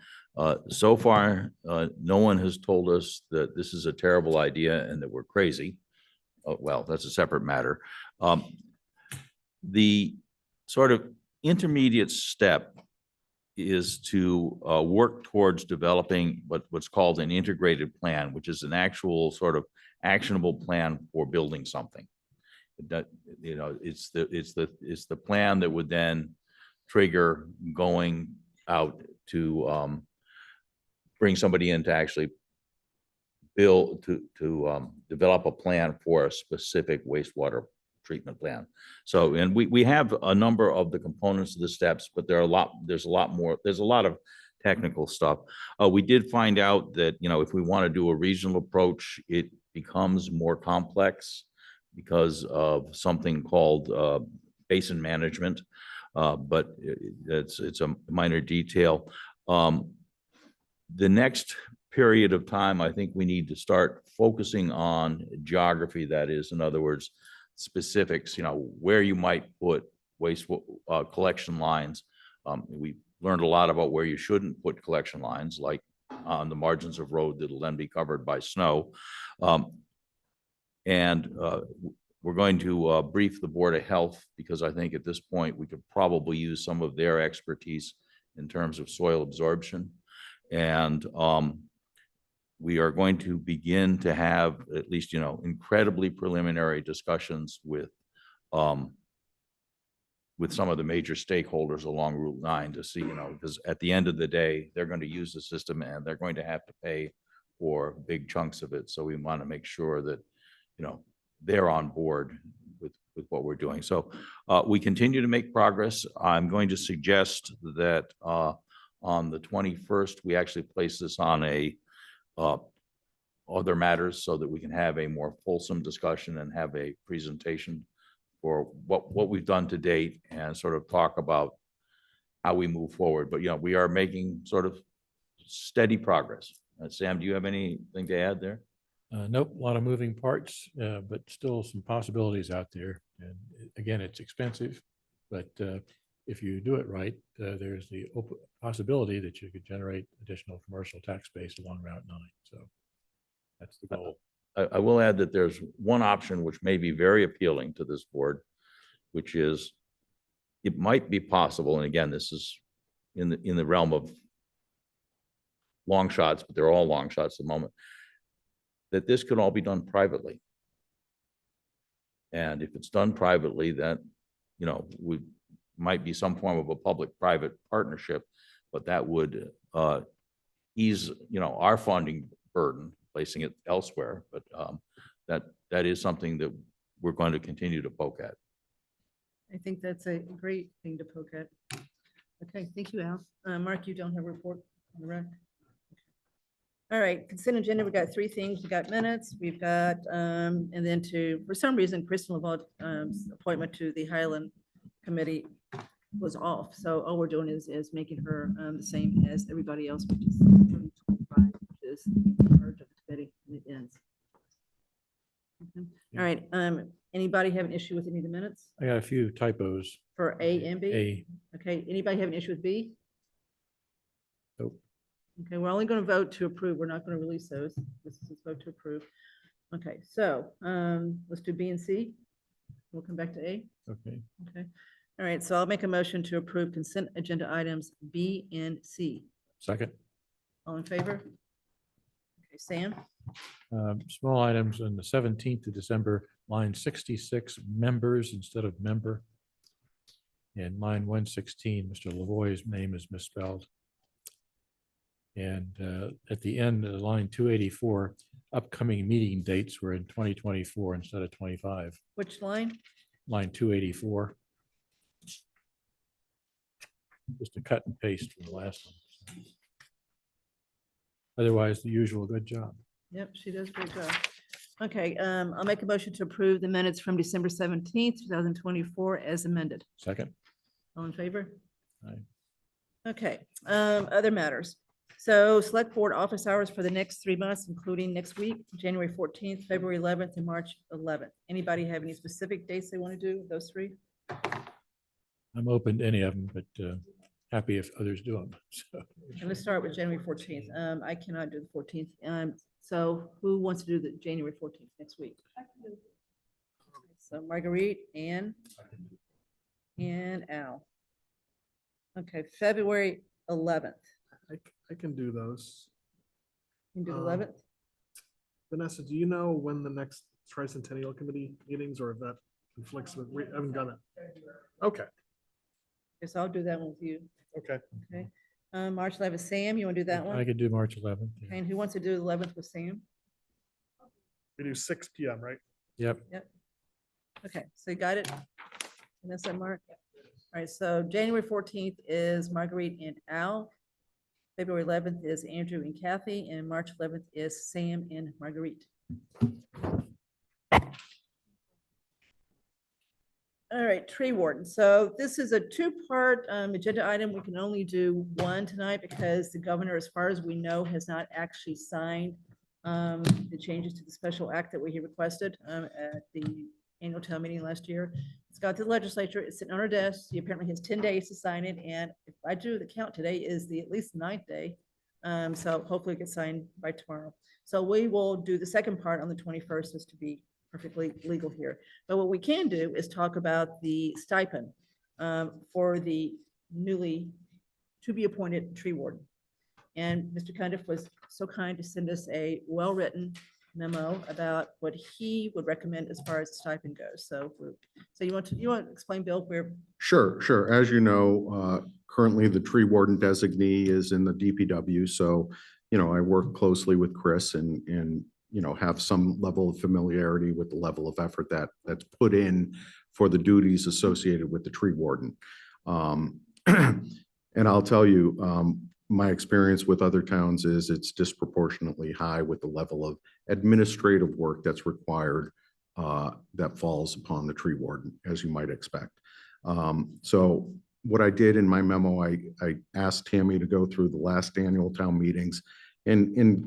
So far, no one has told us that this is a terrible idea and that we're crazy. Well, that's a separate matter. The sort of intermediate step is to work towards developing what's called an integrated plan, which is an actual sort of actionable plan for building something. That, you know, it's the plan that would then trigger going out to bring somebody in to actually build to develop a plan for a specific wastewater treatment plan. So, and we have a number of the components of the steps, but there's a lot more, there's a lot of technical stuff. We did find out that, you know, if we want to do a regional approach, it becomes more complex because of something called basin management, but it's a minor detail. The next period of time, I think we need to start focusing on geography. That is, in other words, specifics, you know, where you might put waste collection lines. We learned a lot about where you shouldn't put collection lines, like on the margins of road that'll then be covered by snow. We're going to brief the Board of Health, because I think at this point we could probably use some of their expertise in terms of soil absorption. And we are going to begin to have at least, you know, incredibly preliminary discussions with some of the major stakeholders along Route 9 to see, you know, because at the end of the day, they're going to use the system and they're going to have to pay for big chunks of it. So we want to make sure that, you know, they're on board with what we're doing. So we continue to make progress. I'm going to suggest that on the 21st, we actually place this on a other matters so that we can have a more fulsome discussion and have a presentation for what we've done to date and sort of talk about how we move forward. But, you know, we are making sort of steady progress. Sam, do you have anything to add there? Nope, a lot of moving parts, but still some possibilities out there. And again, it's expensive, but if you do it right, there's the possibility that you could generate additional commercial tax base along Route 9. So that's the goal. I will add that there's one option which may be very appealing to this board, which is it might be possible, and again, this is in the realm of long shots, but they're all long shots at the moment, that this could all be done privately. And if it's done privately, that, you know, we might be some form of a public-private partnership, but that would ease, you know, our funding burden, placing it elsewhere. But that is something that we're going to continue to poke at. I think that's a great thing to poke at. Okay, thank you, Al. Mark, you don't have a report on the rec? All right, consent agenda, we got 3 things. We got minutes, we've got, and then for some reason, Kristen Laval's appointment to the Highland Committee was off. So all we're doing is making her the same as everybody else, which is 25, which is in charge of the committee, and it ends. Okay. All right, anybody have an issue with any of the minutes I got a few typos. for A and B? A, Okay, anybody have an issue with B? Nope. Okay, we're only going to vote to approve. We're not going to release those. This is a vote to approve. Okay, so let's do B and C. We'll come back to A. Okay. Okay. All right, so I'll make a motion to approve consent agenda items B and C. Second. All in favor? Okay, Sam? Small items on the 17th of December, line 66, members instead of member. And line 116, Mr. Lavoie's name is misspelled. And at the end of line 284, upcoming meeting dates were in 2024 instead of 25. Which line? Line 284. Just a cut and paste from the last one. Otherwise, the usual good job. Yep, she does a great job. Okay, I'll make a motion to approve the minutes from December 17th, 2024 as amended. Second. All in favor? Aye. Okay, other matters. So select board office hours for the next 3 months, including next week, January 14th, February 11th, and March 11th. Anybody have any specific dates they want to do, those three? I'm open to any of them, but happy if others do them. So, And let's start with January 14th. I cannot do the 14th. So who wants to do the January 14th next week? So Marguerite, Ann, and Al. Okay, February 11th. I can do those. You can do the Um, 11th? Vanessa, do you know when the next tricentennial committee meetings, or if that conflicts with, we haven't done it? Okay, Yes, I'll do that one with you. okay. Okay. March 11th, Sam, you want to do that I one? could do March 11th. yeah. And who wants to do the 11th with Sam? We do 6 PM, right? Yep. Okay, so you got it? And that's that, Mark? All right, so January 14th is Marguerite and Al. February 11th is Andrew and Kathy, and March 11th is Sam and Marguerite. All right, tree warden. So this is a two-part agenda item. We can only do one tonight because the governor, as far as we know, has not actually signed the changes to the special act that we requested at the annual town meeting last year. It's got to the legislature. It's sitting on our desk. He apparently has 10 days to sign it. And if I do the count, today is the at least 9th day. So hopefully it gets signed by tomorrow. So we will do the second part on the 21st, just to be perfectly legal here. But what we can do is talk about the stipend for the newly to be appointed tree warden. And Mr. Cundiff was so kind to send us a well-written memo about what he would recommend as far as stipend goes. So you want to explain, Bill, where? Sure, sure. As you know, currently the tree warden designee is in the DPW. So, I work closely with Chris and have some level of familiarity with the level of effort that's put in for the duties associated with the tree warden. And I'll tell you, my experience with other towns is it's disproportionately high with the level of administrative work that's required that falls upon the tree warden, as you might expect. So what I did in my memo, I asked Tammy to go through the last annual town meetings and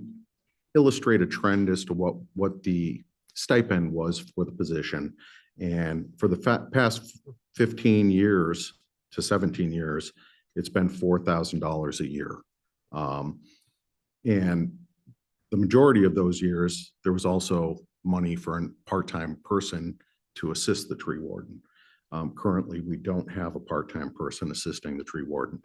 illustrate a trend as to what the stipend was for the position. And for the past 15 years to 17 years, it's been $4,000 a year. And the majority of those years, there was also money for a part-time person to assist the tree warden. Currently, we don't have a part-time person assisting the tree warden.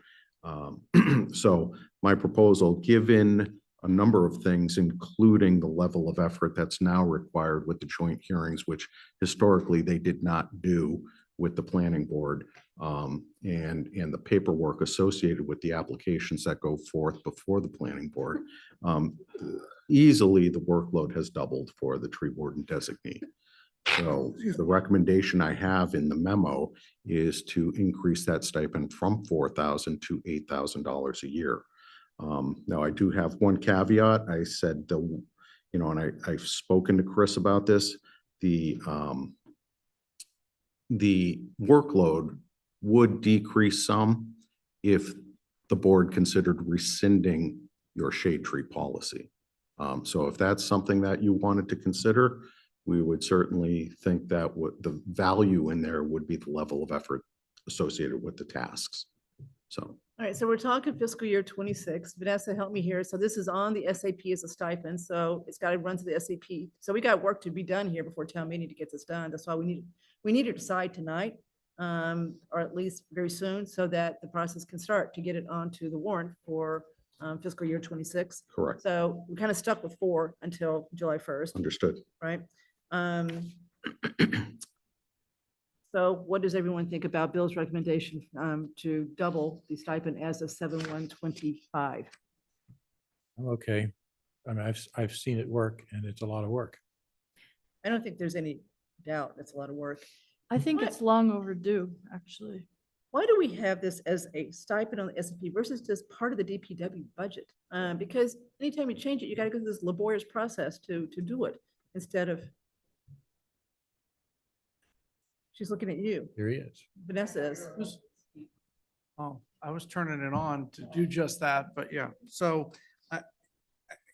So my proposal, given a number of things, including the level of effort that's now required with the joint hearings, which historically they did not do with the planning board, and the paperwork associated with the applications that go forth before the planning board. Easily the workload has doubled for the tree warden designee. So the recommendation I have in the memo is to increase that stipend from $4,000 to $8,000 a year. Now I do have one caveat. I said, and I've spoken to Chris about this, the workload would decrease some if the board considered rescinding your shade tree policy. So if that's something that you wanted to consider, we would certainly think that the value in there would be the level of effort associated with the tasks. So, All right, so we're talking fiscal year 26. Vanessa, help me here. So this is on the SAP as a stipend, so it's got to run to the SAP. So we got work to be done here before town meeting to get this done. That's why we need to decide tonight, or at least very soon, so that the process can start to get it onto the warrant for fiscal year 26. correct, So we're kind of stuck with 4 until July 1st, understood. right? So what does everyone think about Bill's recommendation to double the stipend as of 7/1/25? I'm okay. I mean, I've seen it work and it's a lot of work. I don't think there's any doubt it's a lot of work. I think What? it's long overdue, actually. Why do we have this as a stipend on the S&P versus just part of the DPW budget? Because anytime you change it, you got to go through this laborious process to do it instead of. She's looking at you. Here he is. Vanessa is. Oh, I was turning it on to do just that, but yeah, so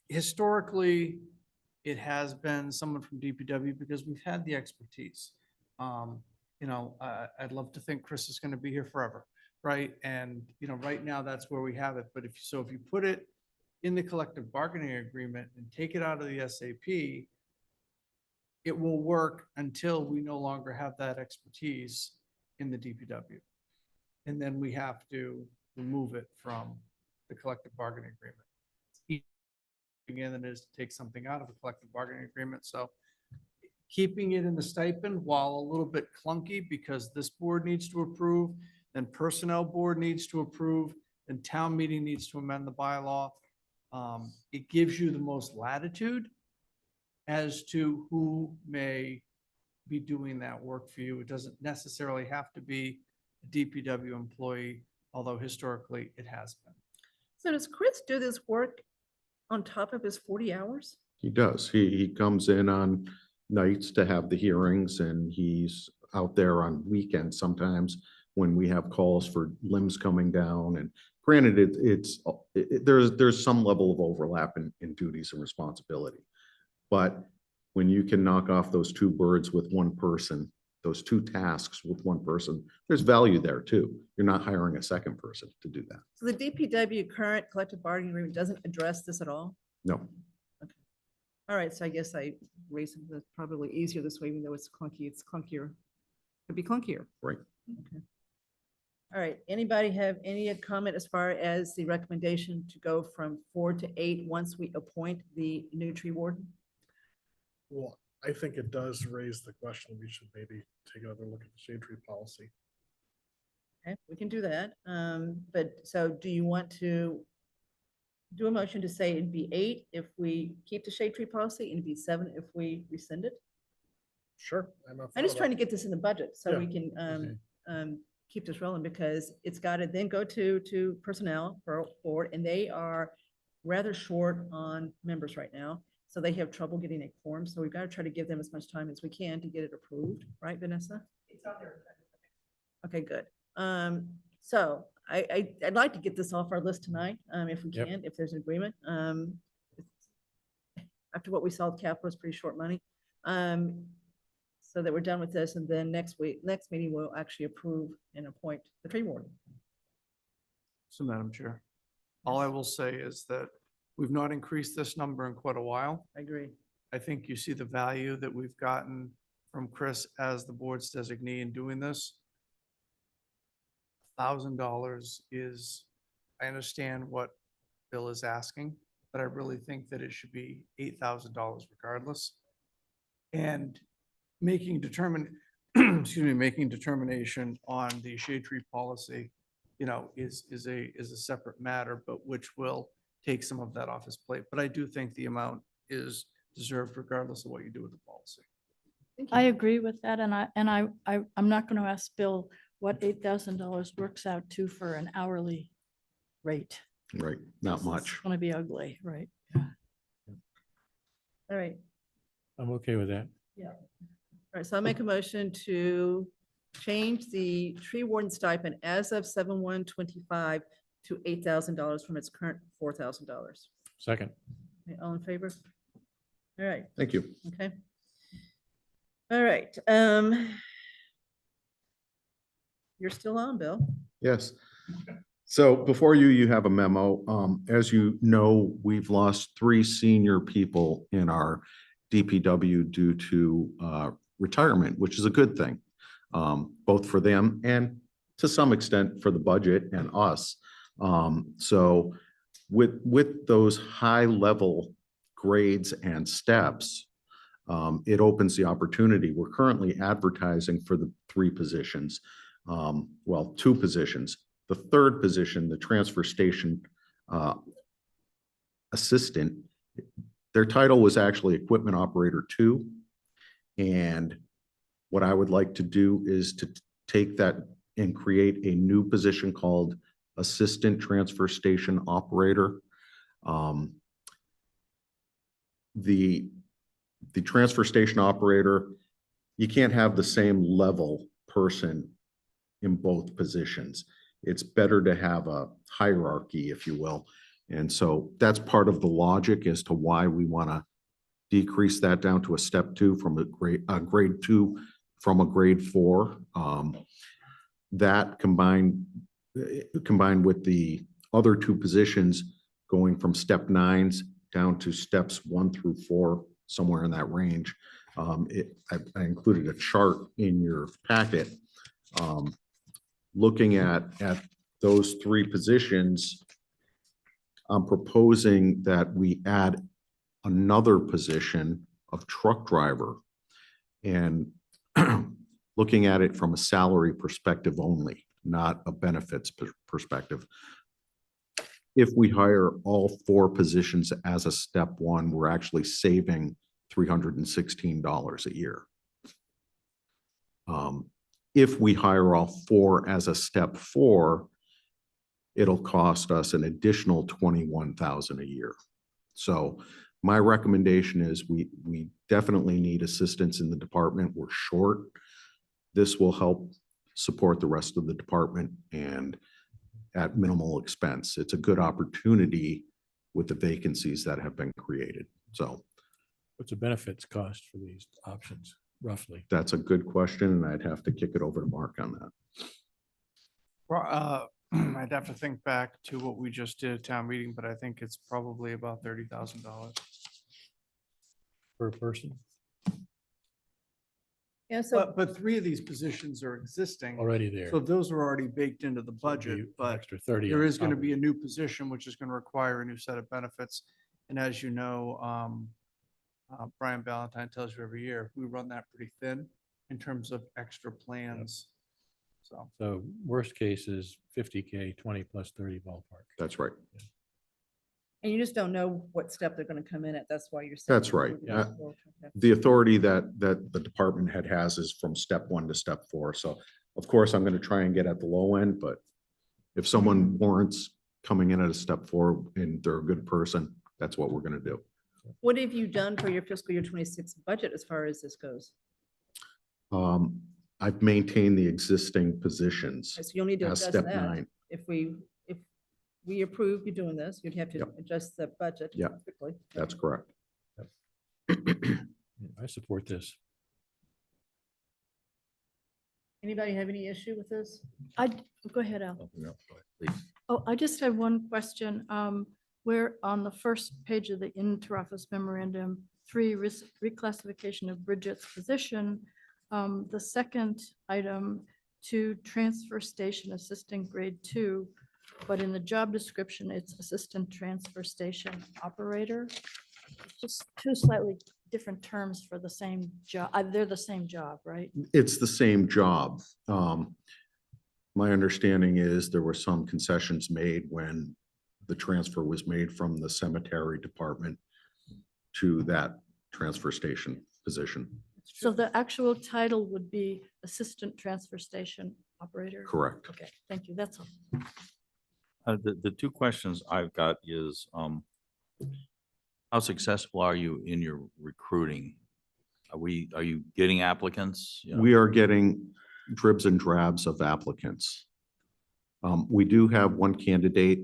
historically, it has been someone from DPW because we've had the expertise. You know, I'd love to think Chris is going to be here forever, right? And, you know, right now that's where we have it. But if you put it in the collective bargaining agreement and take it out of the SAP, it will work until we no longer have that expertise in the DPW. And then we have to remove it from the collective bargaining agreement. Again, than it is to take something out of the collective bargaining agreement. So keeping it in the stipend, while a little bit clunky because this board needs to approve, then personnel board needs to approve, then town meeting needs to amend the bylaw. It gives you the most latitude as to who may be doing that work for you. It doesn't necessarily have to be a DPW employee, although historically it has been. So does Chris do this work on top of his 40 hours? He does. He comes in on nights to have the hearings and he's out there on weekends sometimes when we have calls for limbs coming down. And granted, there's some level of overlap in duties and responsibility. But when you can knock off those 2 birds with 1 person, those 2 tasks with 1 person, there's value there too. You're not hiring a second person to do that. So the DPW current collective bargaining agreement doesn't address this at all? No. All right, so I guess I raised it, that's probably easier this way, even though it's clunky, it's clunkier. Could be clunkier. Right. Okay. All right, anybody have any comment as far as the recommendation to go from 4 to 8 once we appoint the new tree warden? Well, I think it does raise the question, we should maybe take another look at the shade tree policy. Okay, we can do that. But so do you want to do a motion to say it'd be 8 if we keep the shade tree policy and it'd be 7 if we rescind it? Sure. I'm just trying to get this in the budget so Yeah. we can keep this rolling because it's got to then go to personnel board and they are rather short on members right now. So they have trouble getting a quorum. So we've got to try to give them as much time as we can to get it approved. Right, Vanessa? It's on there. Okay, good. So I'd like to get this off our list tonight, if we Yep. can, if there's an agreement. After what we saw with capital, it's pretty short money. So that we're done with this and then next meeting, we'll actually approve and appoint the tree warden. So Madam Chair, all I will say is that we've not increased this number in quite a while. I agree. I think you see the value that we've gotten from Chris as the board's designee in doing this. $1,000 is, I understand what Bill is asking, but I really think that it should be $8,000 regardless. And making determination on the shade tree policy, you know, is a separate matter, but which will take some of that off his plate. But I do think the amount is deserved regardless of what you do with the policy. I agree with that, and I'm not going to ask Bill what $8,000 works out to for an hourly rate. Right, not It's much. going to be ugly, right? All right. I'm okay with that. Yeah. All right, so I'll make a motion to change the tree warden stipend as of 7/1/25 to $8,000 from its current $4,000. Second. Okay, all in favor? All right, Thank you. okay. All right. You're still on, Bill. Yes. So before you, you have a memo. As you know, we've lost 3 senior people in our DPW due to retirement, which is a good thing, both for them and to some extent for the budget and us. So with those high level grades and steps, it opens the opportunity. We're currently advertising for the 3 positions. Well, 2 positions. The 3rd position, the transfer station assistant, their title was actually equipment operator 2. And what I would like to do is to take that and create a new position called assistant transfer station operator. The transfer station operator, you can't have the same level person in both positions. It's better to have a hierarchy, if you will. And so that's part of the logic as to why we want to decrease that down to a step 2 from a grade 2 from a grade 4. That combined with the other 2 positions going from step 9s down to steps 1 through 4, somewhere in that range. I included a chart in your packet. Looking at those 3 positions, I'm proposing that we add another position of truck driver, and looking at it from a salary perspective only, not a benefits perspective. If we hire all 4 positions as a step 1, we're actually saving $316 a year. If we hire all 4 as a step 4, it'll cost us an additional $21,000 a year. So my recommendation is we definitely need assistance in the department. We're short. This will help support the rest of the department and at minimal expense. It's a good opportunity with the vacancies that have been created. So What's the benefits cost for these options, roughly? that's a good question, and I'd have to kick it over to Mark on that. Well, I'd have to think back to what we just did at town meeting, but I think it's probably about $30,000. Per person Yeah, so But 3 of these positions are existing. already there. So those are already baked into the So it'd be budget, an but extra 30 there on is going to top of be it. a new position, which is going to require a new set of benefits. And as you know, Brian Ballantyne tells you every year, we run that pretty thin in terms of extra plans. So, So worst case is 50K, 20 plus 30 ballpark. That's right. And you just don't know what step they're going to come in at. That's why you're saying. That's right. Yeah. The authority that the department head has is from step 1 to step 4. So of course, I'm going to try and get at the low end, but if someone warrants coming in at a step 4 and they're a good person, that's what we're going to do. What have you done for your fiscal year 26 budget as far as this goes? I've maintained the existing positions So you'll need to as adjust step that. 9. If we approve you doing this, you'd have to Yep. adjust the budget. Yep. quickly. That's correct. I support this. Anybody have any issue with this? go ahead, Al. Oh, no, go ahead, please. Oh, I just have one question. Where on the first page of the interoffice memorandum, 3 reclassification of Bridget's position. The second item, to transfer station assistant grade 2, but in the job description, it's assistant transfer station operator. It's just 2 slightly different terms for the same job. They're the same job, right? It's the same job. My understanding is there were some concessions made when the transfer was made from the cemetery department to that transfer station position. So the actual title would be assistant transfer station operator? Correct. Okay, thank you. That's all. The 2 questions I've got is, how successful are you in your recruiting? Are you getting applicants? You know, We are getting dribs and drabs of applicants. We do have one candidate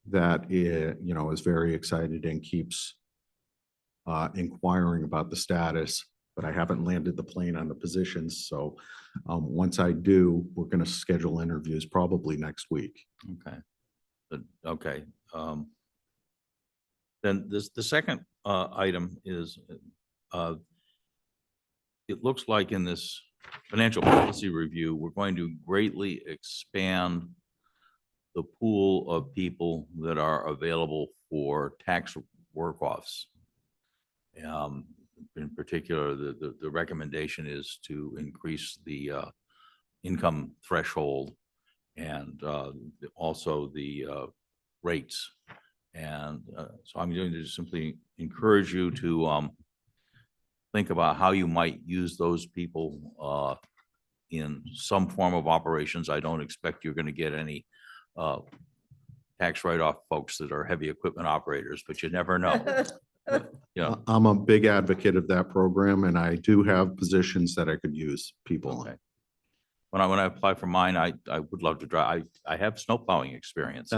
that is very excited and keeps inquiring about the status, but I haven't landed the plane on the positions. So once I do, we're going to schedule interviews probably next week. Okay. Okay. Then the second item is, it looks like in this financial policy review, we're going to greatly expand the pool of people that are available for tax work-offs. In particular, the recommendation is to increase the income threshold and also the rates. And so I'm going to simply encourage you to think about how you might use those people in some form of operations. I don't expect you're going to get any tax write-off folks that are heavy equipment operators, but you never know. Yeah. I'm a big advocate of that program, and I do have positions that I could use people Okay. on. When I apply for mine, I would love to drive. I have snow plowing experience.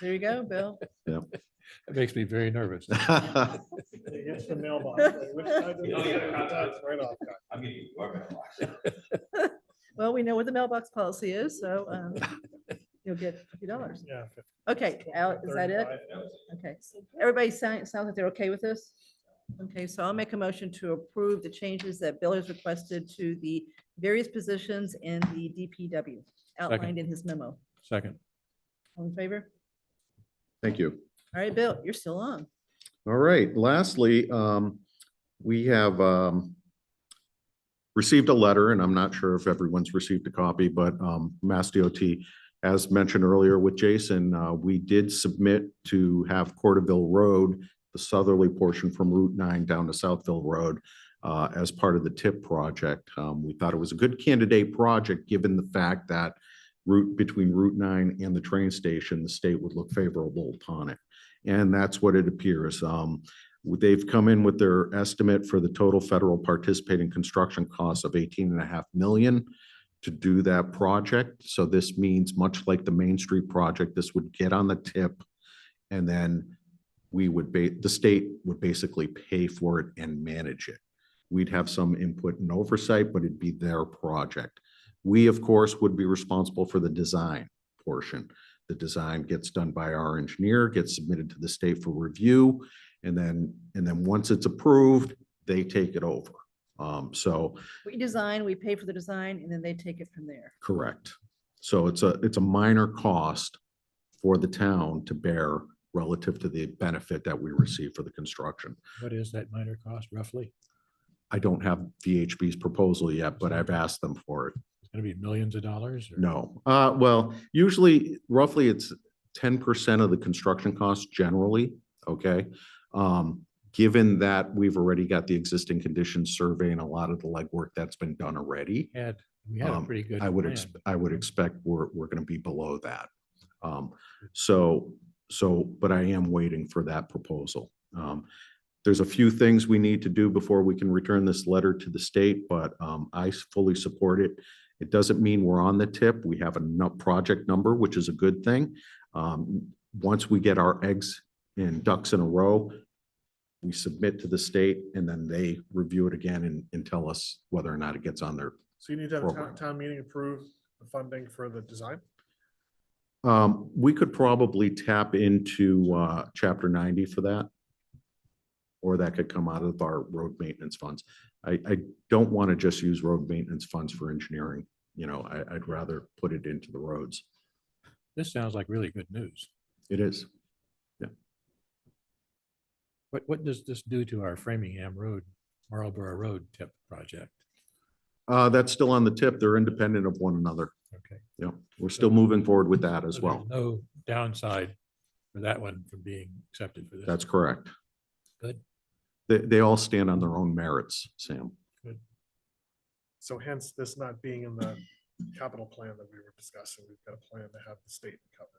There you go, Bill. It makes me very nervous. It's the mailbox. Which side does the tax write-off got? I'm getting you. Well, we know what the mailbox policy is, so you'll get $50. Yeah. Okay, Al, is that it? 35. Okay, everybody sounds like they're okay with this? Okay, so I'll make a motion to approve the changes that Bill has requested to the various positions in the DPW outlined in his memo. Second. All in favor? Thank you. All right, Bill, you're still on. All right, lastly, we have received a letter, and I'm not sure if everyone's received a copy, but Mass DOT, as mentioned earlier with Jason, we did submit to have Corderville Road, the southerly portion from Route 9 down to Southville Road, as part of the TIP project. We thought it was a good candidate project, given the fact that between Route 9 and the train station, the state would look favorable upon it. And that's what it appears. They've come in with their estimate for the total federal participating construction costs of 18.5 million to do that project. So this means, much like the Main Street project, this would get on the TIP, and then the state would basically pay for it and manage it. We'd have some input and oversight, but it'd be their project. We, of course, would be responsible for the design portion. The design gets done by our engineer, gets submitted to the state for review, and then once it's approved, they take it over. So We design, we pay for the design, and then they take it from there. correct. So it's a minor cost for the town to bear relative to the benefit that we receive for the construction. What is that minor cost roughly? I don't have VHB's proposal yet, but I've asked them for it. It's going to be millions of dollars? or- No, well, usually roughly it's 10% of the construction cost generally, okay? Given that we've already got the existing conditions survey and a lot of the legwork that's been done already, We had a pretty good. I would plan. expect we're gonna be below that. But I am waiting for that proposal. There's a few things we need to do before we can return this letter to the state, but I fully support it. It doesn't mean we're on the tip. We have a project number, which is a good thing. Once we get our eggs and ducks in a row, we submit to the state, and then they review it again and tell us whether or not it gets on their. So you need to have a program. town meeting approve the funding for the design? We could probably tap into chapter 90 for that. Or that could come out of our road maintenance funds. I don't want to just use road maintenance funds for engineering. You know, I'd rather put it into the roads. This sounds like really good news. It is. What does this do to our Framingham Road, Marlborough Road tip project? That's still on the tip. They're independent of one another. Okay. Yeah, we're still moving forward with that as So well. there's no downside for that one from being accepted for this. That's correct. Good. They all stand on their own merits, Sam. So hence this not being in the capital plan that we were discussing, we've got a plan to have the state cover.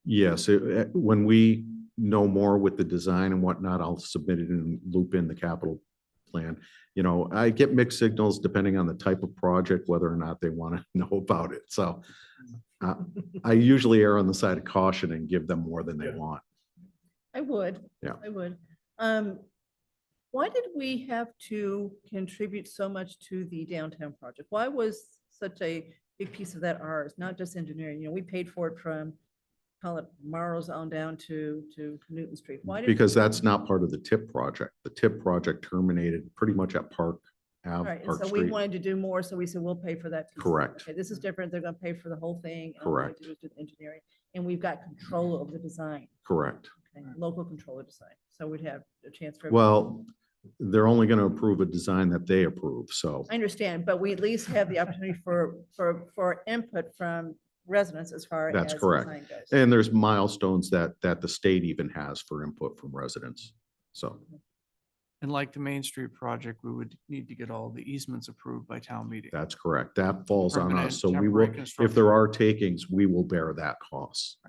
Yes, when we know more with the design and whatnot, I'll submit it and loop in the capital plan. You know, I get mixed signals depending on the type of project, whether or not they want to know about it. So I usually err on the side of caution and give them more than they want. I would. Yeah. I would. Why did we have to contribute so much to the downtown project? Why was such a big piece of that ours, not just engineering? You know, we paid for it from call it Morrow's on down to Newton Street. Why did? Because that's not part of the TIP project. The TIP project terminated pretty much at Park Ave, Right, and Park so we Street. wanted to do more, so we said, we'll pay for that. piece. Correct. Okay, this is different. They're gonna pay for the whole thing. and all we have to do is do the engineering, and we've got control over the design, Correct. okay, local control of design. So we'd have a chance for. Well, they're only going to approve a design that they approve, so. I understand, but we at least have the opportunity for input from residents as far as. That's correct. design goes. And there's milestones that the state even has for input from residents. So, And like the Main Street project, we would need to get all the easements approved by town meeting. that's correct. That falls on Permanent, us. So we temporary will, if construction. there are takings, we will bear that cost.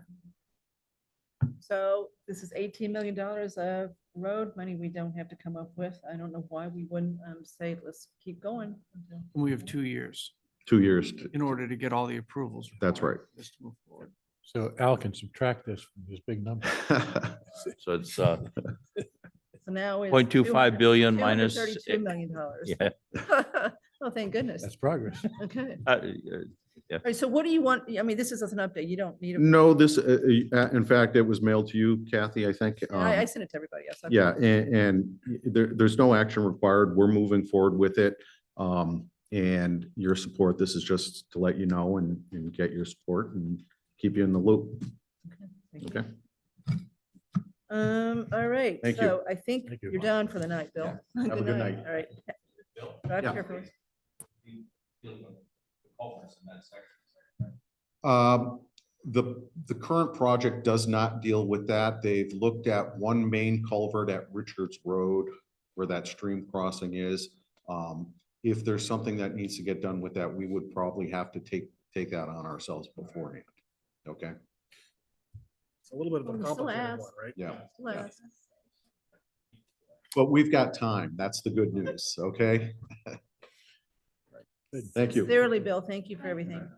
So this is $18 million of road money we don't have to come up with. I don't know why we wouldn't say, let's keep going. until- And we have 2 years 2 years. to- in order to get all the approvals. That's required right. for this to move forward. So Al can subtract this from this big number. So it's So now. it's 0.25 billion minus. $232 million. Yeah. Oh, thank goodness. That's progress. Okay. Yeah. All right, so what do you want? I mean, this is just an update. You don't need. No, this, in fact, it was mailed to you, Kathy, I think. I sent it to everybody else. Yeah, and there's no action required. We're moving forward with it. And your support, this is just to let you know and get your support and keep you in the loop. Thank you. Okay? All right, Thank you. so I think Thank you. you're done for the night, Bill. Have a good night. All right. Drive Yeah. carefully. The current project does not deal with that. They've looked at one main culvert at Richards Road where that stream crossing is. If there's something that needs to get done with that, we would probably have to take that on ourselves beforehand. Okay? It's a little bit of a Well, still complicated ask. one, right? Yeah. Last. But we've got time. That's the good news, okay? Thank you. Sincerely, Bill, thank you for everything.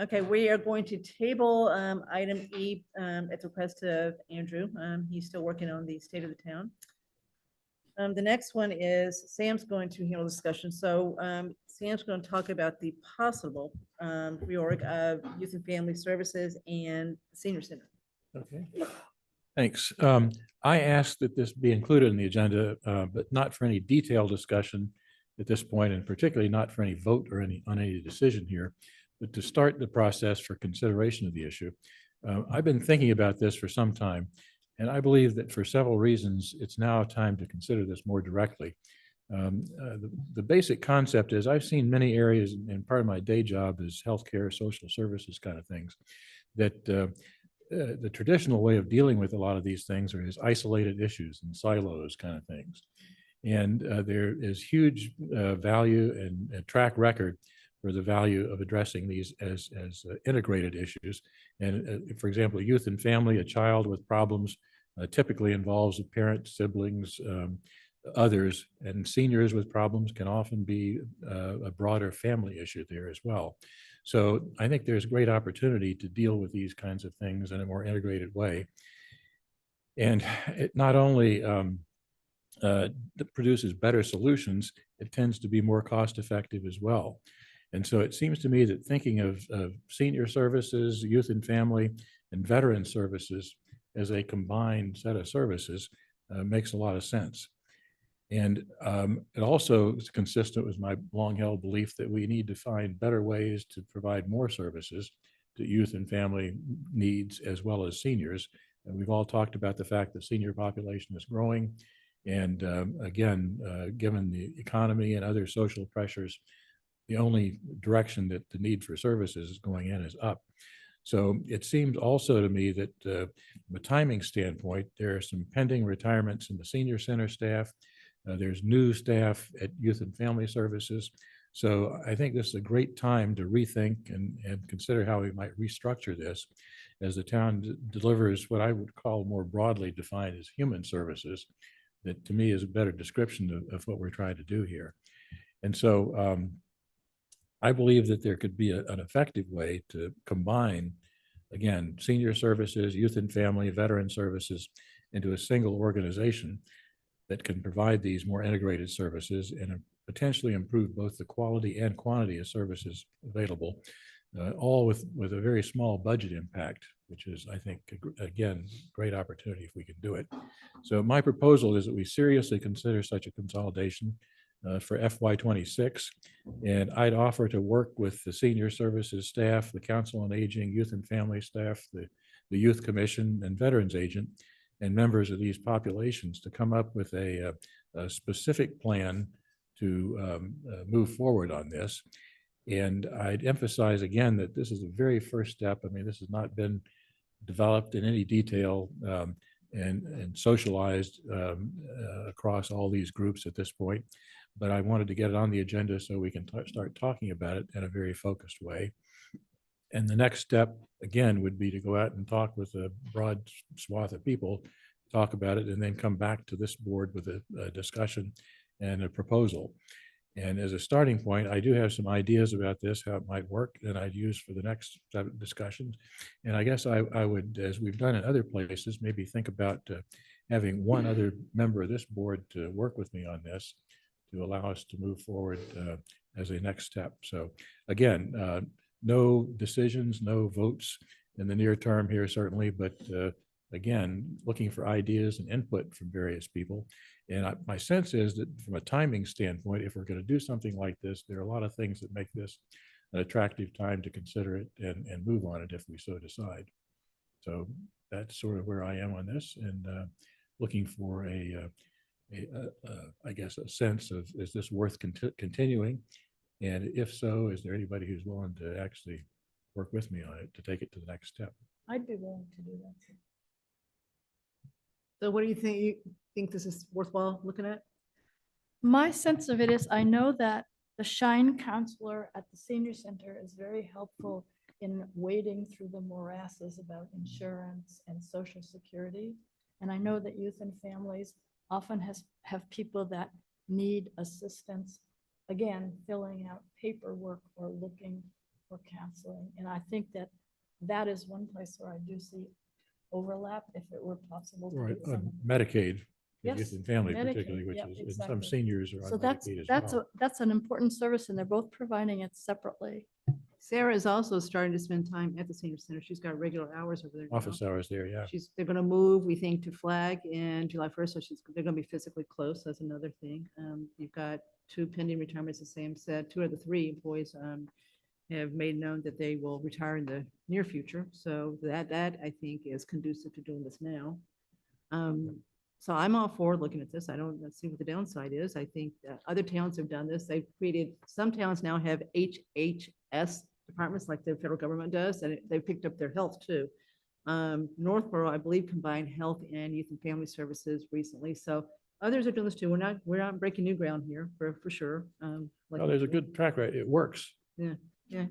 Okay, we are going to table item E at the request of Andrew. He's still working on the state of the town. The next one is Sam's going to handle discussion. So Sam's going to talk about the possible reorg of Youth and Family Services and Senior Center. Okay. Thanks. I asked that this be included in the agenda, but not for any detailed discussion at this point, and particularly not for any vote or on any decision here, but to start the process for consideration of the issue. I've been thinking about this for some time, and I believe that for several reasons, it's now time to consider this more directly. The basic concept is I've seen many areas, and part of my day job is healthcare, social services kind of things, that the traditional way of dealing with a lot of these things are as isolated issues and silos kind of things. And there is huge value and track record for the value of addressing these as integrated issues. And for example, youth and family, a child with problems typically involves a parent, siblings, others, and seniors with problems can often be a broader family issue there as well. So I think there's great opportunity to deal with these kinds of things in a more integrated way. And it not only produces better solutions, it tends to be more cost effective as well. And so it seems to me that thinking of senior services, youth and family, and veteran services as a combined set of services makes a lot of sense. And it also is consistent with my long-held belief that we need to find better ways to provide more services to youth and family needs as well as seniors. And we've all talked about the fact that senior population is growing. And again, given the economy and other social pressures, the only direction that the need for services is going in is up. So it seems also to me that from a timing standpoint, there are some pending retirements in the senior center staff. There's new staff at youth and family services. So I think this is a great time to rethink and consider how we might restructure this as the town delivers what I would call more broadly defined as human services. That to me is a better description of what we're trying to do here. And so I believe that there could be an effective way to combine, again, senior services, youth and family, veteran services into a single organization that can provide these more integrated services and potentially improve both the quality and quantity of services available all with a very small budget impact, which is, I think, again, great opportunity if we can do it. So my proposal is that we seriously consider such a consolidation for FY '26. And I'd offer to work with the senior services staff, the Council on Aging, Youth and Family staff, the Youth Commission and Veterans Agent, and members of these populations to come up with a specific plan to move forward on this. And I'd emphasize again that this is the very first step. I mean, this has not been developed in any detail and socialized across all these groups at this point. But I wanted to get it on the agenda so we can start talking about it in a very focused way. And the next step, again, would be to go out and talk with a broad swath of people, talk about it, and then come back to this board with a discussion and a proposal. And as a starting point, I do have some ideas about this, how it might work, that I'd use for the next set of discussions. And I guess I would, as we've done in other places, maybe think about having one other member of this board to work with me on this to allow us to move forward as a next step. So again, no decisions, no votes in the near term here, certainly, but again, looking for ideas and input from various people. And my sense is that from a timing standpoint, if we're going to do something like this, there are a lot of things that make this an attractive time to consider it and move on it if we so decide. So that's sort of where I am on this, and looking for I guess, a sense of, is this worth continuing? And if so, is there anybody who's willing to actually work with me on it to take it to the next step? I'd be willing to do that. too. So what do you think? You think this is worthwhile looking at? My sense of it is, I know that the Shine counselor at the senior center is very helpful in wading through the morasses about insurance and social security. And I know that youth and families often have people that need assistance, again, filling out paperwork or looking for counseling. And I think that that is one place where I do see overlap, if it were possible. to Right, get some- Medicaid, Yes, youth and family Medicaid, particularly, which yep, is, and exactly. some seniors are So on Medicaid as that's well. that's an important service, and they're both providing it separately. Sarah is also starting to spend time at the senior center. She's got regular hours over there now. Office hours there, yeah. They're gonna move, we think, to Flag in July 1st, so they're gonna be physically close. That's another thing. You've got 2 pending retirements, as Sam said. 2 of the 3 employees have made known that they will retire in the near future. So that I think is conducive to doing this now. So I'm all for looking at this. I don't see what the downside is. I think other towns have done this. They've created, some towns now have HHS departments like the federal government does, and they've picked up their health too. Northborough, I believe, combined health and youth and family services recently. So others are doing this too. We're not breaking new ground here for sure. Well, there's a good track record. It works. Yeah,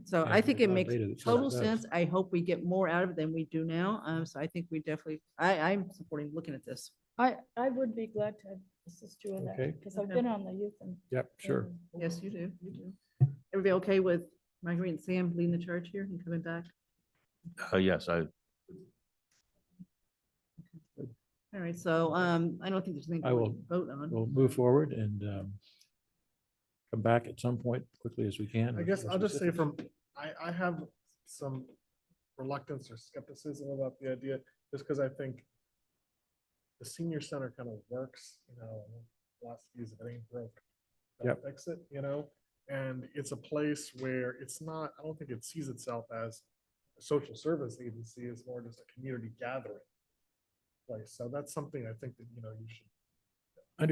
so Yeah, I think there's it a lot of makes data that shows total it does. sense. I hope we get more out of it than we do now. So I think we definitely, I'm supporting looking at this. I would be glad to assist you with Okay. that, because I've Okay. been on the youth and. Yep, sure. family board. Yes, you do. You do. Everybody okay with Marguerite and Sam leading the charge here and coming back? Yes, All right, so I don't think there's anything I to will- vote on. We'll move forward and come back at some point quickly as we can. I with guess more I'll just say specifics. I have some reluctance or skepticism about the idea, just because I think the senior center kind of works, last use if it ain't broke, don't Yep. fix it, and it's a place where it's not, I don't think it sees itself as a social service agency, it's more just a community gathering place. So that's something I think that, you should.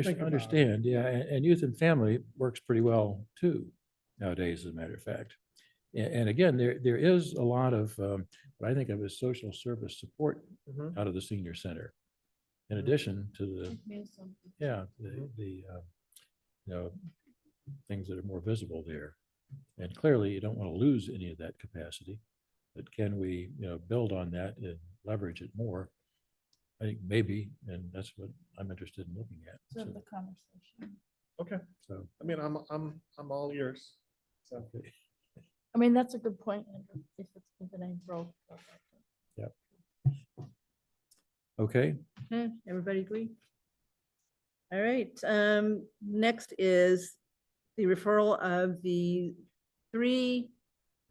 think about. Understand, yeah, and youth and family works pretty well too nowadays, as a matter of fact. And again, there is a lot of what I think of as social service support Mhm. out of the senior center. In addition to the, Means something. yeah, things that are more visible there. And clearly, you don't want to lose any of that capacity, but can we, build on that and leverage it more? I think maybe, and that's what I'm interested in looking at. To have the conversation. Okay, So, I mean, I'm all ears. So, okay. I mean, that's a good point, Andrew, if it ain't broke. Okay, Okay, everybody agree? All right, next is the referral of the 3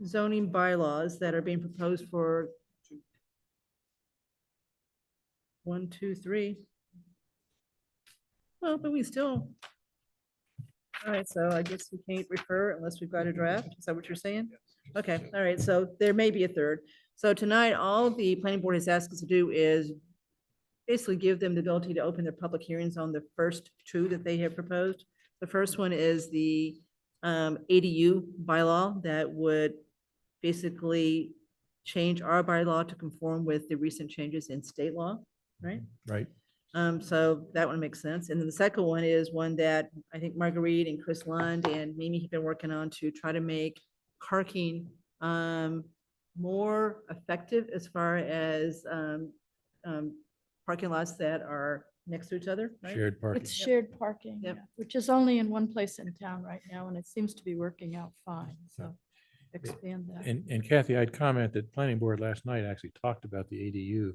zoning bylaws that are being proposed for 1, 2, 3. Well, but we still. All right, so I guess we can't refer unless we've got a draft. Is that what you're saying? Okay, all right, so there may be a third. So tonight, all the planning board has asked us to do is basically give them the ability to open their public hearings on the first two that they have proposed. The first one is the ADU bylaw that would basically change our bylaw to conform with the recent changes in state law, right? Right. So that one makes sense. And then the second one is one that I think Marguerite and Chris Lund and Mimi have been working on to try to make parking more effective as far as parking lots that are next to each other, right? Shared parking. It's shared parking, Yep. which is only in one place in town right now, and it seems to be working out fine, so expand that. And Kathy, I'd comment that planning board last night actually talked about the ADU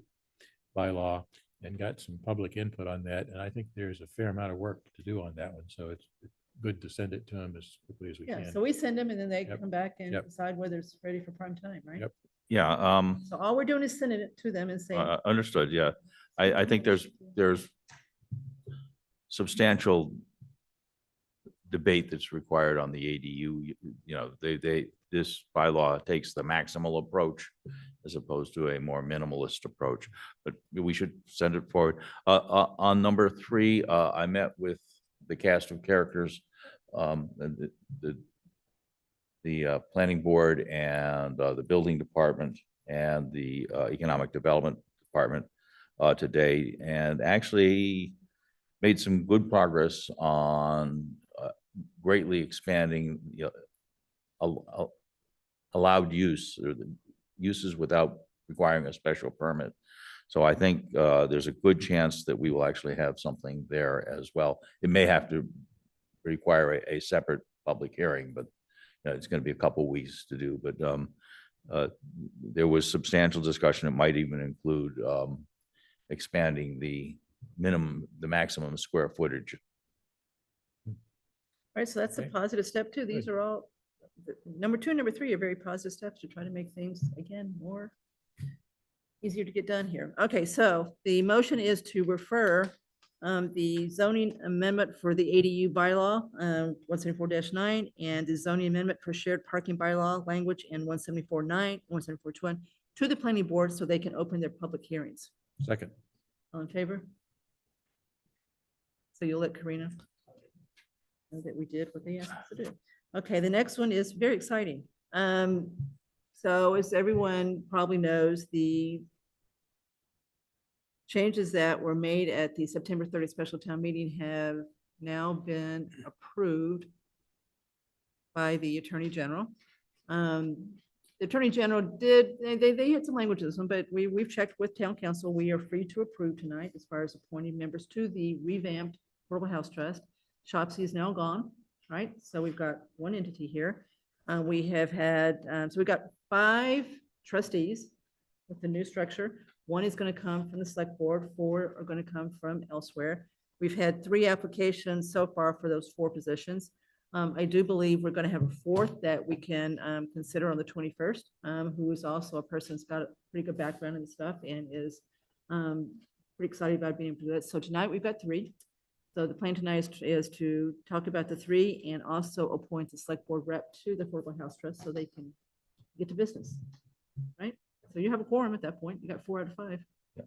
bylaw and got some public input on that. And I think there's a fair amount of work to do on that one. So it's good to send it to them as quickly as we Yeah, can. so we send them and then they Yep. come back and Yep. decide whether it's ready for prime time, right? Yep. Yeah, So all we're doing is sending it to them and saying. understood, yeah. I think there's substantial debate that's required on the ADU. You know, this bylaw takes the maximal approach as opposed to a more minimalist approach, but we should send it forward. On number 3, I met with the cast of characters, the planning board and the building department and the economic development department today, and actually made some good progress on greatly expanding allowed use or the uses without requiring a special permit. So I think there's a good chance that we will actually have something there as well. It may have to require a separate public hearing, but it's going to be a couple weeks to do. But there was substantial discussion. It might even include expanding the maximum square footage. All right, so that's a Okay. positive step too. These are all, number 2 and number 3 are very positive steps to try to make things, again, more easier to get done here. Okay, so the motion is to refer the zoning amendment for the ADU bylaw, 174-9, and the zoning amendment for shared parking bylaw language in 174-9, 174-21 to the planning board so they can open their public hearings. Second. All in favor? So you'll let Karina know that we did what they asked us to do. Okay, the next one is very exciting. So as everyone probably knows, the changes that were made at the September 30th special town meeting have now been approved by the Attorney General. The Attorney General did, they had some language to this one, but we've checked with Town Council. We are free to approve tonight as far as appointing members to the revamped Affordable House Trust. Shopsy is now gone, right? So we've got one entity here. We have had, so we've got 5 trustees with the new structure. 1 is going to come from the select board, 4 are going to come from elsewhere. We've had 3 applications so far for those 4 positions. I do believe we're going to have a 4th that we can consider on the 21st, who is also a person who's got a pretty good background and stuff and is pretty excited about being able to do that. So tonight we've got 3. So the plan tonight is to talk about the 3 and also appoint the select board rep to the Affordable House Trust so they can get to business, right? So you have a quorum at that point. You got 4 out of 5. Yeah.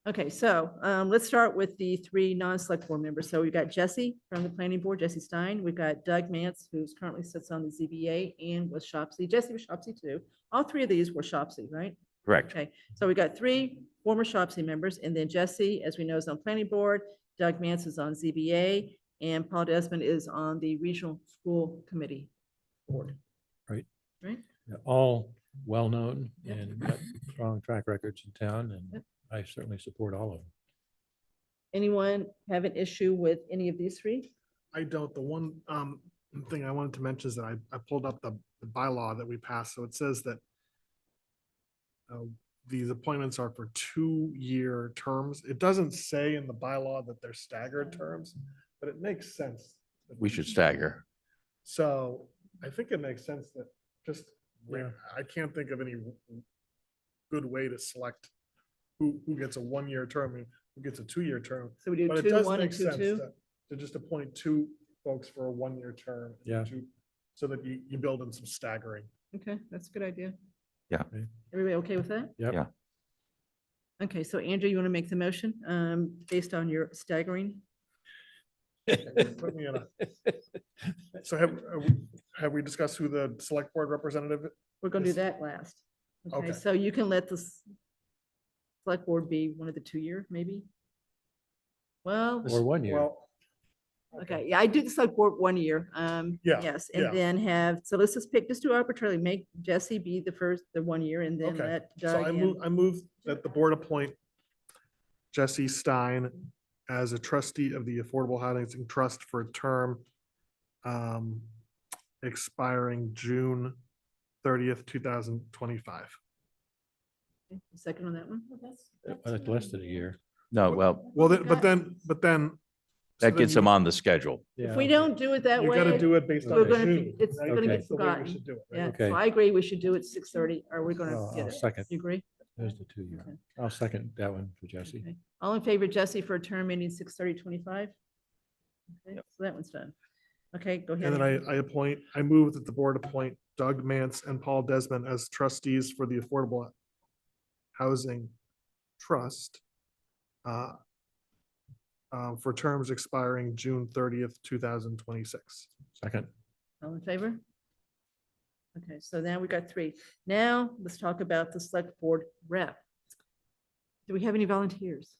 Okay, so let's start with the 3 non-select board members. So we've got Jesse from the planning board, Jesse Stein. We've got Doug Mance, who's currently sits on the ZBA and was Shopsy. Jesse was Shopsy too. All 3 of these were Shopsy, right? Correct. Okay, so we got 3 former Shopsy members, and then Jesse, as we know, is on planning board. Doug Mance is on ZBA, and Paul Desmond is on the regional school committee board. Right. Right? They're all well-known Yep. and got strong track records in town, and Yep. I certainly support all of them. Anyone have an issue with any of these 3? I don't. The one thing I wanted to mention is that I pulled up the bylaw that we passed. So it says that these appointments are for 2-year terms. It doesn't say in the bylaw that they're staggered terms, but it makes sense. We should stagger. So I think it makes sense that just Like, I can't think of any good way to select who gets a 1-year term and who gets a 2-year term. So we do But it 2, does 1 and make 2, sense 2. to just appoint 2 folks for a 1-year term. and Yeah. 2 So that you build in some staggering. Okay, that's a good idea. Yeah. Everybody okay with that? Yep. Yeah. Okay, so Andrew, you want to make the motion based on your staggering? Put me in a- So have we discussed who the select board representative? We're going to do Yes. that last. Okay, Okay. so you can let the select board be one of the 2-year, maybe? Well, Or 1 year. Well, okay, yeah, I do the select board 1 year. Yeah, Yes, yeah. and then have, so let's just pick, just do arbitrarily, make Jesse be the 1 year and then Okay, let so Doug and, I move that the board appoint Jesse Stein as a trustee of the Affordable Housing Trust for a term expiring June 30th, 2025. second on that one? It's less than a year. No, well, Well, but then. that gets them on the schedule. If we don't do it that You way. gotta do it based we're on gonna- June. It's right? gonna get That's the way we forgotten. should do it, right? Yeah, Okay. so I agree, we should do it 6:30, or we're gonna Oh, get I'll it. second. You agree? There's the 2 year. Okay. I'll second that one for Jesse. Okay. All in favor, Jesse, for a term ending 6/30/25? Okay, so that one's done. Okay, go ahead. And then I move that the board appoint Doug Mance and Paul Desmond as trustees for the Affordable Housing Trust for terms expiring June 30th, 2026. Second. All in favor? Okay, so now we got 3. Now, let's talk about the select board rep. Do we have any volunteers?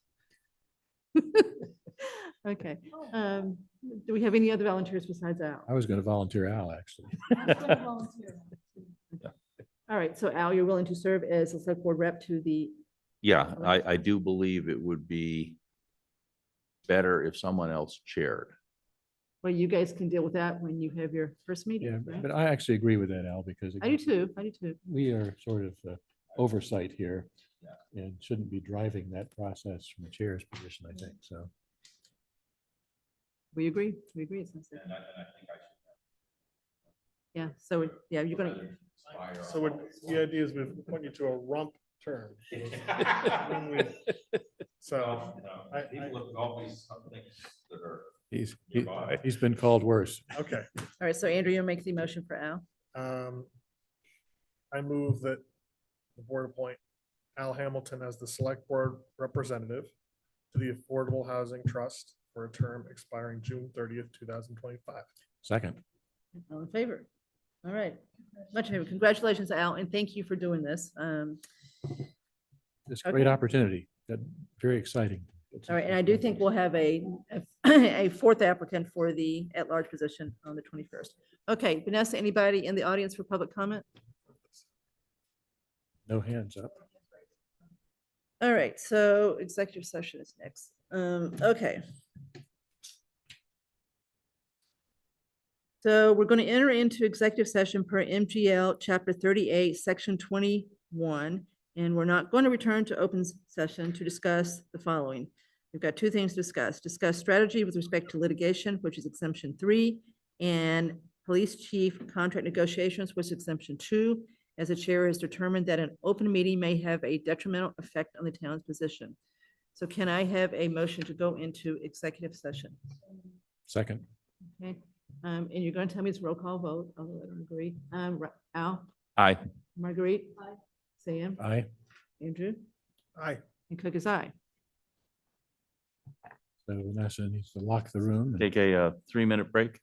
Okay, do we have any other volunteers besides Al? I was going to volunteer Al, actually. All right, so Al, you're willing to serve as a select board rep to the, Yeah, I do believe it would be better if someone else chaired. well, you guys can deal with that when you have your first Yeah, meeting, right? but I actually agree with that, Al, because I do again, too, I do too. we are sort of oversight here and shouldn't be driving that process from a chair's position, I think, so. We agree, it sounds like. Yeah, so, yeah, you're gonna, So the idea is we point you to a rump term. When we- So. He's been called worse. Okay. all right, so Andrew, you'll make the motion for Al. I move that the board appoint Al Hamilton as the select board representative to the Affordable Housing Trust for a term expiring June 30th, 2025. Second. All in favor? All right, much in favor. Congratulations, Al, and thank you for doing this. It's a great Okay. opportunity. Very exciting. All right, and I do think we'll have a 4th applicant for the at-large position on the 21st. Okay, Vanessa, anybody in the audience for public comment? No hands up. All right, so executive session is next. Okay. So we're going to enter into executive session per MGL Chapter 38, Section 21, and we're not going to return to open session to discuss the following. We've got 2 things to discuss. Discuss strategy with respect to litigation, which is exemption 3, and police chief contract negotiations, which is exemption 2, as the chair has determined that an open meeting may have a detrimental effect on the town's position. So can I have a motion to go into executive session? Second. Okay, and you're going to tell me it's roll call vote, although I don't agree. Al, Aye. Marguerite? Sam? Aye. Andrew? Aye. And Cook is aye. So Vanessa needs to lock the room. and- Take a 3-minute break.